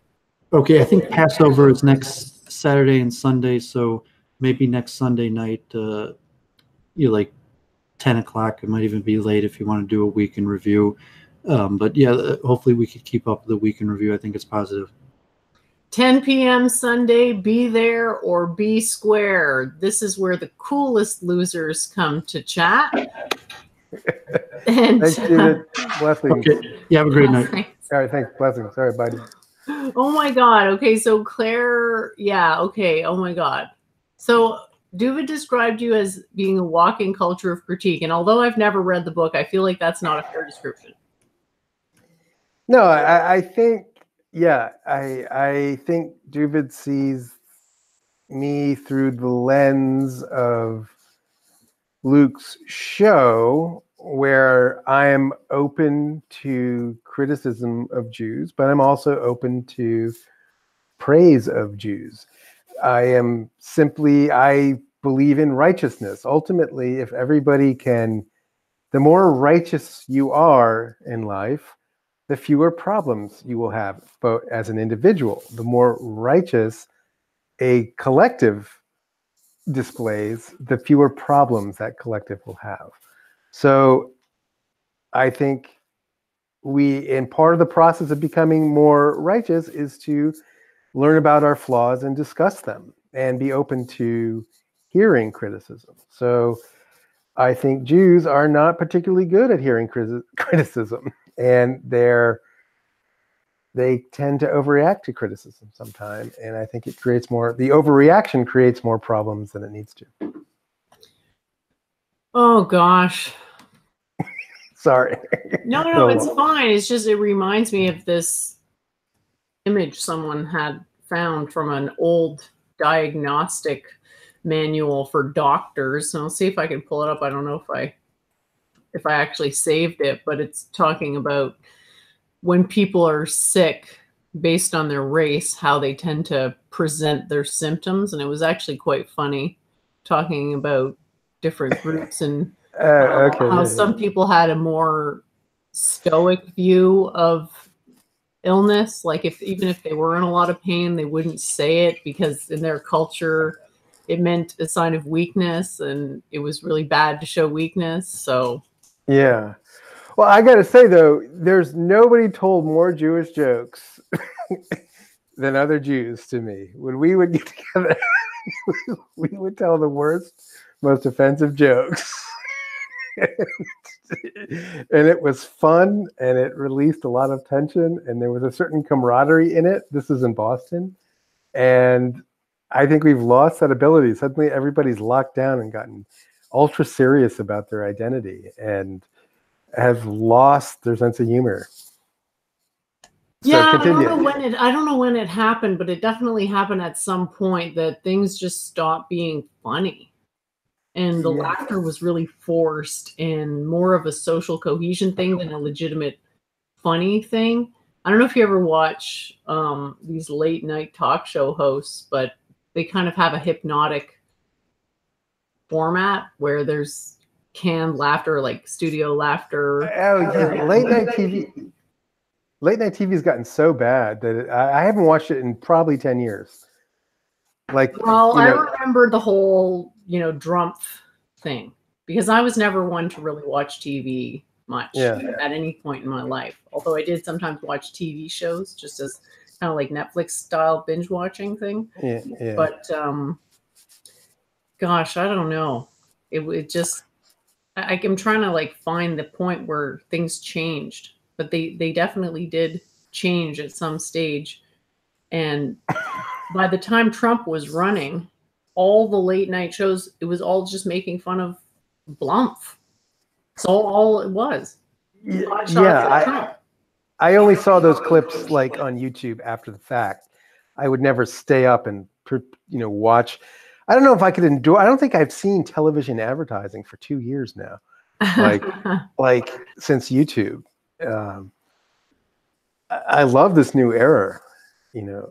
Okay, I think Passover is next Saturday and Sunday. So maybe next Sunday night, you know, like 10 o'clock. It might even be late if you want to do a week in review. But yeah, hopefully we could keep up with the week in review. I think it's positive. 10 p.m. Sunday, be there or be square. This is where the coolest losers come to chat. And, thanks, David. Blessings. Okay. You have a great night. All right, thanks. Blessings. Sorry, buddy. Oh my God. Okay, so Claire, yeah, okay. Oh my God. So Doovid described you as being a walking culture of critique. And although I've never read the book, I feel like that's not a fair description. No, I think, yeah, I think Doovid sees me through the lens of Luke's show, where I am open to criticism of Jews, but I'm also open to praise of Jews. I believe in righteousness. Ultimately, if everybody can, the more righteous you are in life, the fewer problems you will have. But as an individual, the more righteous a collective displays, the fewer problems that collective will have. So I think part of the process of becoming more righteous is to learn about our flaws and discuss them and be open to hearing criticism. So I think Jews are not particularly good at hearing criticism, and they tend to overreact to criticism sometimes. And I think the overreaction creates more problems than it needs to. Oh gosh. Sorry. No, it's fine. It's just, it reminds me of this image someone had found from an old diagnostic manual for doctors. And I'll see if I can pull it up. I don't know if I actually saved it, but it's talking about when people are sick based on their race, how they tend to present their symptoms. And it was actually quite funny, talking about different groups and how some people had a more stoic view of illness. Like even if they were in a lot of pain, they wouldn't say it because in their culture, it meant a sign of weakness, and it was really bad to show weakness. So yeah. Well, I got to say, though, there's nobody told more Jewish jokes than other Jews to me. When we would get together, we would tell the worst, most offensive jokes. And it was fun, and it released a lot of tension, and there was a certain camaraderie in it. This is in Boston. And I think we've lost that ability. Suddenly everybody's locked down and gotten ultra serious about their identity and have lost their sense of humor. Yeah, I don't know when it happened, but it definitely happened at some point that things just stopped being funny. And the laughter was really forced and more of a social cohesion thing than a legitimate funny thing. I don't know if you ever watch these late night talk show hosts, but they kind of have a hypnotic format where there's canned laughter, like studio laughter. Oh yeah, late night TV. Late night TV has gotten so bad that I haven't watched it in probably 10 years. Like, well, I remember the whole, Drumpf thing, because I was never one to really watch TV much at any point in my life. Although I did sometimes watch TV shows just as kind of like Netflix style binge watching thing. Yeah. But gosh, I don't know. It just, I'm trying to like find the point where things changed, but they definitely did change at some stage. And by the time Trump was running, all the late night shows, it was all just making fun of Blumpf. That's all it was. I only saw those clips like on YouTube after the fact. I would never stay up and watch. I don't know if I could endure. I don't think I've seen television advertising for 2 years now, like since YouTube. I love this new era, Yeah,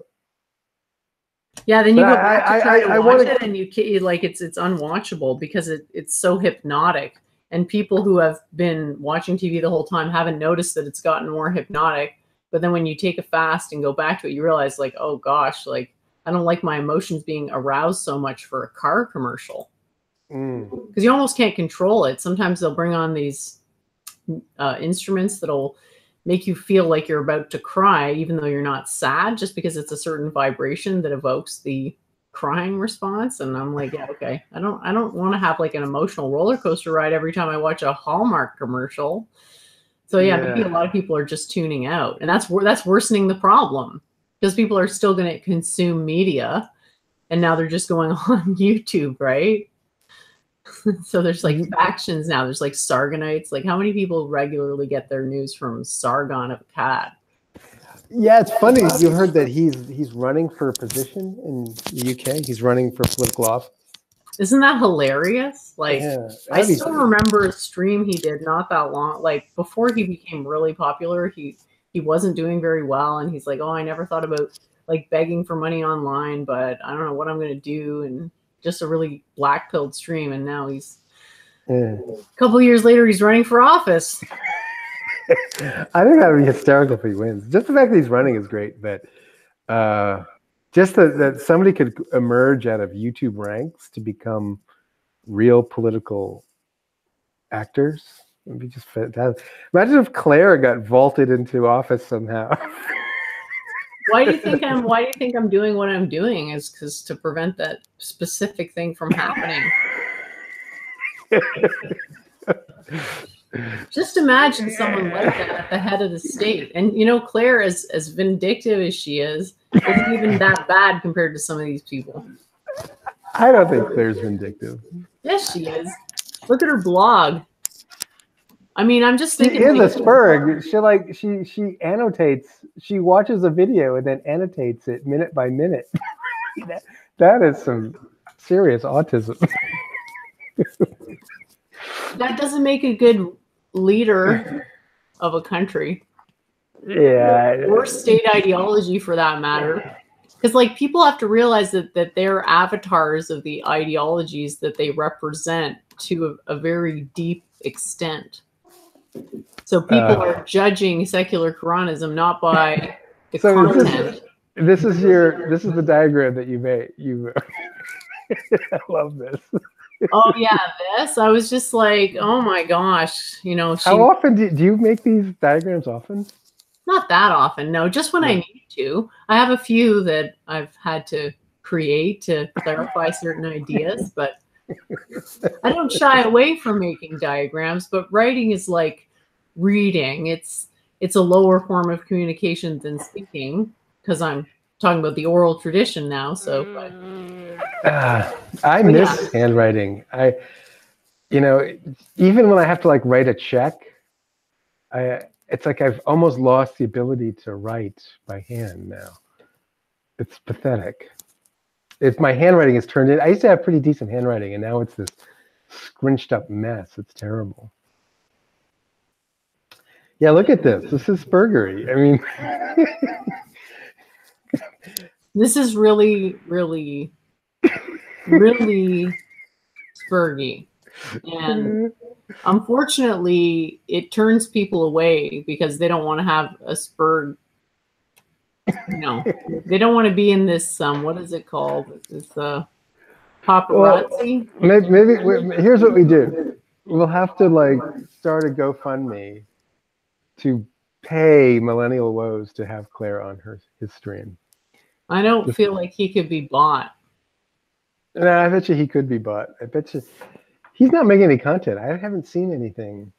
then you go back to try to watch it, and you like it's unwatchable because it's so hypnotic. And people who have been watching TV the whole time haven't noticed that it's gotten more hypnotic. But then when you take a fast and go back to it, you realize like, oh gosh, like I don't like my emotions being aroused so much for a car commercial. Because you almost can't control it. Sometimes they'll bring on these instruments that'll make you feel like you're about to cry, even though you're not sad, just because it's a certain vibration that evokes the crying response. And I'm like, yeah, okay, I don't want to have like an emotional roller coaster ride every time I watch a Hallmark commercial. So maybe a lot of people are just tuning out, and that's worsening the problem, because people are still going to consume media, and now they're just going on YouTube, right? So there's like factions now. There's like Sargonites. Like, how many people regularly get their news from Sargon of Akkad? Yeah, it's funny. You heard that he's running for a position in the UK. He's running for political office. Isn't that hilarious? Like, I still remember a stream he did not that long. Like before he became really popular, he wasn't doing very well, and he's like, "Oh, I never thought about like begging for money online, but I don't know what I'm going to do." And just a really black-pilled stream, and now he's a couple of years later, he's running for office. I think that would be hysterical if he wins. Just the fact that he's running is great, but just that somebody could emerge out of YouTube ranks to become real political actors would be just fantastic. Imagine if Claire got vaulted into office somehow. Why do you think I'm doing what I'm doing? Is because to prevent that specific thing from happening. Just imagine someone like that at the head of the state. And Claire, as vindictive as she is, isn't even that bad compared to some of these people. I don't think Claire's vindictive. Yes, she is. Look at her blog. I mean, I'm just thinking. She is a spurg. She annotates. She watches a video and then annotates it minute by minute. That is some serious autism. That doesn't make a good leader of a country. Yeah. Or state ideology, for that matter. Because like people have to realize that they're avatars of the ideologies that they represent to a very deep extent. So people are judging secular Quranism not by the content. This is the diagram that you made. I love this. Oh yeah, this. I was just like, oh my gosh, How often do you make these diagrams often? Not that often, no. Just when I need to. I have a few that I've had to create to clarify certain ideas, but I don't shy away from making diagrams. But writing is like reading. It's a lower form of communication than speaking, because I'm talking about the oral tradition now. So, I miss handwriting. Even when I have to like write a check, it's like I've almost lost the ability to write by hand now. It's pathetic. My handwriting is turned in. I used to have pretty decent handwriting, and now it's this scrunched up mess. It's terrible. Yeah, look at this. This is spurgery. I mean, this is really, really, really spurgy. And unfortunately, it turns people away because they don't want to have a spurg No, they don't want to be in this. What is it called? It's paparazzi. Well, maybe here's what we do. We'll have to like start a GoFundMe to pay Millennial Woes to have Claire on his stream. I don't feel like he could be bought. No, I bet you he could be bought. I bet you he's not making any content. I haven't seen anything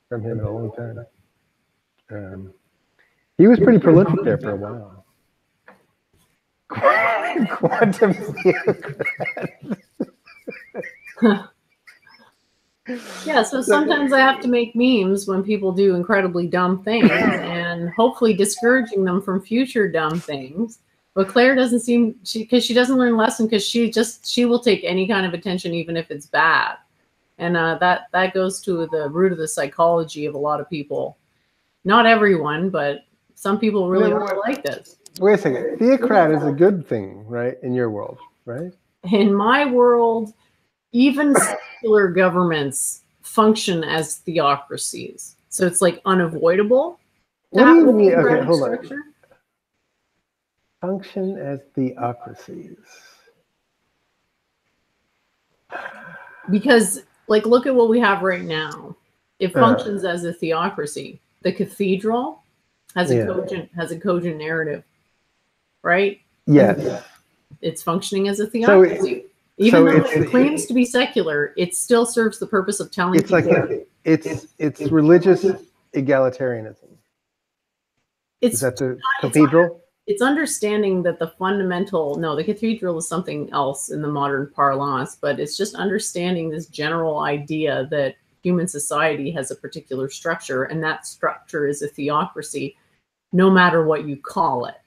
from him in a long time. He was pretty prolific there for a while. Quantum theocrat. Yeah, so sometimes I have to make memes when people do incredibly dumb things and hopefully discouraging them from future dumb things. But Claire doesn't seem, because she doesn't learn lesson, because she will take any kind of attention even if it's bad. And that goes to the root of the psychology of a lot of people. Not everyone, but some people really like this. Wait a second. Theocrat is a good thing, right? In your world, right? In my world, even secular governments function as theocracies. So it's like unavoidable. What do you mean? Okay, hold on. Function as theocracies. Because, like, look at what we have right now. It functions as a theocracy. The cathedral has a cogent narrative, right? Yes. It's functioning as a theocracy. Even though it claims to be secular, it still serves the purpose of telling people. It's religious egalitarianism. Is that the cathedral? It's understanding that the cathedral is something else in the modern parlance, but it's just understanding this general idea that human society has a particular structure, and that structure is a theocracy, no matter what you call it.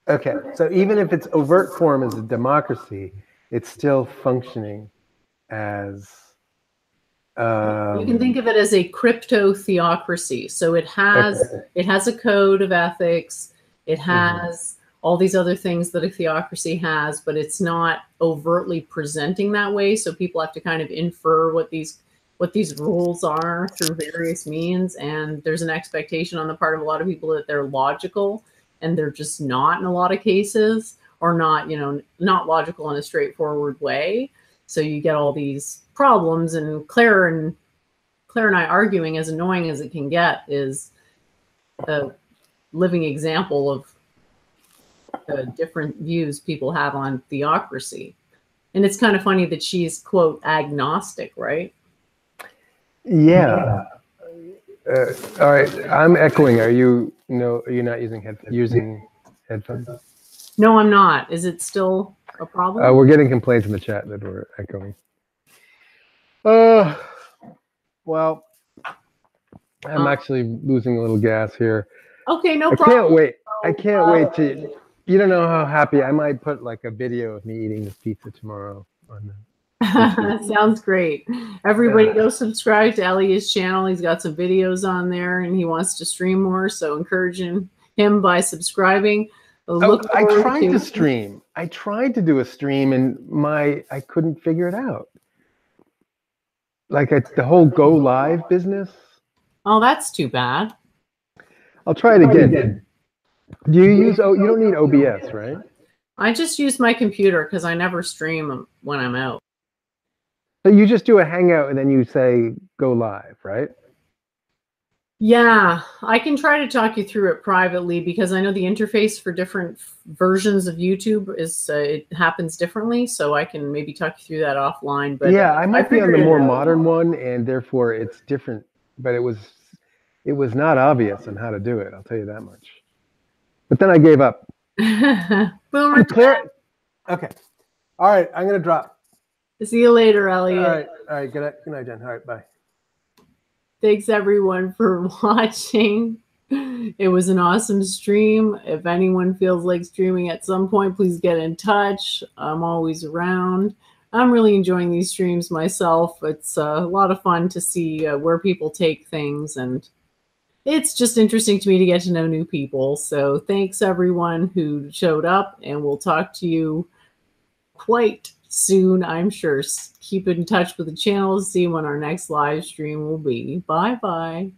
Okay, so even if its overt form is a democracy, it's still functioning as... you can think of it as a crypto theocracy. So it has a code of ethics. It has all these other things that a theocracy has, but it's not overtly presenting that way. So people have to kind of infer what these rules are through various means. And there's an expectation on the part of a lot of people that they're logical, and they're just not in a lot of cases, or not logical in a straightforward way. So you get all these problems, and Claire and I arguing, as annoying as it can get, is a living example of the different views people have on theocracy. And it's kind of funny that she's, quote, agnostic, right? Yeah. All right, I'm echoing. Are you not using headphones? No, I'm not. Is it still a problem? We're getting complaints in the chat that we're echoing. Well, I'm actually losing a little gas here. Okay, no problem. I can't wait. I can't wait to. You don't know how happy I might put like a video of me eating this pizza tomorrow on the. Sounds great. Everybody go subscribe to Elliot's channel. He's got some videos on there, and he wants to stream more. So encouraging him by subscribing. I tried to stream. I tried to do a stream, and I couldn't figure it out. Like the whole go live business. Oh, that's too bad. I'll try it again. Do you use? Oh, you don't need OBS, right? I just use my computer because I never stream when I'm out. So you just do a hangout and then you say go live, right? Yeah, I can try to talk you through it privately, because I know the interface for different versions of YouTube is it happens differently. So I can maybe talk you through that offline. But yeah, I might be on the more modern one, and therefore it's different. But it was not obvious on how to do it. I'll tell you that much. But then I gave up. Clear. Okay. All right. I'm gonna drop. See you later, Elliot. All right. Good night, Jen. All right. Bye. Thanks everyone for watching. It was an awesome stream. If anyone feels like streaming at some point, please get in touch. I'm always around. I'm really enjoying these streams myself. It's a lot of fun to see where people take things, and it's just interesting to me to get to know new people. So thanks everyone who showed up, and we'll talk to you quite soon, I'm sure. Keep in touch with the channel to see when our next live stream will be. Bye-bye.